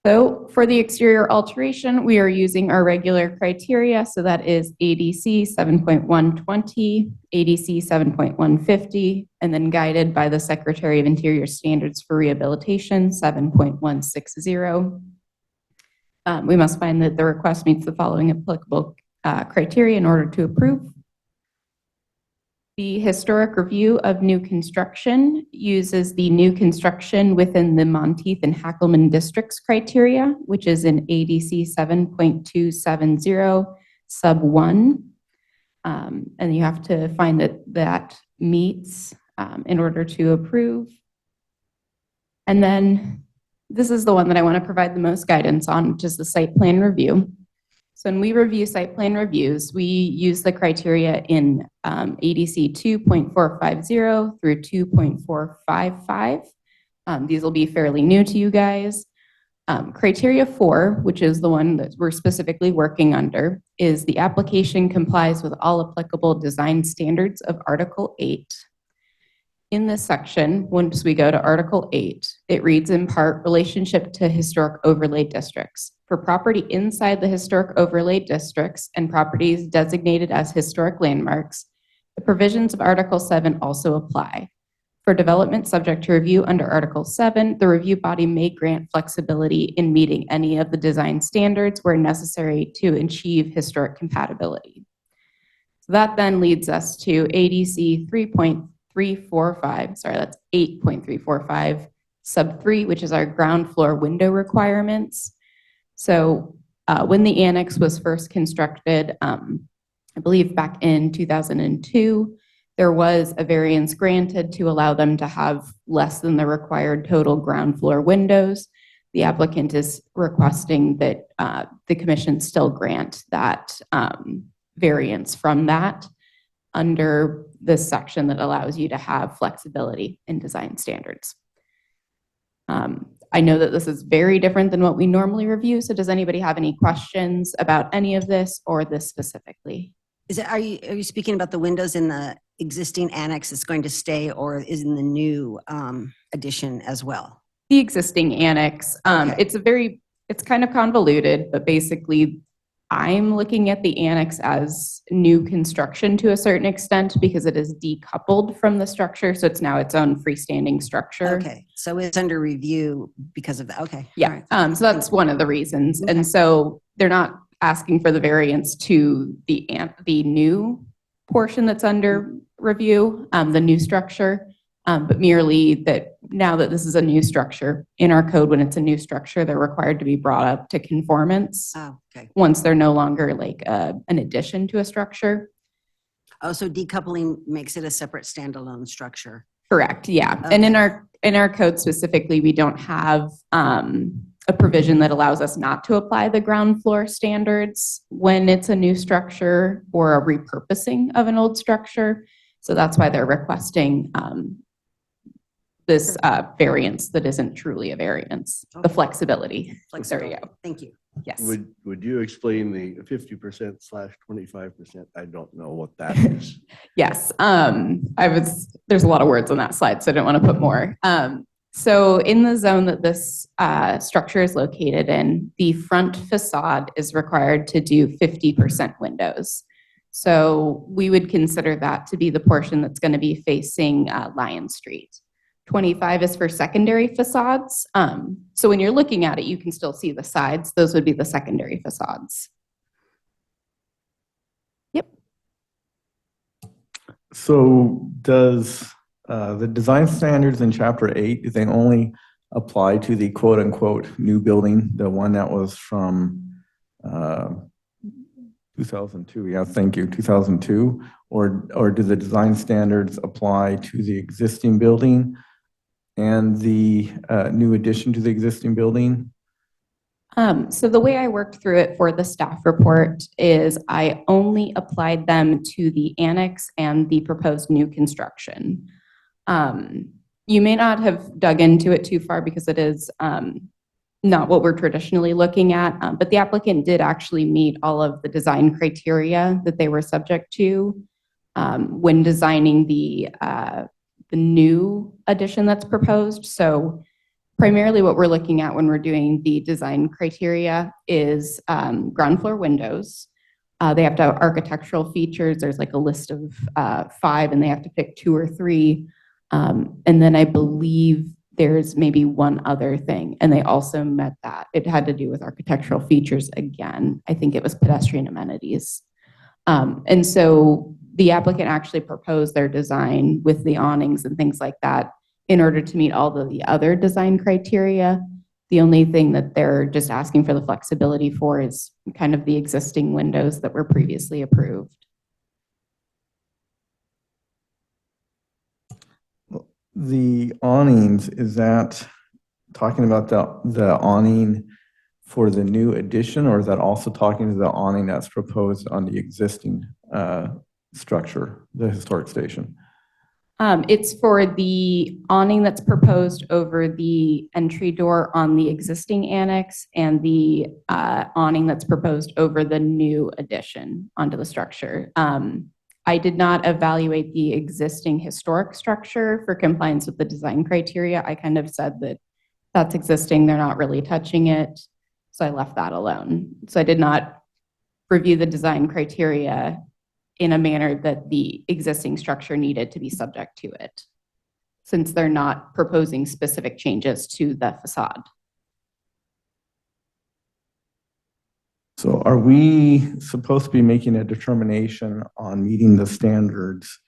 So for the exterior alteration, we are using our regular criteria. So that is ADC 7.120, ADC 7.150, and then guided by the Secretary of Interior Standards for Rehabilitation 7.160. We must find that the request meets the following applicable criteria in order to approve. The historic review of new construction uses the new construction within the Monteith and Hackelman districts criteria, which is in ADC 7.270 sub 1. And you have to find that that meets in order to approve. And then this is the one that I want to provide the most guidance on, which is the site plan review. So when we review site plan reviews, we use the criteria in ADC 2.450 through 2.455. These will be fairly new to you guys. Criteria 4, which is the one that we're specifically working under, is the application complies with all applicable design standards of Article 8. In this section, once we go to Article 8, it reads in part, relationship to historic overlay districts. For property inside the historic overlay districts and properties designated as historic landmarks, the provisions of Article 7 also apply. For development subject to review under Article 7, the review body may grant flexibility in meeting any of the design standards where necessary to achieve historic compatibility. So that then leads us to ADC 3.345, sorry, that's 8.345, sub 3, which is our ground floor window requirements. So when the annex was first constructed, I believe back in 2002, there was a variance granted to allow them to have less than the required total ground floor windows. The applicant is requesting that the commission still grant that variance from that under this section that allows you to have flexibility in design standards. I know that this is very different than what we normally review, so does anybody have any questions about any of this or this specifically? Are you speaking about the windows in the existing annex that's going to stay, or is in the new addition as well? The existing annex. Okay. It's kind of convoluted, but basically I'm looking at the annex as new construction to a certain extent because it is decoupled from the structure. So it's now its own freestanding structure. Okay, so it's under review because of that. Okay. Yeah. All right. So that's one of the reasons. Okay. And so they're not asking for the variance to the new portion that's under review, the new structure, but merely that now that this is a new structure in our code, when it's a new structure, they're required to be brought up to conformance. Oh, okay. Once they're no longer like an addition to a structure. Oh, so decoupling makes it a separate standalone structure. Correct. Yeah. Okay. And in our code specifically, we don't have a provision that allows us not to apply the ground floor standards when it's a new structure or a repurposing of an old structure. So that's why they're requesting this variance that isn't truly a variance, the flexibility. There you go. Thank you. Yes. Would you explain the 50%/25%? I don't know what that is. Yes. There's a lot of words on that slide, so I don't want to put more. So in the zone that this structure is located in, the front facade is required to do 50% windows. So we would consider that to be the portion that's going to be facing Lion Street. 25 is for secondary facades. So when you're looking at it, you can still see the sides. Those would be the secondary facades. Yep. So does the design standards in Chapter 8, do they only apply to the quote-unquote new building, the one that was from 2002? Yeah, thank you, 2002. Or do the design standards apply to the existing building and the new addition to the existing building? So the way I worked through it for the staff report is I only applied them to the annex and the proposed new construction. You may not have dug into it too far because it is not what we're traditionally looking at, but the applicant did actually meet all of the design criteria that they were subject to when designing the new addition that's proposed. So Primarily what we're looking at when we're doing the design criteria is ground floor windows. They have to have architectural features. There's like a list of 5 and they have to pick 2 or 3. And then I believe there's maybe one other thing, and they also met that. It had to do with architectural features again. I think it was pedestrian amenities. And so the applicant actually proposed their design with the awnings and things like that in order to meet all of the other design criteria. The only thing that they're just asking for the flexibility for is kind of the existing windows that were previously approved. The awnings, is that talking about the awning for the new addition, or is that also talking to the awning that's proposed on the existing structure, the historic station? It's for the awning that's proposed over the entry door on the existing annex and the awning that's proposed over the new addition onto the structure. I did not evaluate the existing historic structure for compliance with the design criteria. I kind of said that that's existing, they're not really touching it, so I left that alone. So I did not review the design criteria in a manner that the existing structure needed to be subject to it, since they're not proposing specific changes to the facade. So are we supposed to be making a determination on meeting the standards,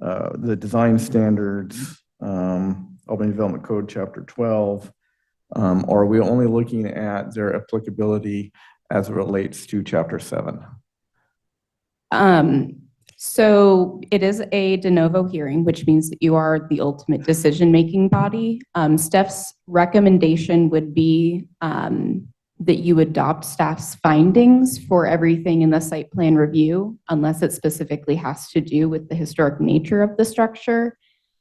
the design standards, Albany Development Code Chapter 12, or are we only looking at their applicability as it relates to Chapter 7? So it is a de novo hearing, which means that you are the ultimate decision-making body. Steph's recommendation would be that you adopt staff's findings for everything in the site plan review, unless it specifically has to do with the historic nature of the structure.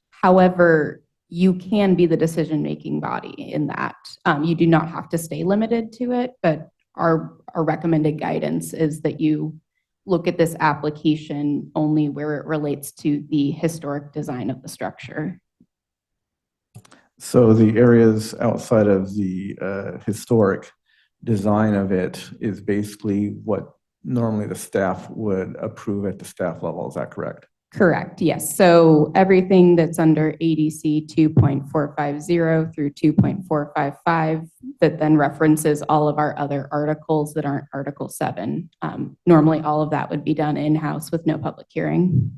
However, you can be the decision-making body in that. You do not have to stay limited to it, but our recommended guidance is that you look at this application only where it relates to the historic design of the structure. So the areas outside of the historic design of it is basically what normally the staff would approve at the staff level, is that correct? Correct, yes. So everything that's under ADC 2.450 through 2.455 that then references all of our other articles that aren't Article 7. Normally, all of that would be done in-house with no public hearing.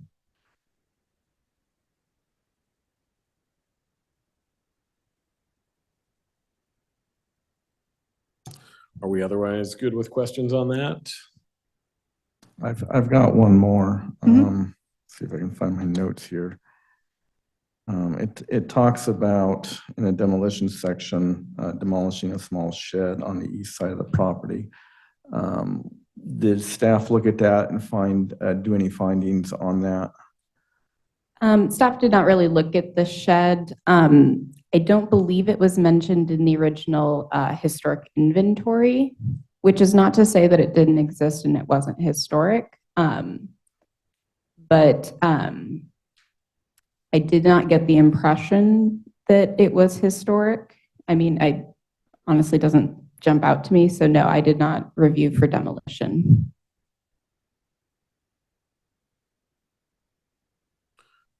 Are we otherwise good with questions on that? I've got one more. See if I can find my notes here. It talks about, in the demolition section, demolishing a small shed on the east side of the property. Did staff look at that and do any findings on that? Staff did not really look at the shed. I don't believe it was mentioned in the original historic inventory, which is not to say that it didn't exist and it wasn't historic. But I did not get the impression that it was historic. I mean, I honestly doesn't jump out to me. So no, I did not review for demolition.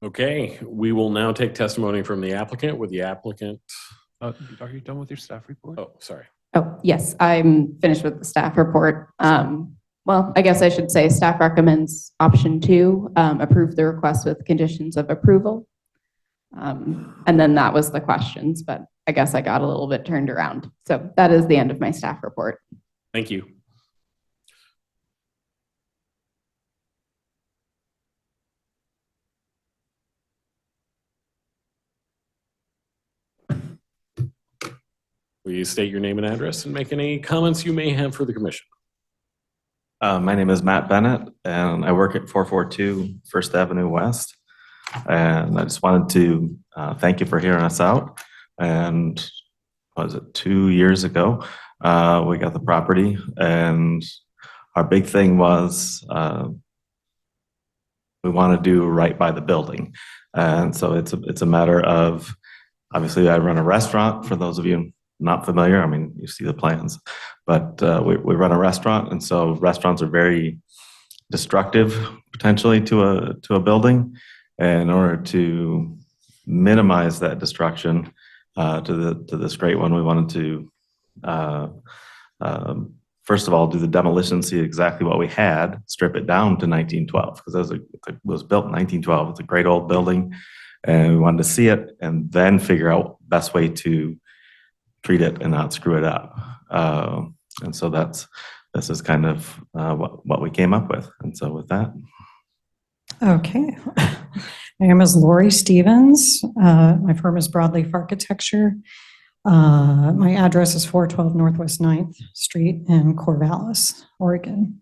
Okay, we will now take testimony from the applicant. Would the applicant? Are you done with your staff report? Oh, sorry. Oh, yes, I'm finished with the staff report. Well, I guess I should say staff recommends option 2, approve the request with conditions of approval. And then that was the questions, but I guess I got a little bit turned around. So that is the end of my staff report. Thank you. Please state your name and address and make any comments you may have for the commission. My name is Matt Bennett, and I work at 442 First Avenue West. And I just wanted to thank you for hearing us out. And was it 2 years ago, we got the property, and our big thing was we want to do right by the building. And so it's a matter of Obviously, I run a restaurant, for those of you not familiar. I mean, you see the plans, but we run a restaurant, and so restaurants are very destructive potentially to a building. And in order to minimize that destruction to this great one, we wanted to first of all do the demolition, see exactly what we had, strip it down to 1912 because it was built in 1912. It's a great old building, and we wanted to see it and then figure out best way to treat it and not screw it up. And so this is kind of what we came up with. And so with that. Okay. My name is Lori Stevens. My firm is Broadleaf Architecture. My address is 412 Northwest 9th Street in Corvallis, Oregon.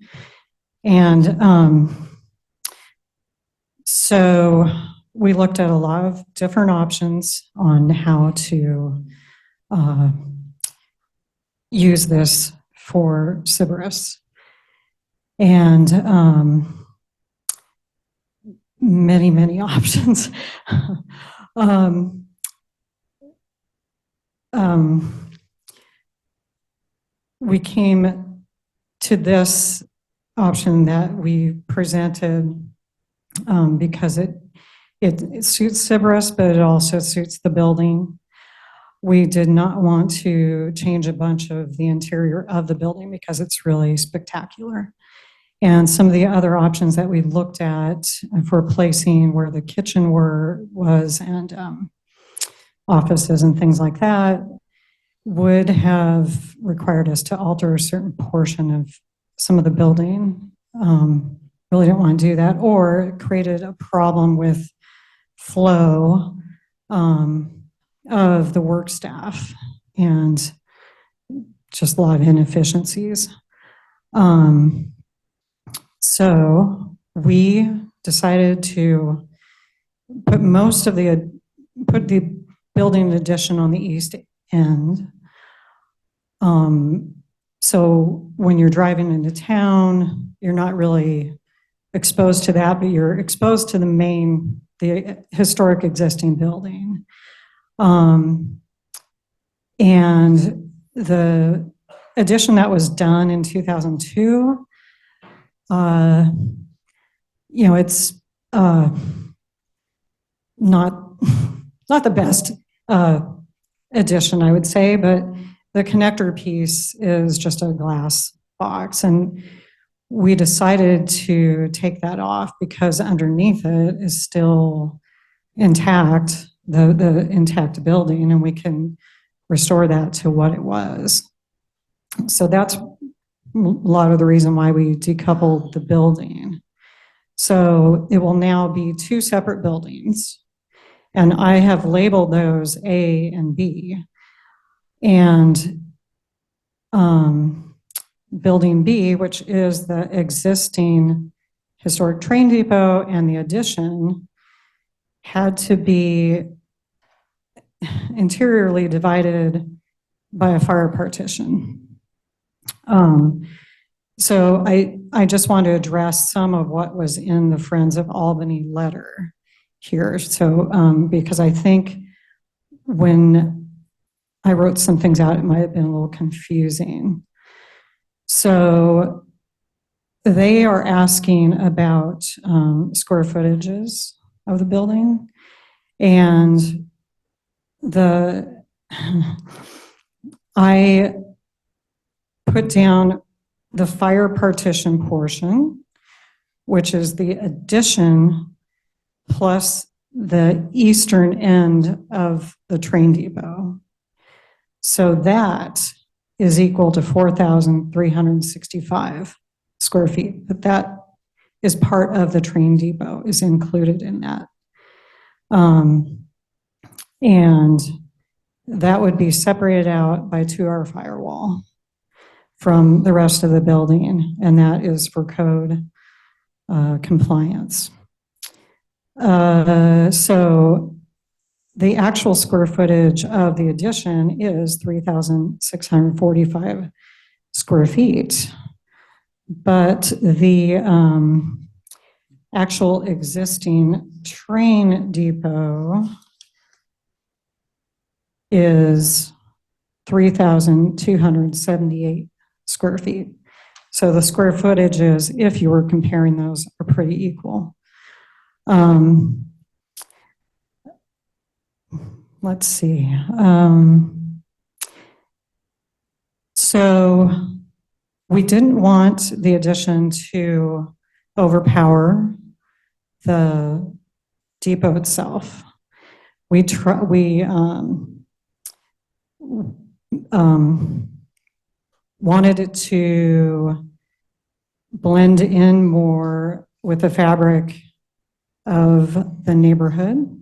And so we looked at a lot of different options on how to use this for Sybaris. And many options. We came to this option that we presented because it suits Sybaris, but it also suits the building. We did not want to change a bunch of the interior of the building because it's really spectacular. And some of the other options that we looked at for placing where the kitchen was and offices and things like that would have required us to alter a certain portion of some of the building. Really didn't want to do that, or it created a problem with flow of the work staff and just a lot of inefficiencies. So we decided to put the building addition on the east end. So when you're driving into town, you're not really exposed to that, but you're exposed to the historic existing building. And the addition that was done in 2002, it's not the best addition, I would say, but the connector piece is just a glass box. And we decided to take that off because underneath it is still intact, the intact building, and we can restore that to what it was. So that's a lot of the reason why we decoupled the building. So it will now be two separate buildings, and I have labeled those A and B. And building B, which is the existing historic train depot and the addition, had to be interiorly divided by a fire partition. So I just want to address some of what was in the Friends of Albany letter here. So because I think when I wrote some things out, it might have been a little confusing. So they are asking about square footages of the building, and I put down the fire partition portion, which is the addition plus the eastern end of the train depot. So that is equal to 4,365 square feet, but that is part of the train depot, is included in that. And that would be separated out by a 2-hour firewall from the rest of the building, and that is for code compliance. So the actual square footage of the addition is 3,645 square feet, but the actual existing train depot is 3,278 square feet. So the square footages, if you were comparing those, are pretty equal. Let's see. So we didn't want the addition to overpower the depot itself. We wanted it to blend in more with the fabric of the neighborhood.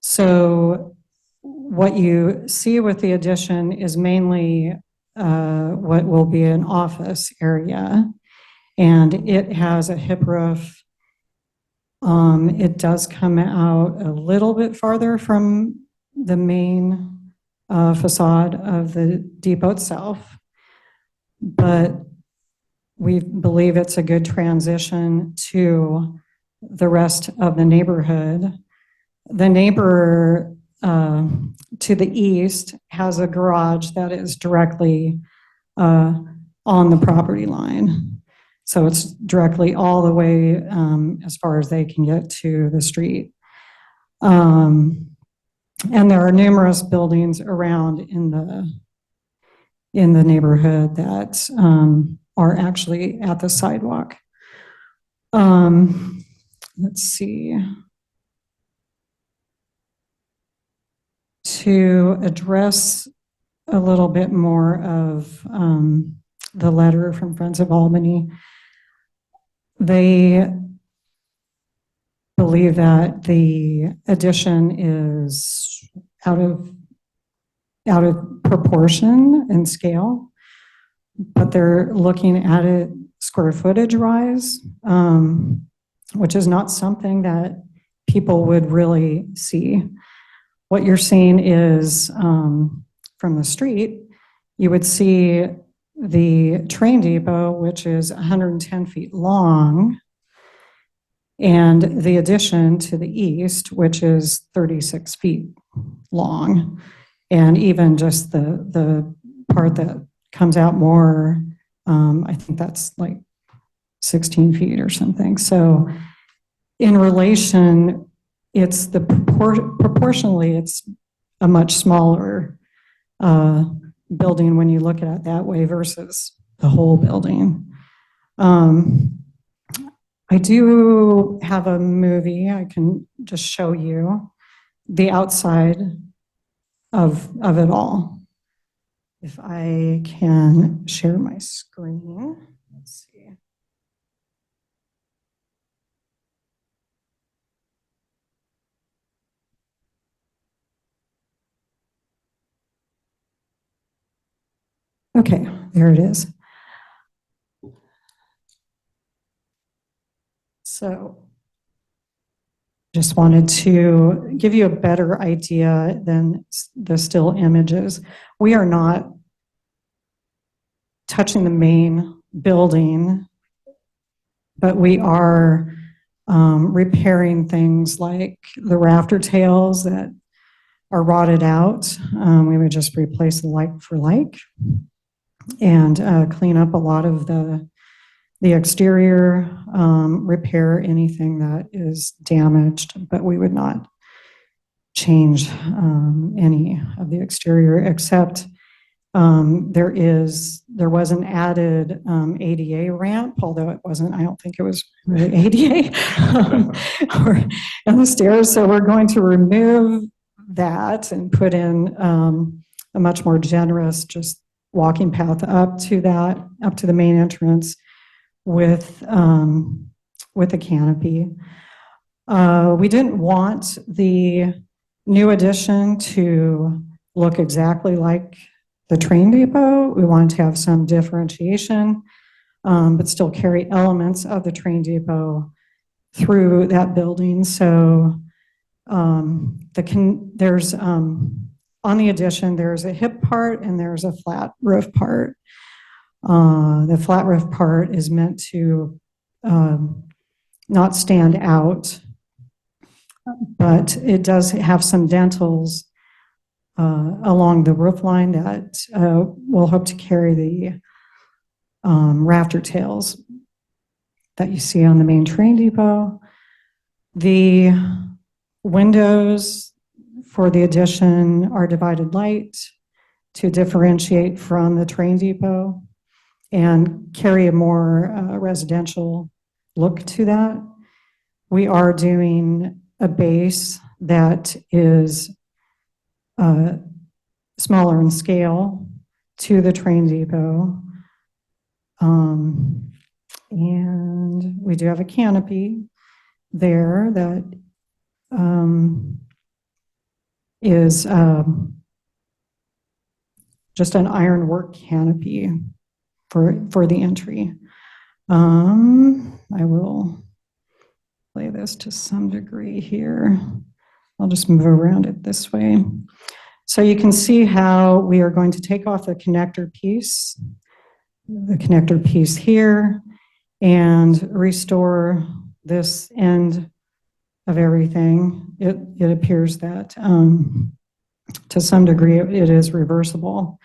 So what you see with the addition is mainly what will be an office area, and it has a hip roof. It does come out a little bit farther from the main facade of the depot itself, but we believe it's a good transition to the rest of the neighborhood. The neighbor to the east has a garage that is directly on the property line. So it's directly all the way as far as they can get to the street. And there are numerous buildings around in the neighborhood that are actually at the sidewalk. Let's see. To address a little bit more of the letter from Friends of Albany, they believe that the addition is out of proportion and scale, but they're looking at it square footage wise, which is not something that people would really see. What you're seeing is from the street, you would see the train depot, which is 110 feet long, and the addition to the east, which is 36 feet long. And even just the part that comes out more, I think that's like 16 feet or something. So in relation, it's proportionally, it's a much smaller building when you look at it that way versus the whole building. I do have a movie I can just show you the outside of it all. If I can share my screen. Let's see. Okay, there it is. So just wanted to give you a better idea than the still images. We are not touching the main building, but we are repairing things like the rafter tails that are rotted out. We would just replace the like for like and clean up a lot of the exterior, repair anything that is damaged, but we would not change any of the exterior except there was an added ADA ramp, although it wasn't, I don't think it was really ADA and the stairs. So we're going to remove that and put in a much more generous just walking path up to the main entrance with a canopy. We didn't want the new addition to look exactly like the train depot. We wanted to have some differentiation, but still carry elements of the train depot through that building. So there's on the addition, there's a hip part and there's a flat roof part. The flat roof part is meant to not stand out, but it does have some dentals along the roof line that will hope to carry the rafter tails that you see on the main train depot. The windows for the addition are divided light to differentiate from the train depot and carry a more residential look to that. We are doing a base that is smaller in scale to the train depot. And we do have a canopy there that is just an ironwork canopy for the entry. I will play this to some degree here. I'll just move around it this way. So you can see how we are going to take off the connector piece here, and restore this end of everything. It appears that to some degree it is reversible.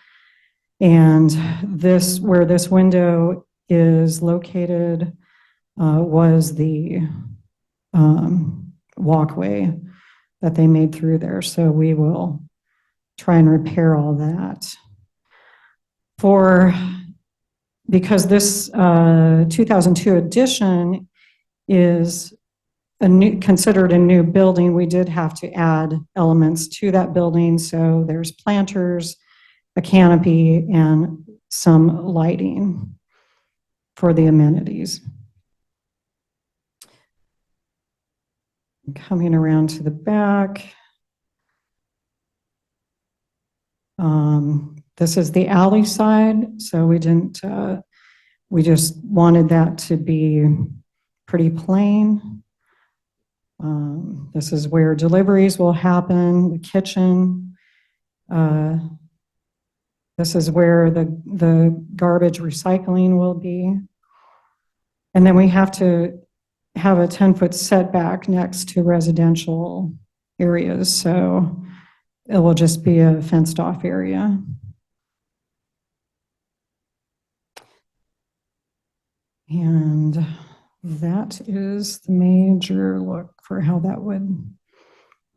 And this, where this window is located, was the walkway that they made through there. So we will try and repair all that. Because this 2002 addition is considered a new building, we did have to add elements to that building. So there's planters, a canopy, and some lighting for the amenities. Coming around to the back. This is the alley side, so we didn't, we just wanted that to be pretty plain. This is where deliveries will happen, the kitchen. This is where the garbage recycling will be. And then we have to have a 10-foot setback next to residential areas, so it will just be a fenced off area. And that is the major look for how that would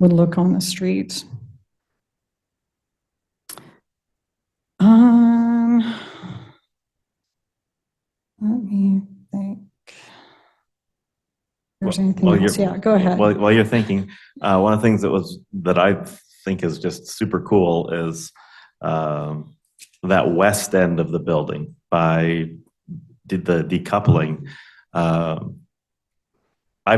look on the street. Let me think. There's anything else? Yeah, go ahead. While you're thinking, one of the things that I think is just super cool is that west end of the building by the decoupling. I've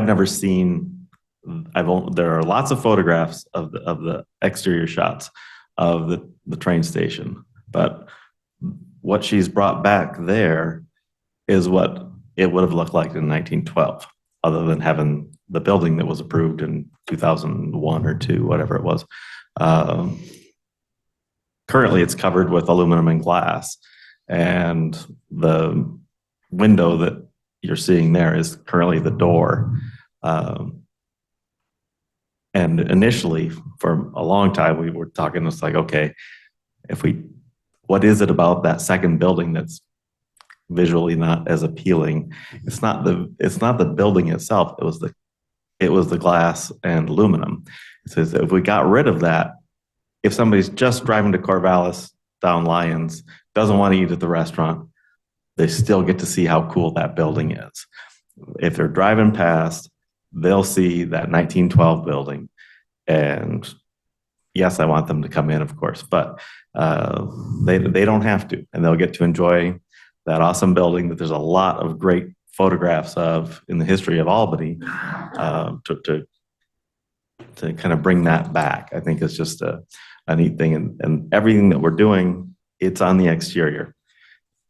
never seen. There are lots of photographs of the exterior shots of the train station, but what she's brought back there is what it would have looked like in 1912, other than having the building that was approved in 2001 or 2, whatever it was. Currently, it's covered with aluminum and glass, and the window that you're seeing there is currently the door. And initially, for a long time, we were talking, it's like, okay, what is it about that second building that's visually not as appealing? It's not the building itself. It was the glass and aluminum. It says if we got rid of that, if somebody's just driving to Corvallis down Lyons, doesn't want to eat at the restaurant, they still get to see how cool that building is. If they're driving past, they'll see that 1912 building. And yes, I want them to come in, of course, but they don't have to, and they'll get to enjoy that awesome building that there's a lot of great photographs of in the history of Albany, to kind of bring that back. I think it's just a neat thing, and everything that we're doing, it's on the exterior.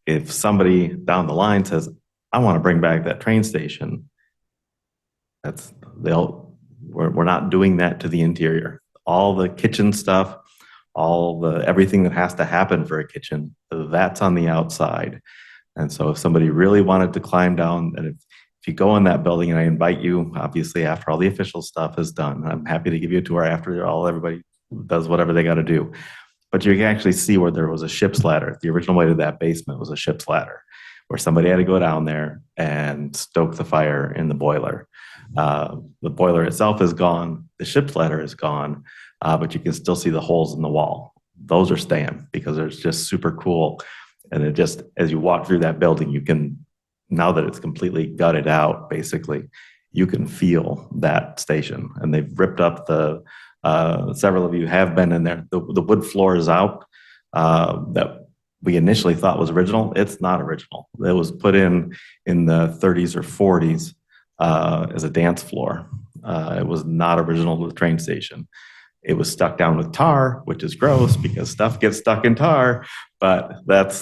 If somebody down the line says, I want to bring back that train station, we're not doing that to the interior. All the kitchen stuff, everything that has to happen for a kitchen, that's on the outside. And so if somebody really wanted to climb down, and if you go in that building, and I invite you, obviously after all the official stuff is done, I'm happy to give you a tour after everybody does whatever they got to do. But you can actually see where there was a ship's ladder. The original way to that basement was a ship's ladder, where somebody had to go down there and stoke the fire in the boiler. The boiler itself is gone. The ship's ladder is gone, but you can still see the holes in the wall. Those are staying because they're just super cool. And it just, as you walk through that building, you can, now that it's completely gutted out, basically, you can feel that station. And they've ripped up the, several of you have been in there. The wood floor is out that we initially thought was original. It's not original. It was put in the 30s or 40s as a dance floor. It was not original to the train station. It was stuck down with tar, which is gross because stuff gets stuck in tar, but that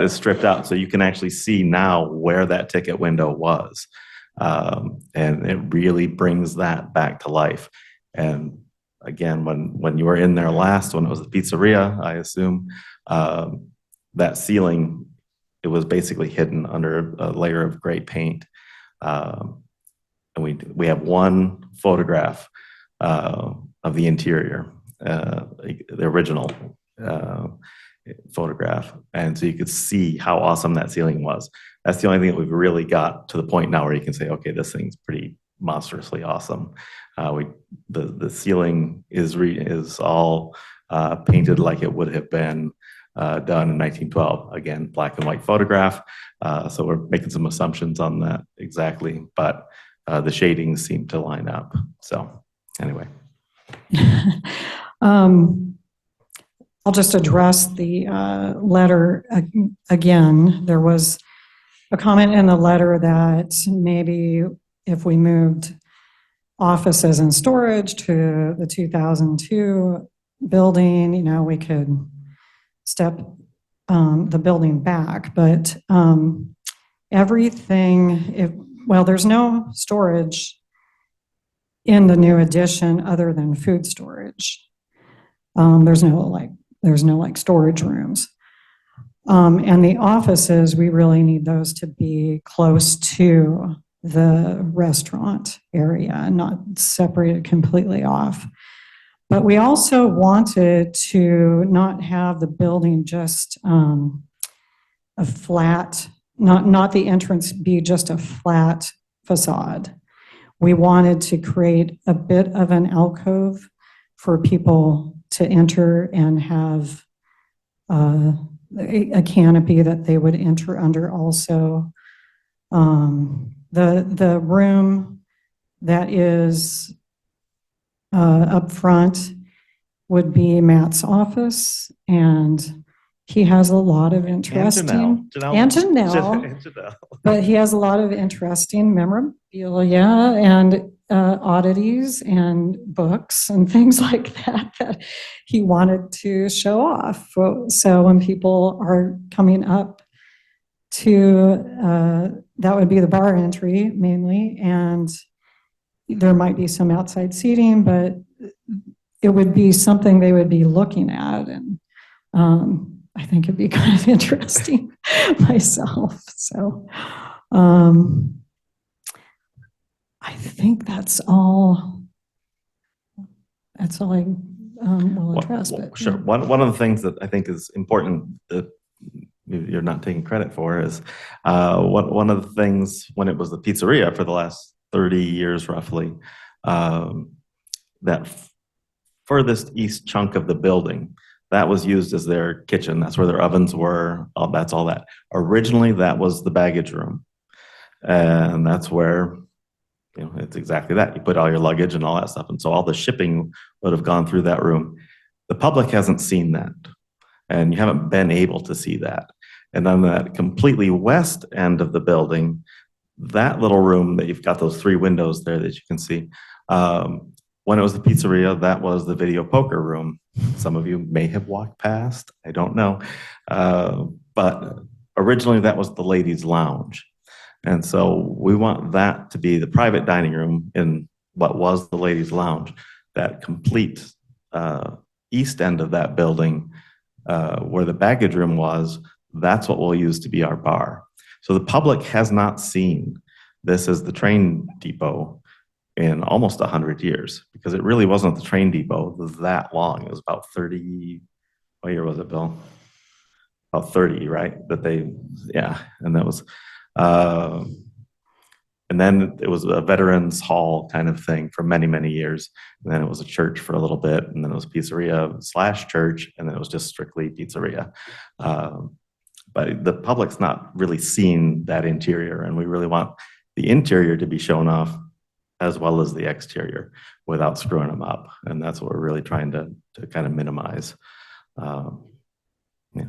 is stripped out. So you can actually see now where that ticket window was. And it really brings that back to life. And again, when you were in there last, when it was the pizzeria, I assume, that ceiling, it was basically hidden under a layer of gray paint. And we have one photograph of the interior, the original photograph. And so you could see how awesome that ceiling was. That's the only thing that we've really got to the point now where you can say, okay, this thing's pretty monstrously awesome. The ceiling is all painted like it would have been done in 1912. Again, black and white photograph. So we're making some assumptions on that exactly, but the shadings seem to line up. So anyway. I'll just address the letter again. There was a comment in the letter that maybe if we moved offices and storage to the 2002 building, you know, we could step the building back. But everything, well, there's no storage in the new addition other than food storage. There's no storage rooms. And the offices, we really need those to be close to the restaurant area, not separated completely off. But we also wanted to not have the building just a flat, not the entrance be just a flat facade. We wanted to create a bit of an alcove for people to enter and have a canopy that they would enter under also. The room that is up front would be Matt's office, and he has a lot of interesting, Janelle, but he has a lot of interesting memorabilia and oddities and books and things like that he wanted to show off. So when people are coming up to, that would be the bar entry mainly, and there might be some outside seating, but it would be something they would be looking at. And I think it'd be kind of interesting myself. So I think that's all I will address. But, sure. One of the things that I think is important that you're not taking credit for is one of the things when it was the pizzeria for the last 30 years roughly, that furthest east chunk of the building, that was used as their kitchen. That's where their ovens were. That's all that. Originally, that was the baggage room. And that's where, you know, it's exactly that. You put all your luggage and all that stuff. And so all the shipping would have gone through that room. The public hasn't seen that. And you haven't been able to see that. And on that completely west end of the building, that little room that you've got those 3 windows there that you can see, when it was the pizzeria, that was the video poker room. Some of you may have walked past, I don't know. But originally that was the ladies' lounge. And so we want that to be the private dining room in what was the ladies' lounge. That complete east end of that building where the baggage room was, that's what we'll use to be our bar. So the public has not seen this as the train depot. in almost 100 years, because it really wasn't the train depot that long. It was about 30, what year was it, Bill? About 30, right? Yeah, and that was, and then it was a veterans hall kind of thing for many, many years. And then it was a church for a little bit, and then it was pizzeria / church, and then it was just strictly pizzeria. But the public's not really seen that interior, and we really want the interior to be shown off as well as the exterior without screwing them up. And that's what we're really trying to kind of minimize. Yeah.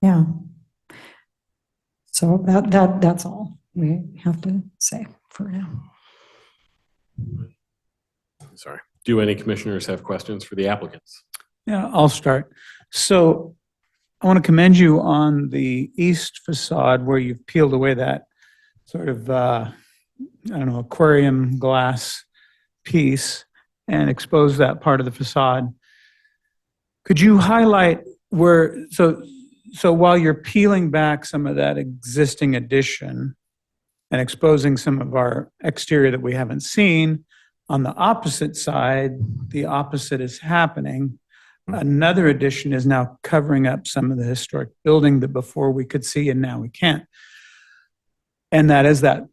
Yeah. So that's all we have to say for now. Sorry. Do any commissioners have questions for the applicants? Yeah, I'll start. So I want to commend you on the east facade where you've peeled away that sort of, I don't know, aquarium glass piece and exposed that part of the facade. Could you highlight where, so while you're peeling back some of that existing addition and exposing some of our exterior that we haven't seen, on the opposite side, the opposite is happening. Another addition is now covering up some of the historic building that before we could see and now we can't. And that is that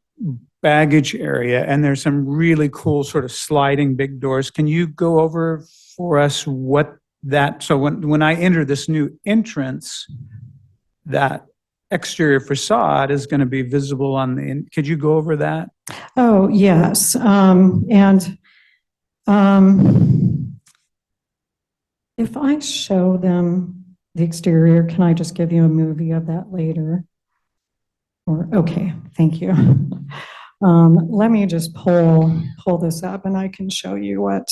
baggage area. And there's some really cool sort of sliding big doors. Can you go over for us what that, so when I enter this new entrance, that exterior facade is going to be visible on the, could you go over that? Oh, yes. If I show them the exterior, can I just give you a movie of that later? Or, okay, thank you. Let me just pull this up and I can show you what,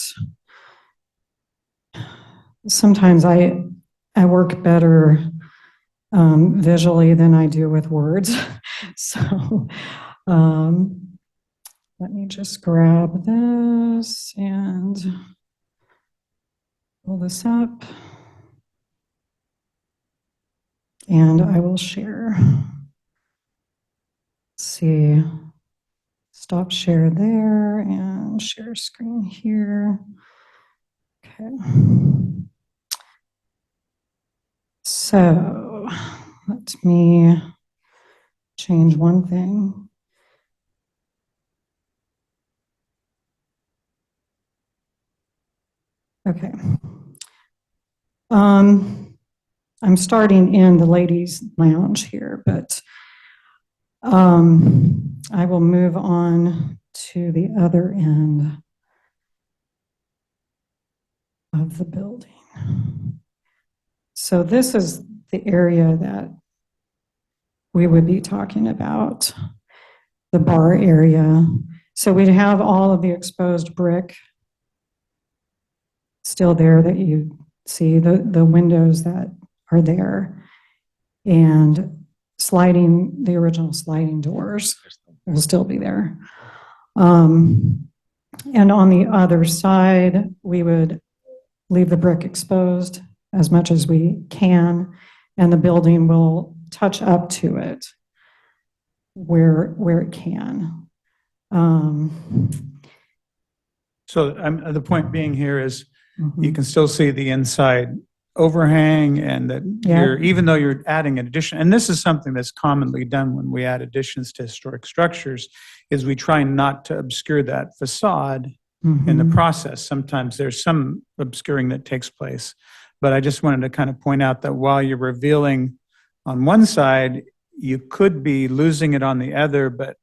sometimes I work better visually than I do with words. So let me just grab this and pull this up. And I will share. Let's see, stop share there and share screen here. Okay. So let me change one thing. Okay. I'm starting in the ladies' lounge here, but I will move on to the other end of the building. So this is the area that we would be talking about, the bar area. So we'd have all of the exposed brick still there that you see, the windows that are there, and the original sliding doors will still be there. And on the other side, we would leave the brick exposed as much as we can, and the building will touch up to it where it can. So the point being here is you can still see the inside overhang, and that even though you're adding an addition, and this is something that's commonly done when we add additions to historic structures, is we try not to obscure that facade in the process. Sometimes there's some obscuring that takes place, but I just wanted to kind of point out that while you're revealing on one side, you could be losing it on the other, but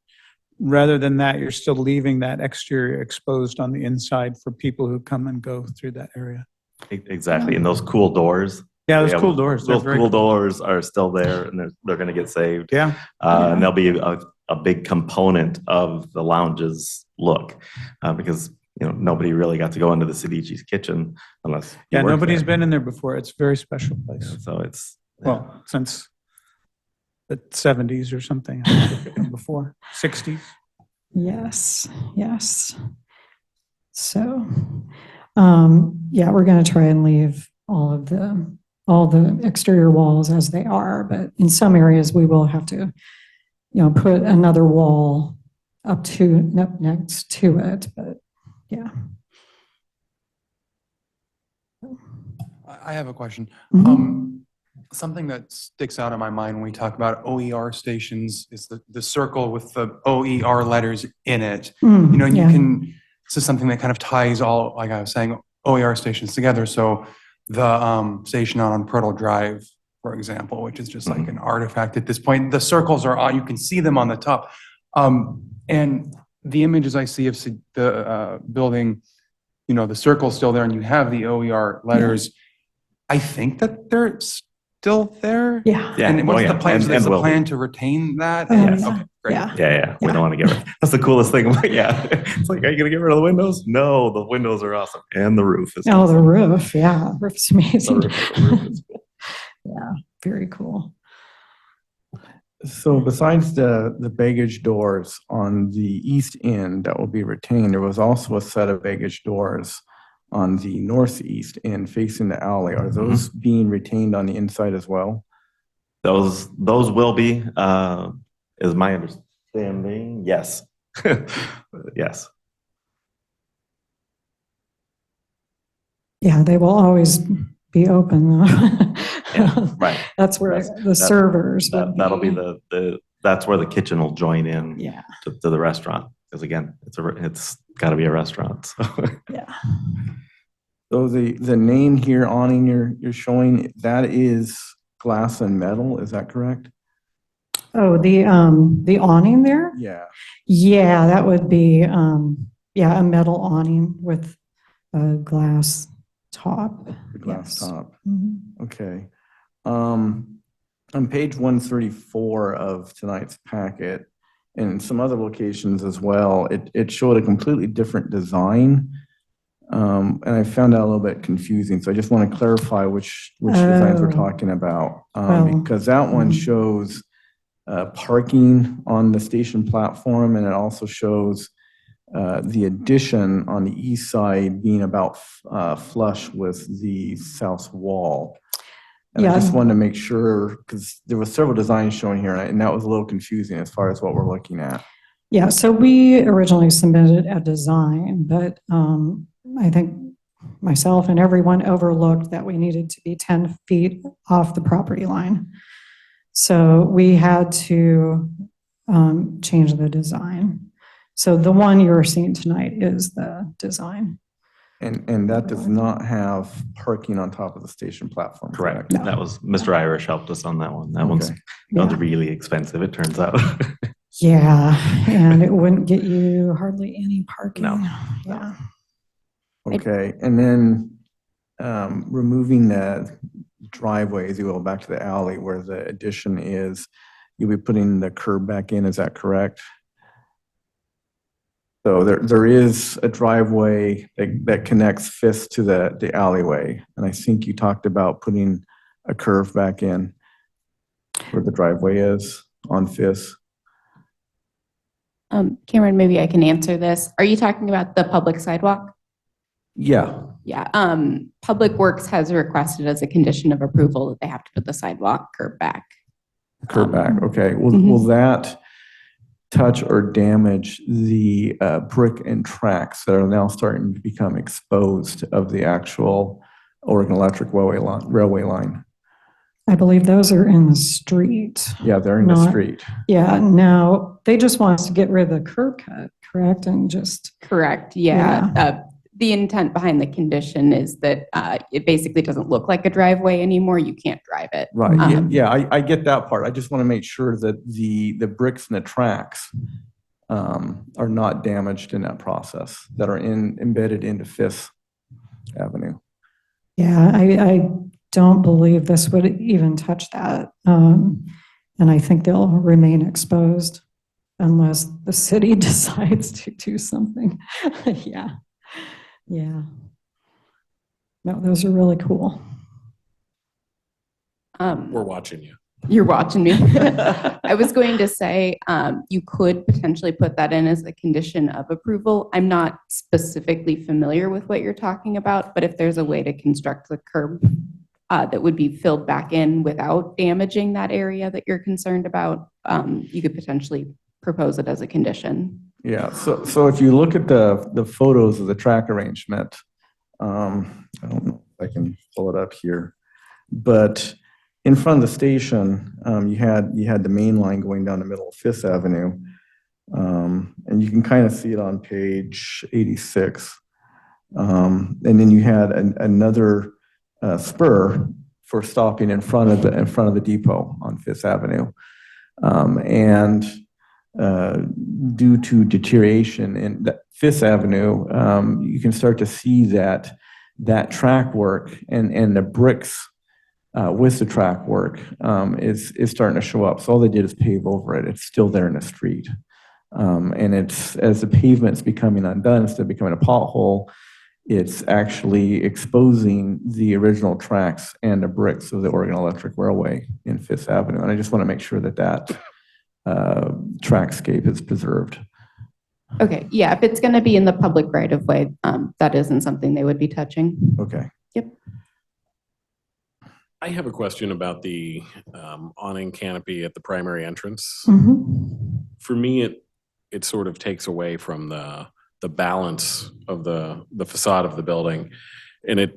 rather than that, you're still leaving that exterior exposed on the inside for people who come and go through that area. Exactly. And those cool doors. Yeah, those cool doors. Those cool doors are still there, and they're going to get saved. Yeah. And they'll be a big component of the lounge's look, because nobody really got to go into the Cedici's kitchen unless nobody's been in there before. It's a very special place. So it's well, since the 70s or something before 60s. Yes. So we're going to try and leave all the exterior walls as they are, but in some areas we will have to put another wall up to, next to it, but yeah. I have a question. Mhm. Something that sticks out in my mind when we talk about OER stations is the circle with the OER letters in it. Mm, You know, and you yeah. can, this is something that kind of ties all, like I was saying, OER stations together. So the station out on Purtle Drive, for example, which is just like an artifact at this point, the circles are on, you can see them on the top. And the images I see of the building, you know, the circle's still there and you have the OER letters. I think that they're still there. Yeah. Yeah. And what's Oh, the yeah. plan? So there's And a will be. plan to retain that? Oh, And- yeah. Okay, great. Yeah. Yeah. We don't want to get rid. That's the coolest thing. Yeah. It's like, are you going to get rid of the windows? No, the windows are awesome. And the roof is Oh, the awesome. roof. Yeah. Roof's The amazing. roof is cool. Yeah. Very cool. So besides the baggage doors on the east end that will be retained, there was also a set of baggage doors on the northeast end facing the alley. Are those being retained on the inside as well? Those will be, is my understanding. Yes. Yes. Yeah, they will always be open though. Yeah, right. That's where the servers would That'll be that's where the kitchen will join in Yeah. to the restaurant. Because again, it's got to be a restaurant. So. Yeah. So the name here awning you're showing, that is glass and metal, is that correct? Oh, the awning there? Yeah. Yeah, that would be, yeah, a metal awning with a glass top. The glass Yes. top. Mhm. Okay. On page 134 of tonight's packet, and some other locations as well, it showed a completely different design. And I found that a little bit confusing. So I just want to clarify which designs we're Oh. talking about. Well, Because that one shows parking on the station platform, and it also shows the addition on the east side being about flush with the south wall. And I Yeah. just wanted to make sure, because there were several designs shown here, and that was a little confusing as far as what we're looking at. Yeah, so we originally submitted a design, but I think myself and everyone overlooked that we needed to be 10 feet off the property line. So we had to change the design. So the one you're seeing tonight is the design. And that does not have parking on top of the station platform, Correct. correct? That was Mr. Irish helped us on that one. That one's really expensive, it turns out. Yeah, and it wouldn't get you hardly any parking. No. Yeah. Okay, and then removing the driveway, as you will, back to the alley where the addition is, you'll be putting the curb back in, is that correct? So there is a driveway that connects Fifth to the alleyway, and I think you talked about putting a curve back in where the driveway is on Fifth. Cameron, maybe I can answer this. Are you talking about the public sidewalk? Yeah. Yeah. Public Works has requested as a condition of approval that they have to put the sidewalk curb back. Curb back, okay. Will that touch or damage the brick and tracks that are now starting to become exposed of the actual Oregon Electric railway line? I believe those are in the street. Yeah, they're in the Not- street. Yeah, now, they just want us to get rid of the curb cut, correct? And just. Correct. Yeah. The intent behind the condition is that it basically doesn't look like a driveway anymore. You can't drive it. Right, yeah, I get that part. I just want to make sure that the bricks and the tracks are not damaged in that process, that are embedded into Fifth Avenue. Yeah, I don't believe this would even touch that. And I think they'll remain exposed unless the city decides to do something. Yeah. Yeah. No, those are really cool. We're watching you. You're watching me. I was going to say you could potentially put that in as a condition of approval. I'm not specifically familiar with what you're talking about, but if there's a way to construct the curb that would be filled back in without damaging that area that you're concerned about, you could potentially propose it as a condition. Yeah, so if you look at the photos of the track arrangement, I don't know if I can pull it up here, but in front of the station, you had the main line going down the middle of Fifth Avenue. And you can kind of see it on page 86. And then you had another spur for stopping in front of the depot on Fifth Avenue. And due to deterioration in Fifth Avenue, you can start to see that track work and the bricks with the track work is starting to show up. So all they did is pave over it. It's still there in the street. And it's, as the pavement's becoming undone, instead of becoming a pothole, it's actually exposing the original tracks and the bricks of the Oregon Electric Railway in Fifth Avenue. And I just want to make sure that trackscape is preserved. Okay, yeah, if it's going to be in the public right of way, that isn't something they would be touching. Okay. Yep. I have a question about the awning canopy at the primary entrance. For me, it sort of takes away from the balance of the facade of the building. And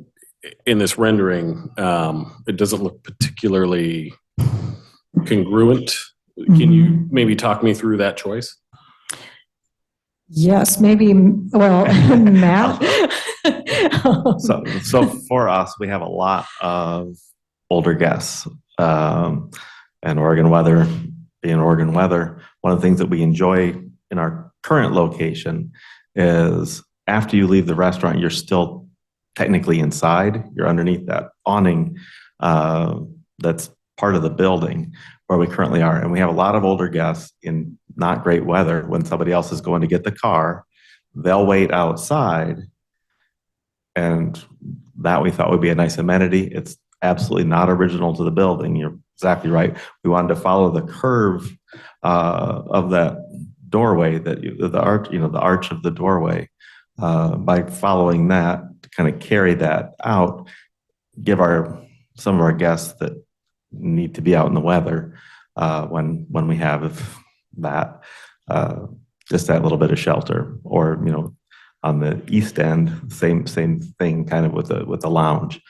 in this rendering, it doesn't look particularly congruent. Can you maybe talk me through that choice? Yes, maybe, well, Matt. So for us, we have a lot of older guests, and Oregon weather being Oregon weather. One of the things that we enjoy in our current location is after you leave the restaurant, you're still technically inside. You're underneath that awning that's part of the building where we currently are. And we have a lot of older guests in not great weather. When somebody else is going to get the car, they'll wait outside. And that we thought would be a nice amenity. It's absolutely not original to the building. You're exactly right. We wanted to follow the curve of that doorway, the arch of the doorway. By following that, to kind of carry that out, give some of our guests that need to be out in the weather when we have that, just that little bit of shelter. Or on the east end, same thing, kind of with the lounge.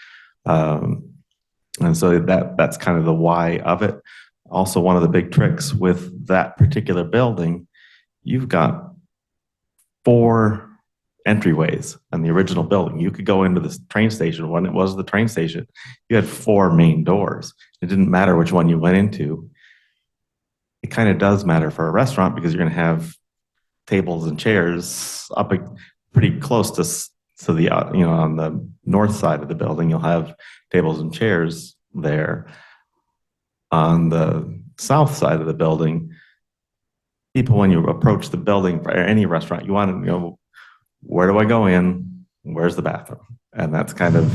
And so that's kind of the why of it. Also, one of the big tricks with that particular building, you've got 4 entryways in the original building. You could go into the train station when it was the train station. You had 4 main doors. It didn't matter which one you went into. It kind of does matter for a restaurant because you're going to have tables and chairs up pretty close to the on the north side of the building. You'll have tables and chairs there. On the south side of the building, people, when you approach the building for any restaurant, you want to know, where do I go in? Where's the bathroom? And that's kind of,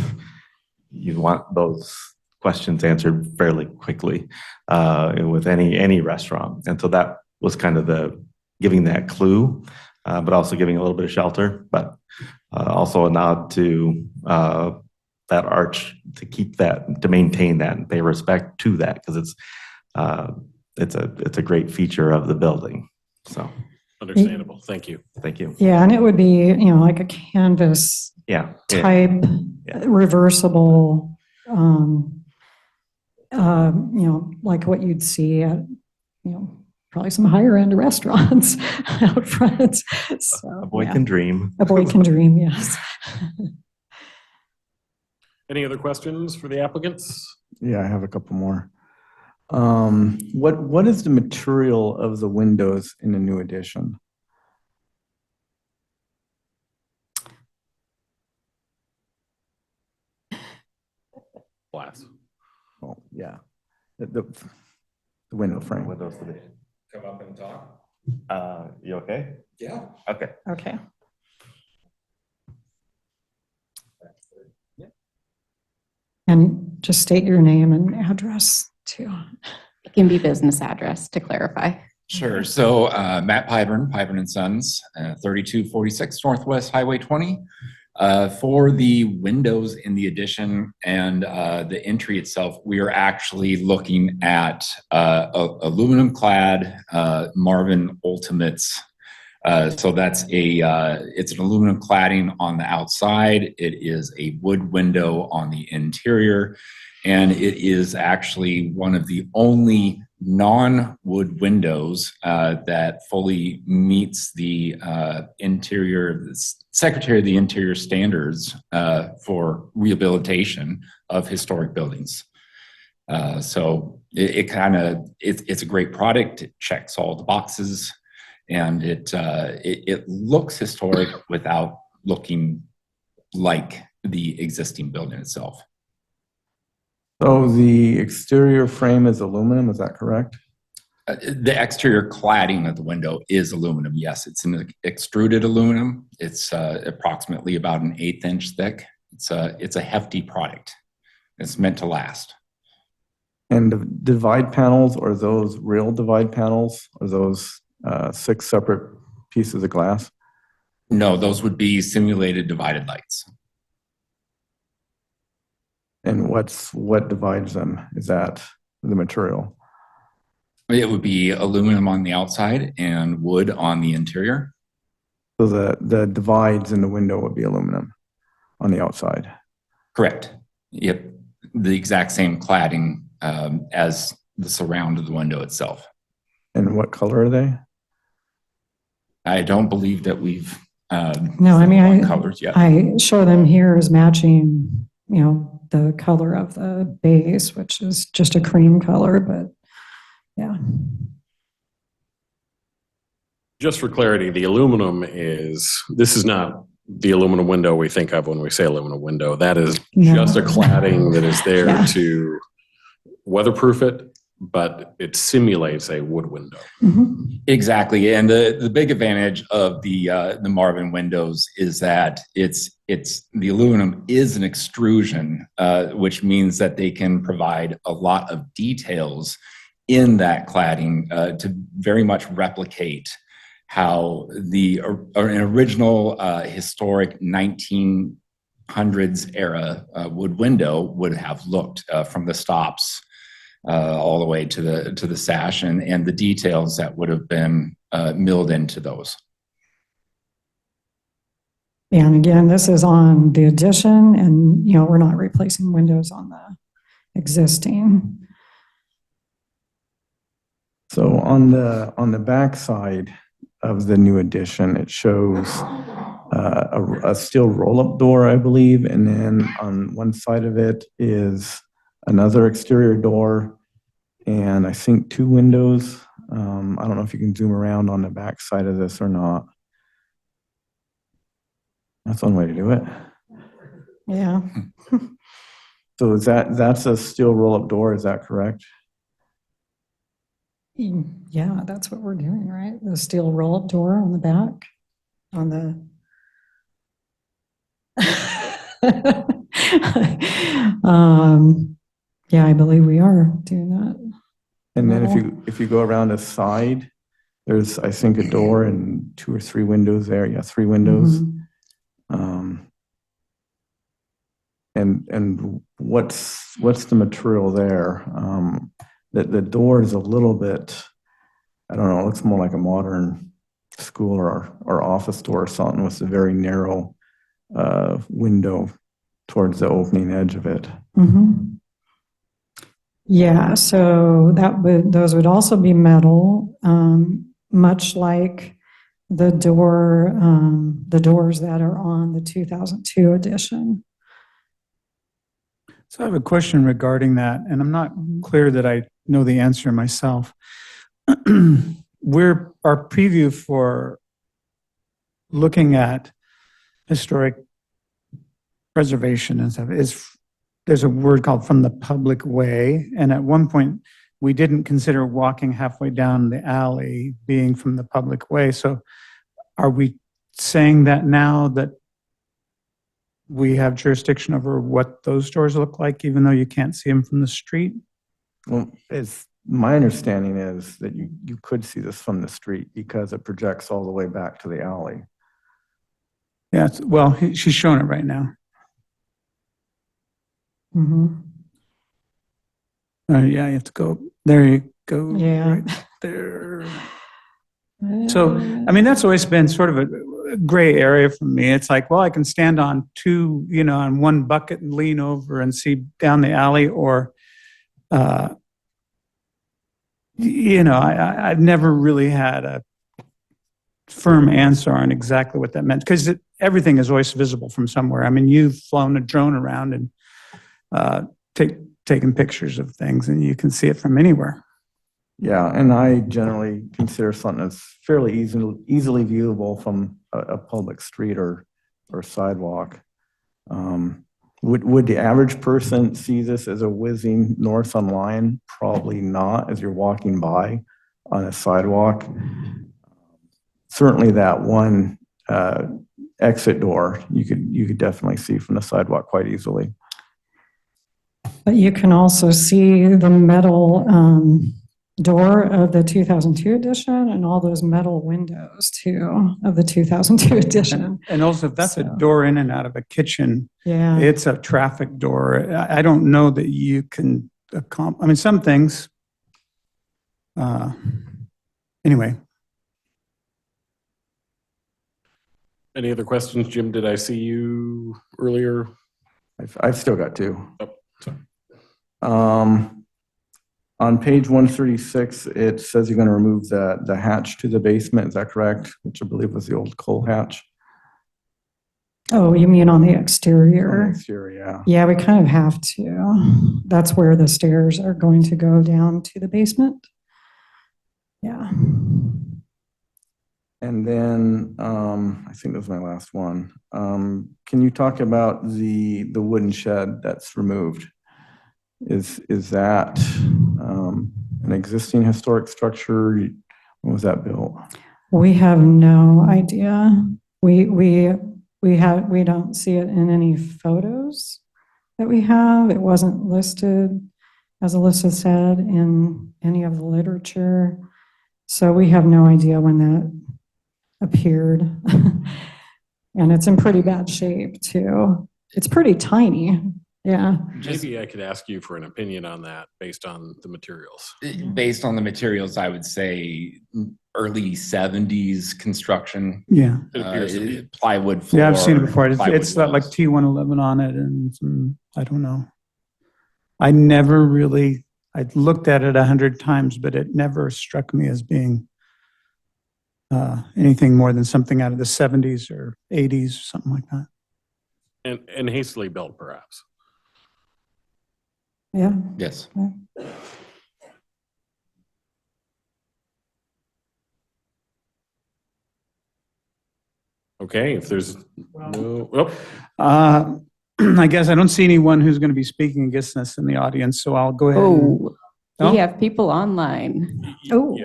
you want those questions answered fairly quickly with any restaurant. And so that was kind of giving that clue, but also giving a little bit of shelter, but also a nod to that arch, to maintain that and pay respect to that, because it's a great feature of the building. So understandable. Thank you. Thank you. Yeah, and it would be, like a canvas type, reversible, like what you'd see at, probably some higher end restaurants out front. So, a boy can dream. A boy can dream, yes. Any other questions for the applicants? Yeah, I have a couple more. What is the material of the windows in the new addition? Glass. Oh, yeah. The window frame. Windows division. Come up and talk. You okay? Yeah. Okay. Okay. And just state your name and address too. It can be business address to clarify. Sure. So Matt Pyburn and Sons, 3246 Northwest Highway 20. For the windows in the addition and the entry itself, we are actually looking at aluminum clad Marvin Ultimates So that's it's an aluminum cladding on the outside. It is a wood window on the interior, and it is actually one of the only non-wood windows that fully meets the Secretary of the Interior standards for rehabilitation of historic buildings. So it's a great product. It checks all the boxes, and it looks historic without looking like the existing building itself. So the exterior frame is aluminum, is that correct? The exterior cladding of the window is aluminum. Yes, it's an extruded aluminum. It's approximately about an 1/8 inch thick. It's a hefty product. It's meant to last. And the divide panels, are those real divide panels? Are those 6 separate pieces of glass? No, those would be simulated divided lights. And what divides them? Is that the material? It would be aluminum on the outside and wood on the interior. So the divides in the window would be aluminum on the outside? Correct. Yep. The exact same cladding as the surround of the window itself. And what color are they? I don't believe that we've No, I mean, colors yet. I show them here as matching, the color of the base, which is just a cream color, but yeah. Just for clarity, the aluminum this is not the aluminum window we think of when we say aluminum window. That is just a cladding that is there to weatherproof it, but it simulates a wood window. Mm-hmm. Exactly. And the big advantage of the Marvin windows is that it's the aluminum is an extrusion, which means that they can provide a lot of details in that cladding to very much replicate how an original historic 1900s era wood window would have looked from the stops all the way to the sash and the details that would have been milled into those. And again, this is on the addition, and we're not replacing windows on the existing. So on the back side of the new addition, it shows a steel roll-up door, I believe, and then on one side of it is another exterior door, and I think 2 windows. I don't know if you can zoom around on the back side of this or not. That's one way to do it. Yeah. So that's a steel roll-up door, is that correct? Yeah, that's what we're doing, right? The steel roll-up door on the back, on the. Yeah, I believe we are doing that. And then if you go around the side, there's, I think, a door and 2 or 3 windows there. Yeah, 3 windows. Mhm. And what's the material there? The door is a little bit, I don't know, it looks more like a modern school or office door or something with a very narrow window towards the opening edge of it. Mm-hmm. Yeah, so those would also be metal, much like the doors that are on the 2002 edition. So I have a question regarding that, and I'm not clear that I know the answer myself. Our preview for looking at historic preservation and stuff there's a word called from the public way, and at one point we didn't consider walking halfway down the alley being from the public way. So are we saying that now that we have jurisdiction over what those doors look like, even though you can't see them from the street? Well, my understanding is that you could see this from the street because it projects all the way back to the alley. Yeah, well, she's showing it right now. Mm-hmm. Yeah, you have to go. There you go. Yeah. Right there. So, I mean, that's always been sort of a gray area for me. It's like, well, I can stand on two, on one bucket and lean over and see down the alley, or, I've never really had a firm answer on exactly what that meant, because everything is always visible from somewhere. I mean, you've flown a drone around and taken pictures of things, and you can see it from anywhere. Yeah, and I generally consider something that's fairly easily viewable from a public street or sidewalk. Would the average person see this as a whizzing north on line? Probably not, as you're walking by on a sidewalk. Certainly that one exit door, you could definitely see from the sidewalk quite easily. But you can also see the metal door of the 2002 edition and all those metal windows too of the 2002 edition. And also, if that's a door in and out of a kitchen, Yeah. it's a traffic door. I don't know that you can I mean, some things. Anyway. Any other questions, Jim? Did I see you earlier? I've still got two. Oh, sorry. On page 136, it says you're going to remove the hatch to the basement. Is that correct? Which I believe was the old coal hatch. Oh, you mean on the exterior? On the exterior, yeah. Yeah, we kind of have to. That's where the stairs are going to go down to the basement. Yeah. And then I think that was my last one. Can you talk about the wooden shed that's removed? Is that an existing historic structure? When was that built? We have no idea. We don't see it in any photos that we have. It wasn't listed, as Alyssa said, in any of the literature. So we have no idea when that appeared. And it's in pretty bad shape too. It's pretty tiny. Yeah. Maybe I could ask you for an opinion on that based on the materials. Based on the materials, I would say early 70s construction. Yeah. It appears to be. Plywood floor. Yeah, I've seen it before. plywood It's got like walls. T111 on it, and I don't know. I looked at it 100 times, but it never struck me as being anything more than something out of the 70s or 80s, something like that. And hastily built, perhaps. Yeah. Yes. Okay, if there's no, I guess I don't see anyone who's going to be speaking against this in the audience, so I'll go ahead. Oh, No? we have people online. Oh.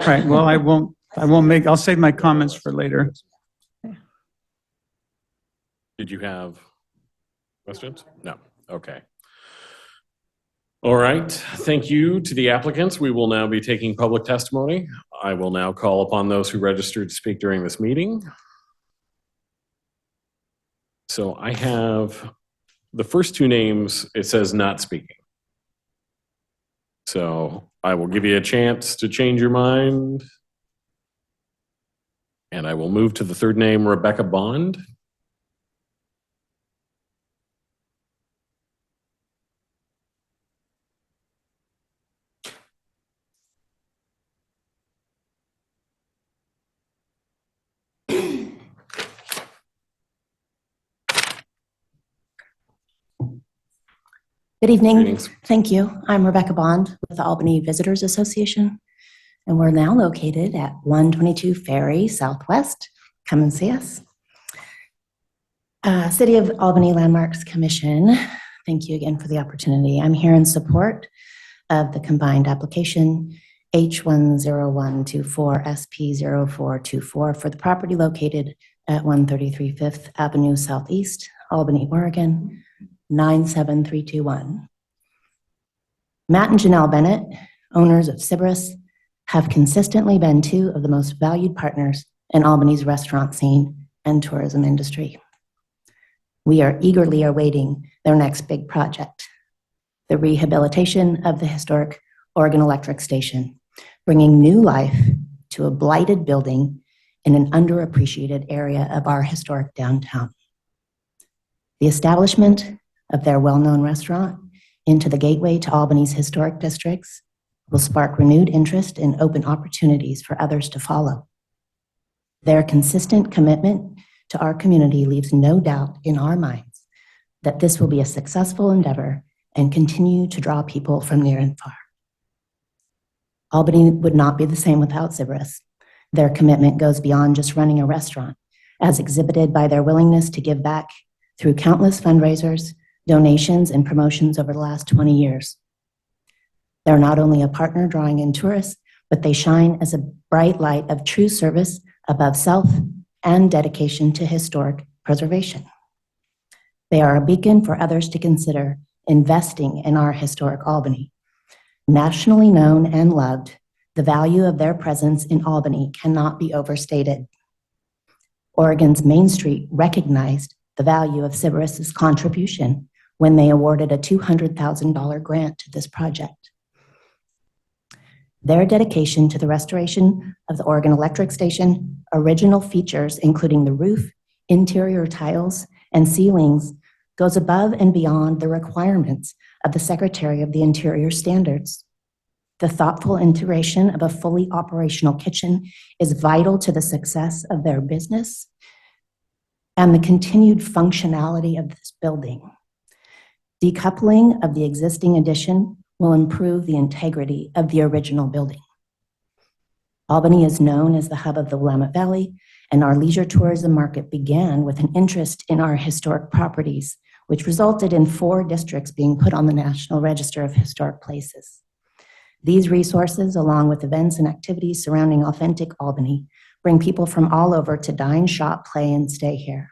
Right, well, I'll save my comments for later. Did you have questions? No. Okay. All right. Thank you to the applicants. We will now be taking public testimony. I will now call upon those who registered to speak during this meeting. So I have the first two names, it says not speaking. So I will give you a chance to change your mind. And I will move to the third name, Rebecca Bond. Good evening. Greetings. Thank you. I'm Rebecca Bond with the Albany Visitors Association, and we're now located at 122 Ferry Southwest. Come and see us. City of Albany Landmarks Commission, thank you again for the opportunity. I'm here in support of the combined application H10124SP0424 for the property located at 133 Fifth Avenue Southeast, Albany, Oregon, 97321. Matt and Janelle Bennett, owners of Sybaris, have consistently been two of the most valued partners in Albany's restaurant scene and tourism industry. We are eagerly awaiting their next big project, the rehabilitation of the historic Oregon Electric Station, bringing new life to a blighted building in an underappreciated area of our historic downtown. The establishment of their well-known restaurant into the gateway to Albany's historic districts will spark renewed interest and open opportunities for others to follow. Their consistent commitment to our community leaves no doubt in our minds that this will be a successful endeavor and continue to draw people from near and far. Albany would not be the same without Sybaris. Their commitment goes beyond just running a restaurant, as exhibited by their willingness to give back through countless fundraisers, donations, and promotions over the last 20 years. They're not only a partner drawing in tourists, but they shine as a bright light of true service above self and dedication to historic preservation. They are a beacon for others to consider investing in our historic Albany. Nationally known and loved, the value of their presence in Albany cannot be overstated. Oregon's Main Street recognized the value of Sybaris's contribution when they awarded a $200,000 grant to this project. Their dedication to the restoration of the Oregon Electric Station, original features including the roof, interior tiles, and ceilings goes above and beyond the requirements of the Secretary of the Interior standards. The thoughtful integration of a fully operational kitchen is vital to the success of their business and the continued functionality of this building. Decoupling of the existing addition will improve the integrity of the original building. Albany is known as the hub of the Willamette Valley, and our leisure tourism market began with an interest in our historic properties, which resulted in 4 districts being put on the National Register of Historic Places. These resources, along with events and activities surrounding authentic Albany, bring people from all over to dine, shop, play, and stay here.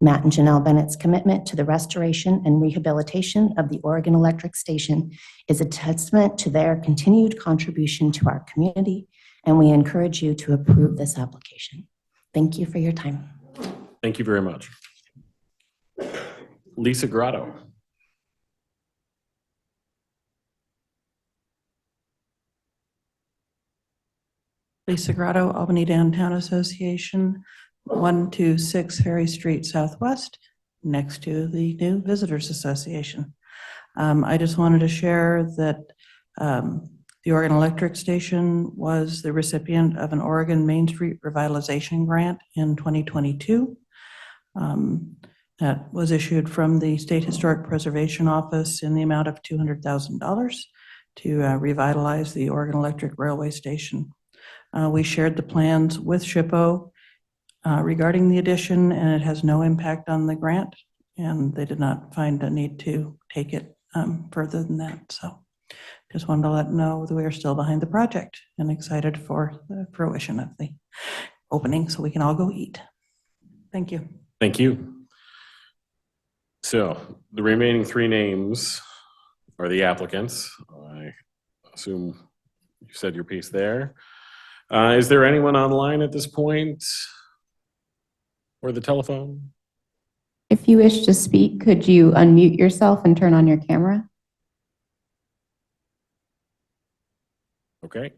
Matt and Janelle Bennett's commitment to the restoration and rehabilitation of the Oregon Electric Station is a testament to their continued contribution to our community, and we encourage you to approve this application. Thank you for your time. Thank you very much. Lisa Grotto. Lisa Grotto, Albany Downtown Association, 126 Ferry Street Southwest, next to the new Visitors Association. I just wanted to share that the Oregon Electric Station was the recipient of an Oregon Main Street Revitalization Grant in 2022. That was issued from the State Historic Preservation Office in the amount of $200,000 to revitalize the Oregon Electric Railway Station. We shared the plans with SHPO regarding the addition, and it has no impact on the grant, and they did not find a need to take it further than that. So just wanted to let them know that we are still behind the project and excited for the fruition of the opening so we can all go eat. Thank you. Thank you. So the remaining 3 names are the applicants. I assume you said your piece there. Is there anyone online at this point or the telephone? If you wish to speak, could you unmute yourself and turn on your camera? Okay.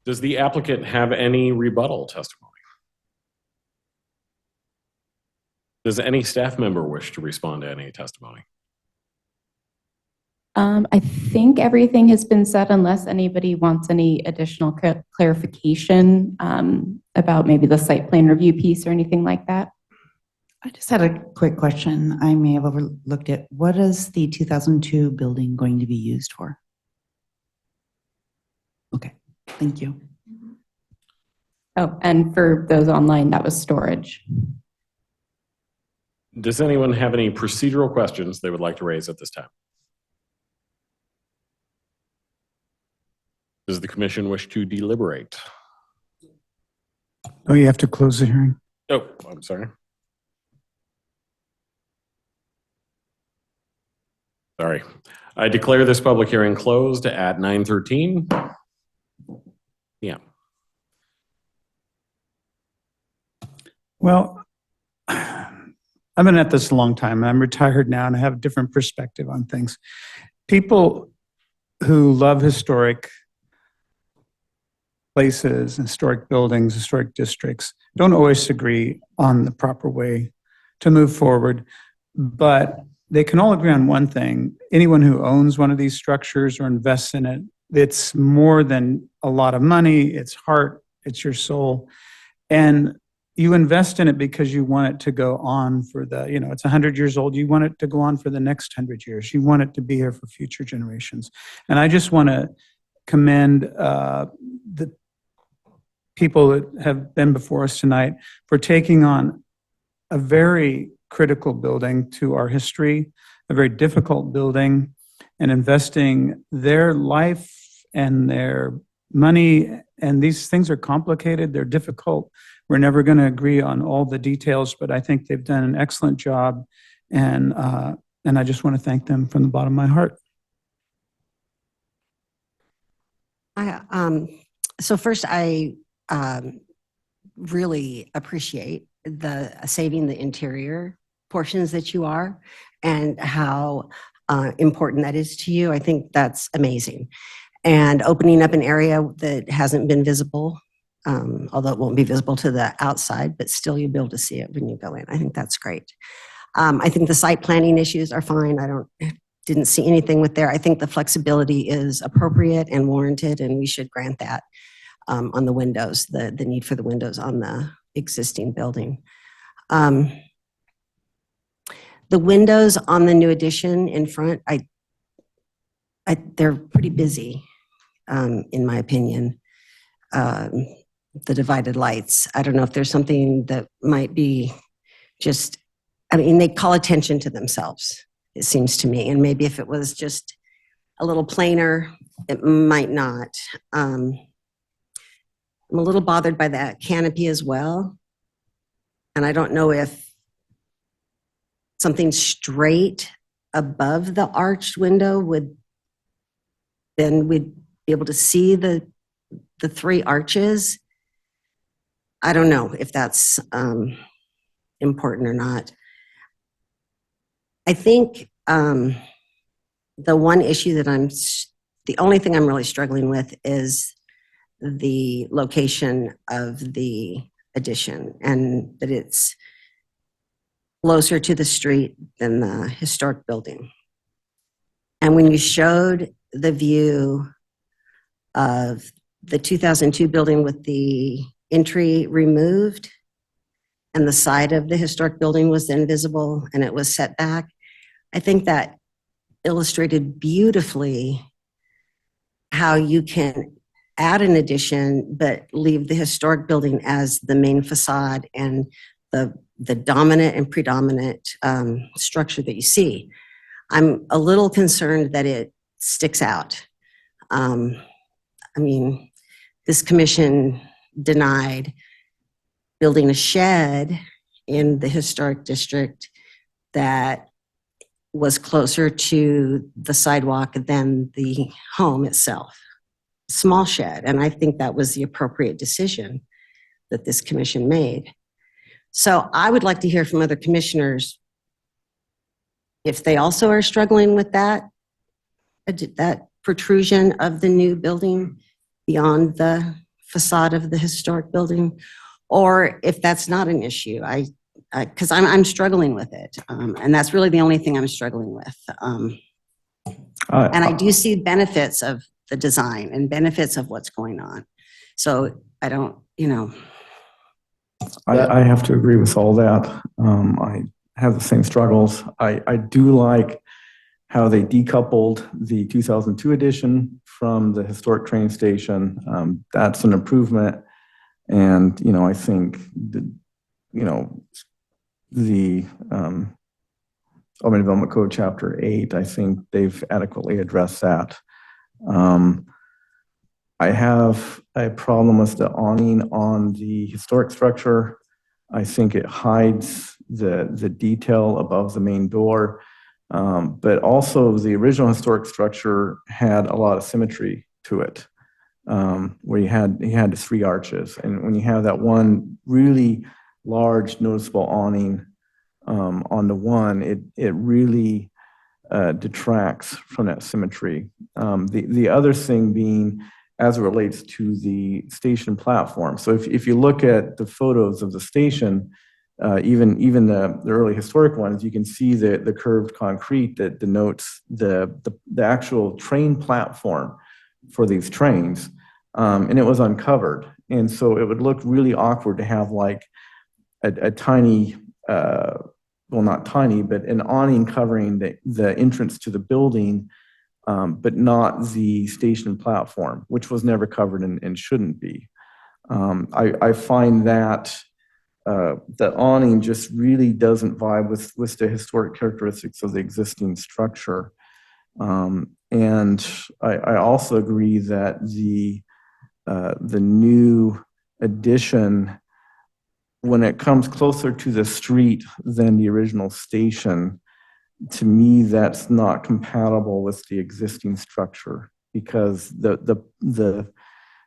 Does the applicant have any rebuttal testimony? Does any staff member wish to respond to any testimony? I think everything has been said unless anybody wants any additional clarification about maybe the site plan review piece or anything like that. I just had a quick question. I may have overlooked it. What is the 2002 building going to be used for? Okay, thank you. Oh, and for those online, that was storage. Does anyone have any procedural questions they would like to raise at this time? Does the commission wish to deliberate? Oh, you have to close the hearing. Oh, I'm sorry. Sorry. I declare this public hearing closed at 9:13 p.m. Well, I've been at this a long time. I'm retired now and I have a different perspective on things. People who love historic places, historic buildings, historic districts don't always agree on the proper way to move forward, but they can all agree on one thing. Anyone who owns one of these structures or invests in it, it's more than a lot of money, it's heart, it's your soul. And you invest in it because you want it to go on for it's 100 years old. You want it to go on for the next 100 years. You want it to be here for future generations. And I just want to commend the people that have been before us tonight for taking on a very critical building to our history, a very difficult building, and investing their life and their money. And these things are complicated, they're difficult. We're never going to agree on all the details, but I think they've done an excellent job. And I just want to thank them from the bottom of my heart. So first, I really appreciate the saving the interior portions that you are and how important that is to you. I think that's amazing. And opening up an area that hasn't been visible, although it won't be visible to the outside, but still you'll be able to see it when you go in. I think that's great. I think the site planning issues are fine. Didn't see anything with there. I think the flexibility is appropriate and warranted, and we should grant that on the windows, the need for the windows on the existing building. The windows on the new addition in front, they're pretty busy, in my opinion. The divided lights. I don't know if there's something that might be they call attention to themselves, it seems to me. And maybe if it was just a little plainer, it might not. I'm a little bothered by that canopy as well. And I don't know if something straight above the arched window we'd be able to see the three arches. I don't know if that's important or not. I think the one issue the only thing I'm really struggling with is the location of the addition, and that it's closer to the street than the historic building. And when you showed the view of the 2002 building with the entry removed and the side of the historic building was then visible and it was set back, I think that illustrated beautifully how you can add an addition but leave the historic building as the main facade and the dominant and predominant structure that you see. I'm a little concerned that it sticks out. This commission denied building a shed in the historic district that was closer to the sidewalk than the home itself. Small shed, and I think that was the appropriate decision that this commission made. So I would like to hear from other commissioners if they also are struggling with that protrusion of the new building beyond the facade of the historic building, or if that's not an issue. Because I'm struggling with it, and that's really the only thing I'm struggling with. And I do see benefits of the design and benefits of what's going on. So I don't, I have to agree with all that. I have the same struggles. I do like how they decoupled the 2002 edition from the historic train station. That's an improvement. And, I think, the Albany Development Code Chapter 8, I think they've adequately addressed that. I have a problem with the awning on the historic structure. I think it hides the detail above the main door. But also the original historic structure had a lot of symmetry to it, where you had 3 arches. And when you have that one really large noticeable awning on the one, it really detracts from that symmetry. The other thing being, as it relates to the station platform. So if you look at the photos of the station, even the early historic ones, you can see the curved concrete that denotes the actual train platform for these trains, and it was uncovered. And so it would look really awkward to have like a tiny, well, not tiny, but an awning covering the entrance to the building, but not the station platform, which was never covered and shouldn't be. I find that the awning just really doesn't vibe with the historic characteristics of the existing structure. And I also agree that the new addition, when it comes closer to the street than the original station, to me, that's not compatible with the existing structure, because the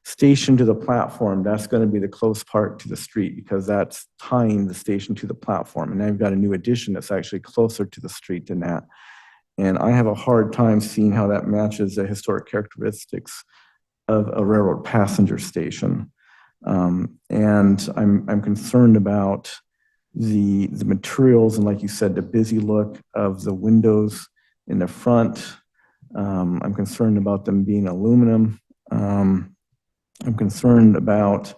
station to the platform, that's going to be the close part to the street, because that's tying the station to the platform. And now you've got a new addition that's actually closer to the street than that. And I have a hard time seeing how that matches the historic characteristics of a railroad passenger station. And I'm concerned about the materials, and like you said, the busy look of the windows in the front. I'm concerned about them being aluminum. I'm concerned about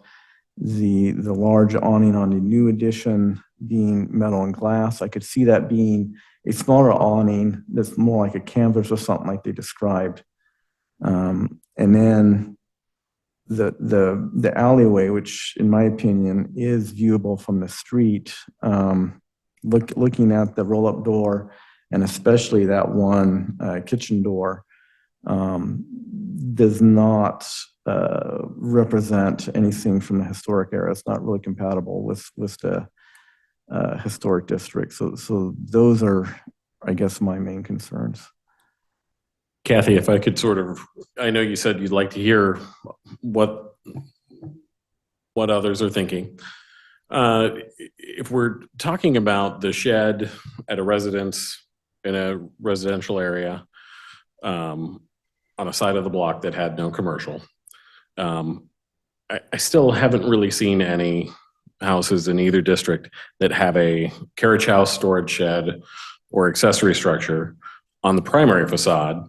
the large awning on the new addition being metal and glass. I could see that being a smaller awning that's more like a canvas or something like they described. And then the alleyway, which in my opinion is viewable from the street, looking at the roll-up door, and especially that one kitchen door, does not represent anything from the historic era. It's not really compatible with the historic district. So those are, I guess, my main concerns. Kathy, if I could I know you said you'd like to hear what others are thinking. If we're talking about the shed at a residence in a residential area, on a side of the block that had no commercial, I still haven't really seen any houses in either district that have a carriage house, storage shed, or accessory structure on the primary facade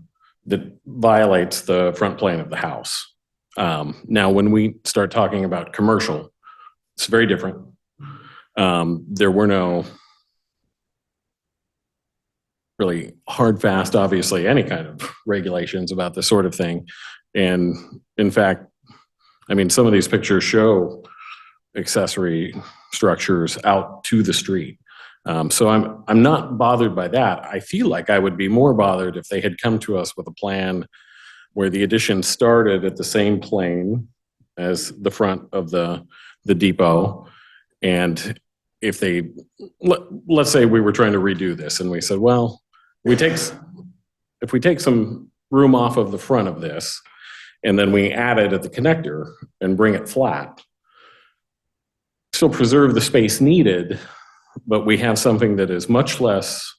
that violates the front plane of the house. Now, when we start talking about commercial, it's very different. There were no really hard, fast, obviously, any kind of regulations about this sort of thing. And in fact, I mean, some of these pictures show accessory structures out to the street. So I'm not bothered by that. I feel like I would be more bothered if they had come to us with a plan where the addition started at the same plane as the front of the depot. And if let's say we were trying to redo this and we said, well, if we take some room off of the front of this and then we add it at the connector and bring it flat, still preserve the space needed, but we have something that is much less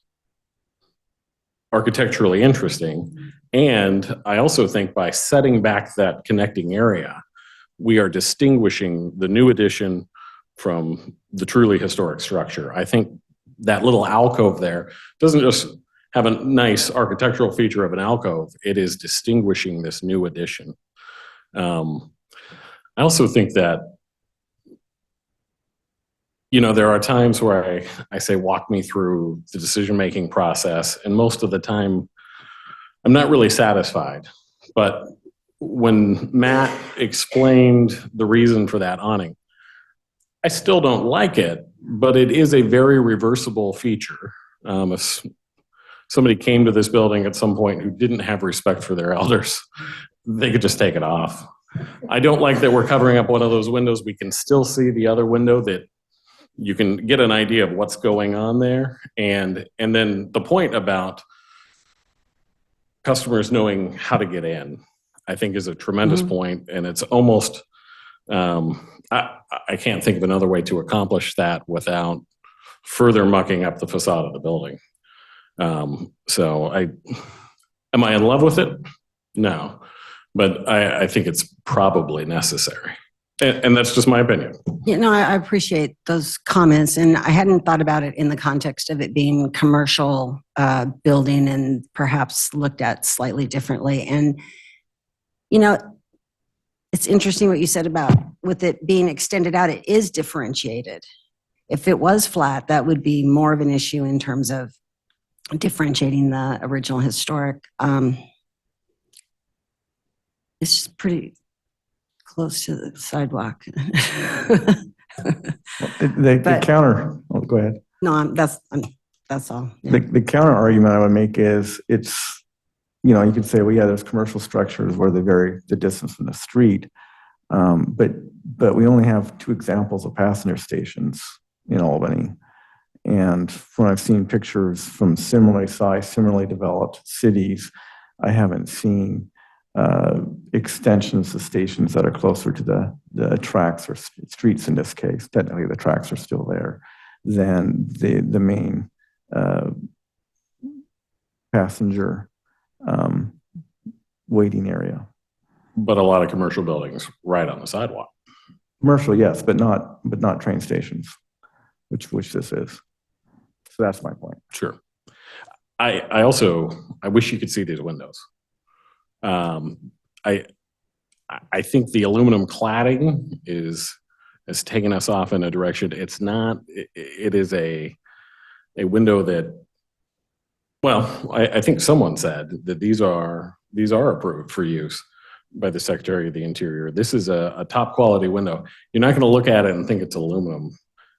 architecturally interesting. And I also think by setting back that connecting area, we are distinguishing the new addition from the truly historic structure. I think that little alcove there doesn't just have a nice architectural feature of an alcove, it is distinguishing this new addition. I also think that, you know, there are times where I say, walk me through the decision-making process, and most of the time, I'm not really satisfied. But when Matt explained the reason for that awning, I still don't like it, but it is a very reversible feature. If somebody came to this building at some point who didn't have respect for their elders, they could just take it off. I don't like that we're covering up one of those windows. We can still see the other window, that you can get an idea of what's going on there. And then the point about customers knowing how to get in, I think, is a tremendous point. And it's almost, I can't think of another way to accomplish that without further mucking up the facade of the building. So am I in love with it? No. But I think it's probably necessary. And that's just my opinion. You know, I appreciate those comments, and I hadn't thought about it in the context of it being commercial building and perhaps looked at slightly differently. And, you know, it's interesting what you said about with it being extended out, it is differentiated. If it was flat, that would be more of an issue in terms of differentiating the original historic. It's just pretty close to the sidewalk. The counter, oh, go ahead. No, that's all. Yeah. The counter argument I would make is it's, you know, you could say, well, yeah, there's commercial structures where they vary the distance from the street. But we only have 2 examples of passenger stations in Albany. And when I've seen pictures from similarly sized, similarly developed cities, I haven't seen extensions of stations that are closer to the tracks or streets in this case. Technically, the tracks are still there than the main passenger waiting area. But a lot of commercial buildings right on the sidewalk. Commercial, yes, but not train stations, which this is. So that's my point. Sure. I also wish you could see these windows. I think the aluminum cladding has taken us off in a direction. It's not. It is a window that. Well, I think someone said that these are approved for use by the Secretary of the Interior. This is a top quality window. You're not going to look at it and think it's aluminum.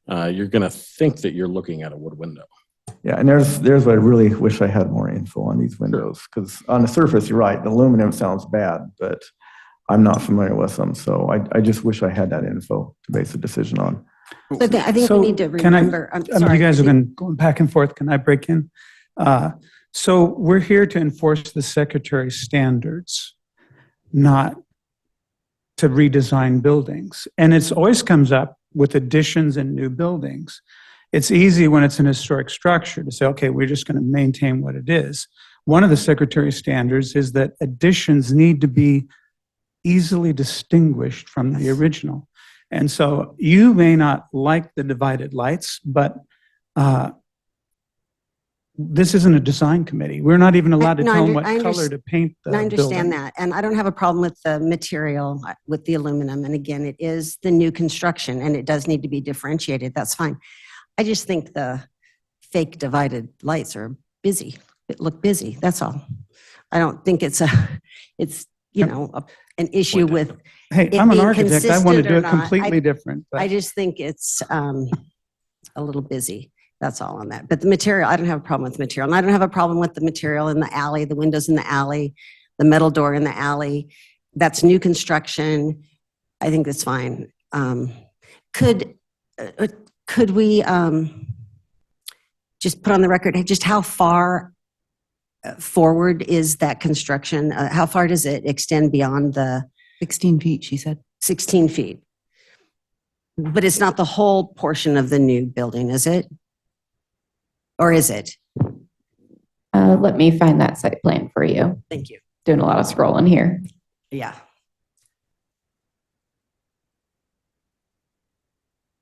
You're going to think that you're looking at a wood window. Yeah, and there's what I really wish I had more info on these windows, because on the surface, you're right, the aluminum sounds bad, but I'm not familiar with them, so I just wish I had that info to base a decision on. But I think we need to remember. I'm You sorry. guys have been going back and forth. Can I break in? So we're here to enforce the Secretary's standards, not to redesign buildings. And it's always comes up with additions and new buildings. It's easy when it's an historic structure to say, okay, we're just going to maintain what it is. One of the Secretary's standards is that additions need to be easily distinguished from the original. And so you may not like the divided lights, but this isn't a design committee. We're not even allowed to tell them what color to paint the I understand building. that. And I don't have a problem with the material, with the aluminum. And again, it is the new construction and it does need to be differentiated. That's fine. I just think the fake divided lights are busy. It look busy. That's all. I don't think it's an issue with Hey, it I'm an being architect. I want to consistent do or it not. completely different. but- I just think it's a little busy. That's all on that. But the material, I don't have a problem with the material. And I don't have a problem with the material in the alley, the windows in the alley, the metal door in the alley. That's new construction. I think that's fine. Could we just put on the record just how far forward is that construction? How far does it extend beyond the 16 feet, she said. 16 feet? But it's not the whole portion of the new building, is it? Or is it? Let me find that site plan for you. Thank you. Doing a lot of scrolling here. Yeah.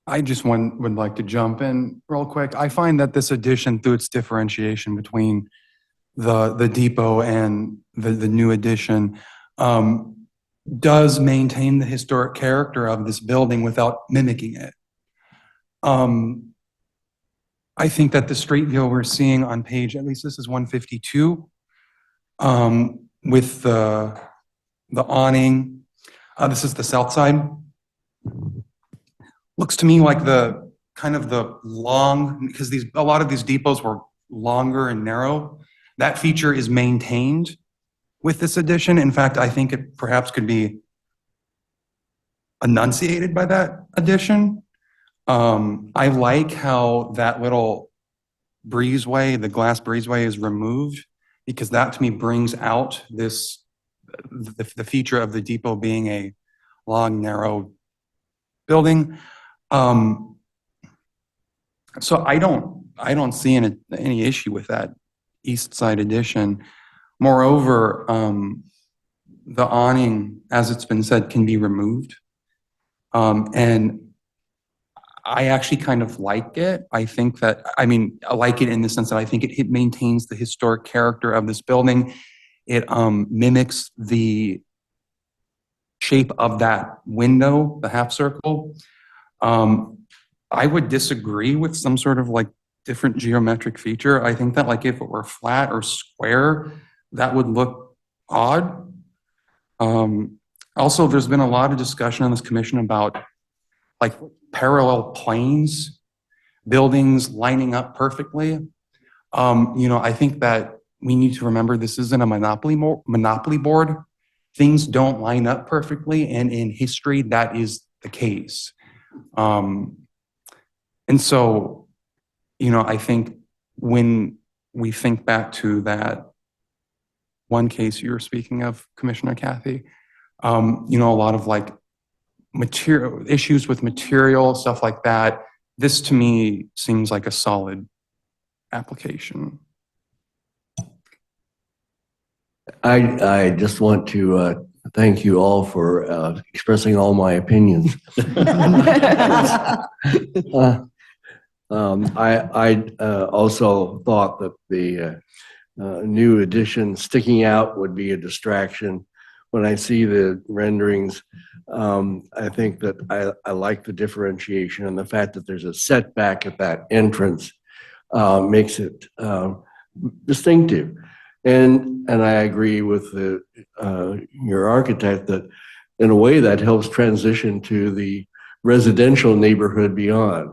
I just would like to jump in real quick. I find that this addition, through its differentiation between the depot and the new addition, does maintain the historic character of this building without mimicking it. I think that the street view we're seeing on page, at least this is 152, with the awning, this is the south side. Looks to me like the kind of the long, because a lot of these depots were longer and narrow. That feature is maintained with this addition. In fact, I think it perhaps could be enunciated by that addition. I like how that little breezeway, the glass breezeway, is removed, because that to me brings out this the feature of the depot being a long, narrow building. So I don't see any issue with that east side addition. Moreover, the awning, as it's been said, can be removed. And I actually kind of like it. I think that, I like it in the sense that I think it maintains the historic character of this building. It mimics the shape of that window, the half circle. I would disagree with some sort of like different geometric feature. I think that like if it were flat or square, that would look odd. Also, there's been a lot of discussion on this commission about like parallel planes, buildings lining up perfectly. I think that we need to remember this isn't a monopoly board. Things don't line up perfectly, and in history, that is the case. And so, I think when we think back to that one case you were speaking of, Commissioner Kathy, a lot of like material issues with material, stuff like that. This to me seems like a solid application. I just want to thank you all for expressing all my opinions. I also thought that the new addition sticking out would be a distraction. When I see the renderings, I think that I like the differentiation, and the fact that there's a setback at that entrance makes it distinctive. And I agree with your architect that in a way that helps transition to the residential neighborhood beyond,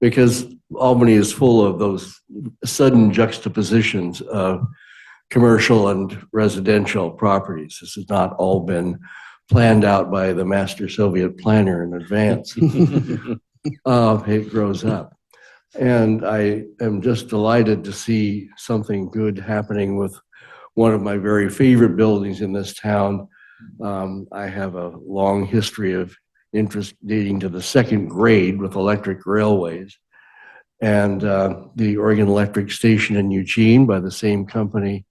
because Albany is full of those sudden juxtapositions of commercial and residential properties. This has not all been planned out by the master Soviet planner in advance. It grows up. And I am just delighted to see something good happening with one of my very favorite buildings in this town. I have a long history of interest dating to the second grade with electric railways. And the Oregon Electric Station in Eugene by the same company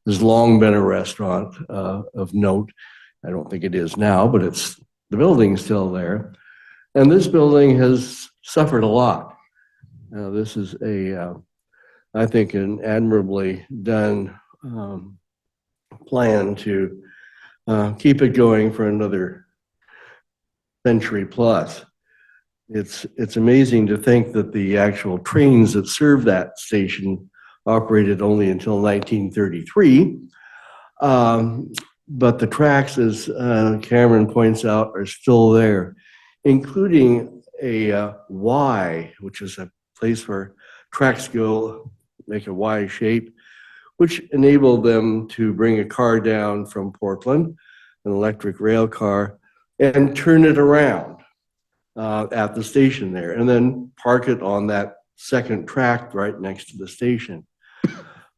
has long been a restaurant of note. I don't think it is now, but the building's still there. And this building has suffered a lot. This is I think, an admirably done plan to keep it going for another century plus. It's amazing to think that the actual trains that serve that station operated only until 1933. But the tracks, as Cameron points out, are still there, including a Y, which is a place where tracks go, make a Y shape, which enabled them to bring a car down from Portland, an electric rail car, and turn it around at the station there, and then park it on that second track right next to the station.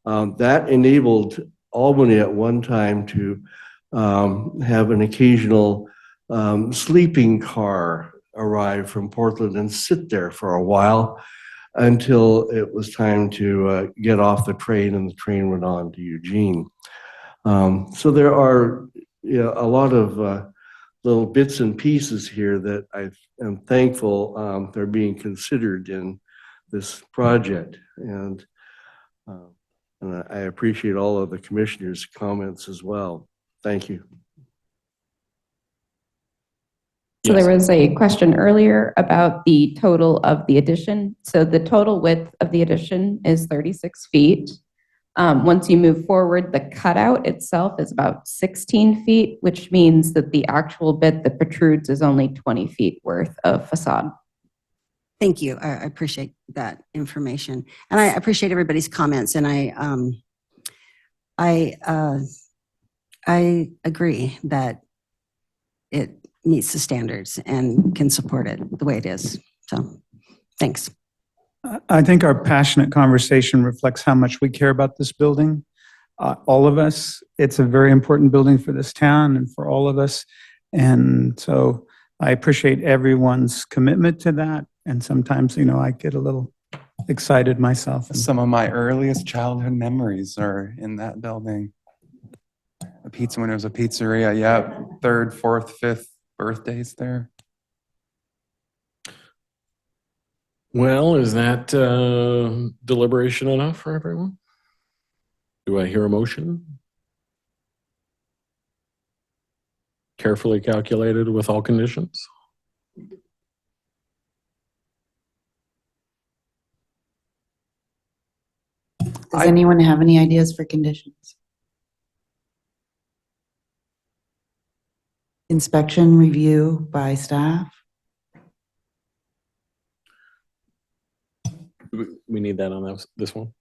That enabled Albany at one time to have an occasional sleeping car arrive from Portland and sit there for a while until it was time to get off the train, and the train went on to Eugene. So there are a lot of little bits and pieces here that I am thankful they're being considered in this project. And I appreciate all of the commissioners' comments as well. Thank you. So there was a question earlier about the total of the addition. So the total width of the addition is 36 feet. Once you move forward, the cutout itself is about 16 feet, which means that the actual bit that protrudes is only 20 feet worth of facade. Thank you. I appreciate that information. And I appreciate everybody's comments. And I agree that it meets the standards and can support it the way it is. So thanks. I think our passionate conversation reflects how much we care about this building. All of us, it's a very important building for this town and for all of us. And so I appreciate everyone's commitment to that. And sometimes, I get a little excited myself. Some of my earliest childhood memories are in that building. pizza when it was a pizzeria. Yeah, third, fourth, fifth birthdays there. Well, is that deliberation enough for everyone? Do I hear a motion? Carefully calculated with all conditions? Does anyone have any ideas for conditions? Inspection review by staff? We need that on this one?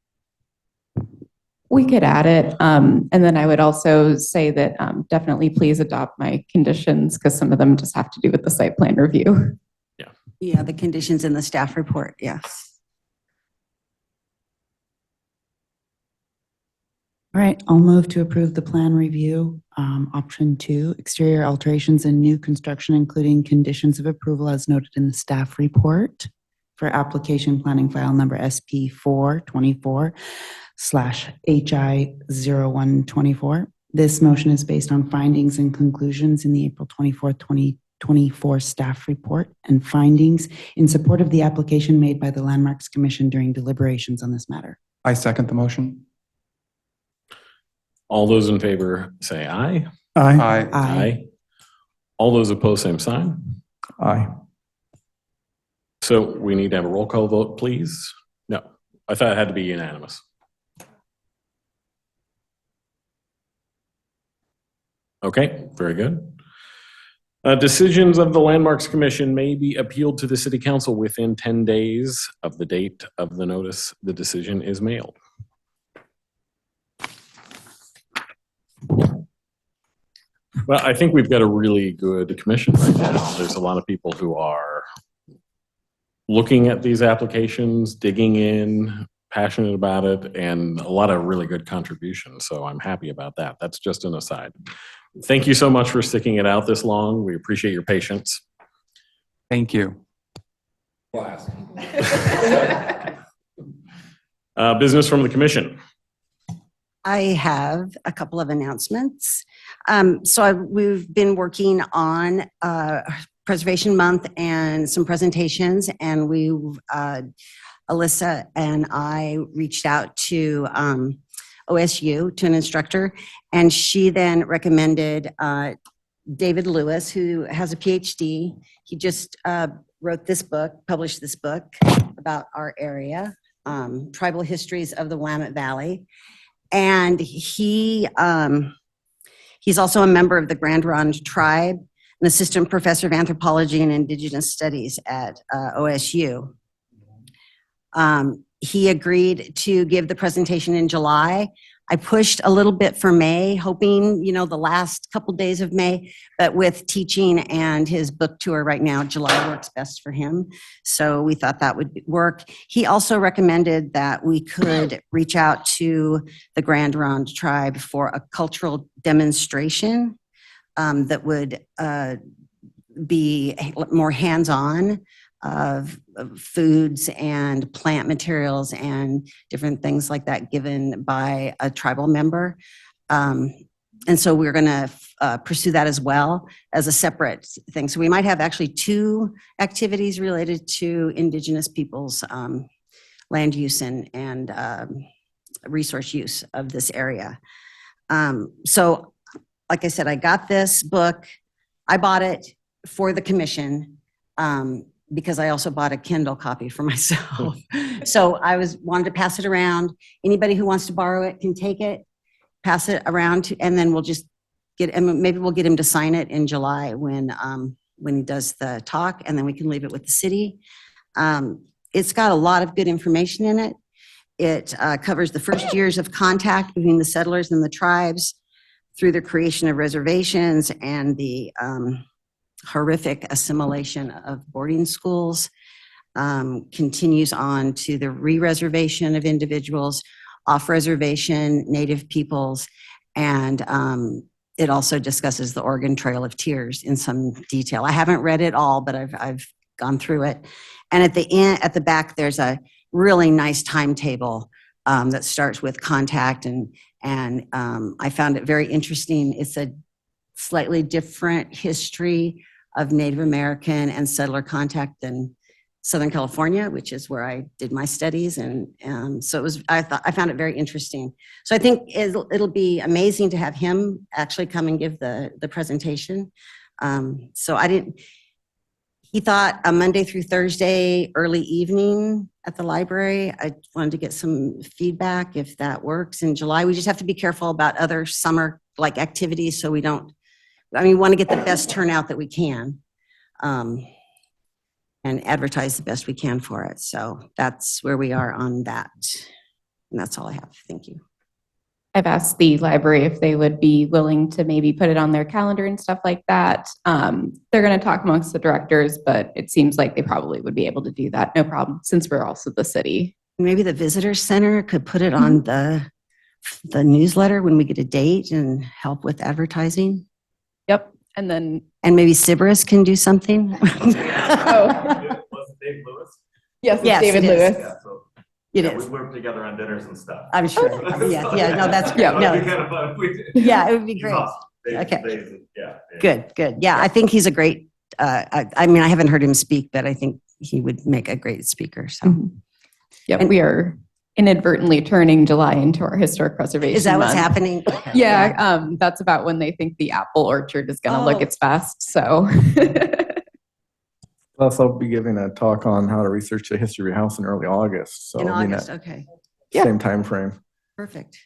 We could add it. And then I would also say that definitely please adopt my conditions because some of them just have to do with the site plan review. Yeah, the conditions in the staff report, yes. All right, I'll move to approve the plan review. Option 2, exterior alterations and new construction, including conditions of approval as noted in the staff report for application planning file number SP 424/HI0124. This motion is based on findings and conclusions in the April 24th, 2024 staff report and findings in support of the application made by the Landmarks Commission during deliberations on this matter. I second the motion. All those in favor say aye. Aye. Aye. All those opposed, same sign. Aye. So we need to have a roll call vote, please. No, I thought it had to be unanimous. Okay, very good. Decisions of the Landmarks Commission may be appealed to the City Council within 10 days of the date of the notice the decision is mailed. Well, I think we've got a really good commission right now. There's a lot of people who are looking at these applications, digging in, passionate about it, and a lot of really good contributions. So I'm happy about that. That's just an aside. Thank you so much for sticking it out this long. We appreciate your patience. Thank you. Business from the commission. I have a couple of announcements. We've been working on Preservation Month and some presentations, and Alyssa and I reached out to OSU, to an instructor, and she then recommended David Lewis, who has a PhD. He just wrote this book, published this book about our area, Tribal Histories of the Willamette Valley. And he's also a member of the Grand Ronde Tribe, an assistant professor of anthropology and indigenous studies at OSU. He agreed to give the presentation in July. I pushed a little bit for May, hoping, the last couple days of May, but with teaching and his book tour right now, July works best for him. So we thought that would work. He also recommended that we could reach out to the Grand Ronde Tribe for a cultural demonstration that would be more hands-on of foods and plant materials and different things like that given by a tribal member. And so we're going to pursue that as well as a separate thing. So we might have actually 2 activities related to Indigenous peoples' land use and resource use of this area. So like I said, I got this book. I bought it for the commission because I also bought a Kindle copy for myself. So I wanted to pass it around. Anybody who wants to borrow it can take it, pass it around, and then we'll just maybe we'll get him to sign it in July when he does the talk, and then we can leave it with the city. It's got a lot of good information in it. It covers the first years of contact between the settlers and the tribes through the creation of reservations and the horrific assimilation of boarding schools, continues on to the re-reservation of individuals, off-reservation Native peoples, and it also discusses the Oregon Trail of Tears in some detail. I haven't read it all, but I've gone through it. And at the back, there's a really nice timetable that starts with contact and And I found it very interesting. It's a slightly different history of Native American and settler contact than Southern California, which is where I did my studies. And so I found it very interesting. So I think it'll be amazing to have him actually come and give the presentation. He thought a Monday through Thursday, early evening at the library. I wanted to get some feedback if that works in July. We just have to be careful about other summer like activities so we want to get the best turnout that we can. And advertise the best we can for it. So that's where we are on that. And that's all I have. Thank you. I've asked the library if they would be willing to maybe put it on their calendar and stuff like that. They're going to talk amongst the directors, but it seems like they probably would be able to do that. No problem, since we're also the city. Maybe the visitor center could put it on the newsletter when we get a date and help with advertising. Yep. And then. And maybe Sybaris can do something. Yes, Yes, David it is. Lewis. Yeah, so, It yeah, is. we work together on dinners and stuff. I'm sure. Yeah, no, that's great. Yeah. No, It'd be kind of fun if we did. yeah, it would be He's great. awesome. Okay. Yeah. Good. Yeah, I think he's a great, I mean, I haven't heard him speak, but I think he would make a great speaker. So Yep, And- we are inadvertently turning July into our historic preservation is that what's month. happening? Yeah, that's about when they think the apple orchard is going to look Oh. its best. So, Plus, I'll be giving a talk on how to research the history of your house in early August. So In it'll be August, that okay. same time frame. Perfect.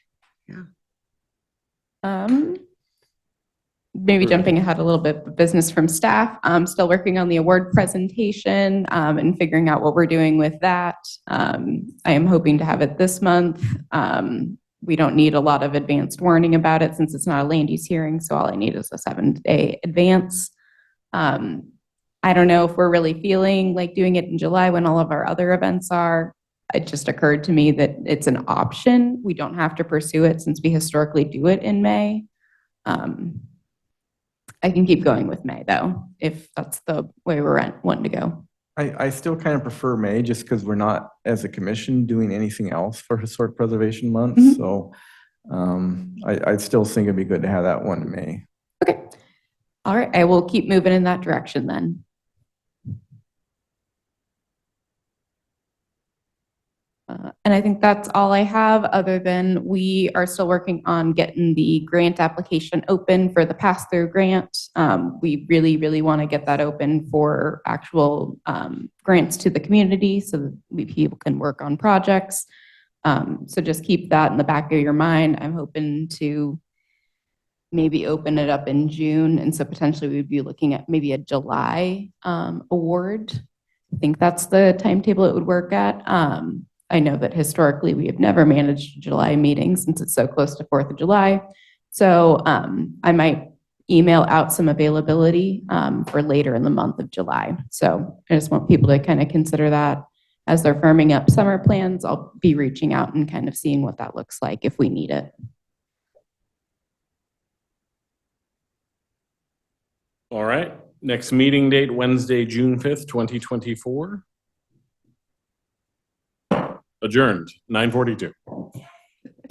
maybe jumping ahead a little bit, business from staff. I'm still working on the award presentation and figuring out what we're doing with that. I am hoping to have it this month. We don't need a lot of advanced warning about it since it's not a land use hearing, so all I need is a 7-day advance. I don't know if we're really feeling like doing it in July when all of our other events are. It just occurred to me that it's an option. We don't have to pursue it since we historically do it in May. I can keep going with May though, if that's the way we're wanting to go. I still kind of prefer May just because we're not, as a commission, doing anything else for Historic Preservation Month. Mhm. So I still think it'd be good to have that one in May. Okay. All right. I will keep moving in that direction then. And I think that's all I have, other than we are still working on getting the grant application open for the pass-through grant. We really, really want to get that open for actual grants to the community so that people can work on projects. So just keep that in the back of your mind. I'm hoping to maybe open it up in June, and so potentially we'd be looking at maybe a July award. I think that's the timetable it would work at. I know that historically we have never managed a July meeting since it's so close to 4th of July. So I might email out some availability for later in the month of July. So I just want people to kind of consider that as they're firming up summer plans. I'll be reaching out and kind of seeing what that looks like if we need it. All right. Next meeting date, Wednesday, June 5th, 2024. Adjourned, 9:42.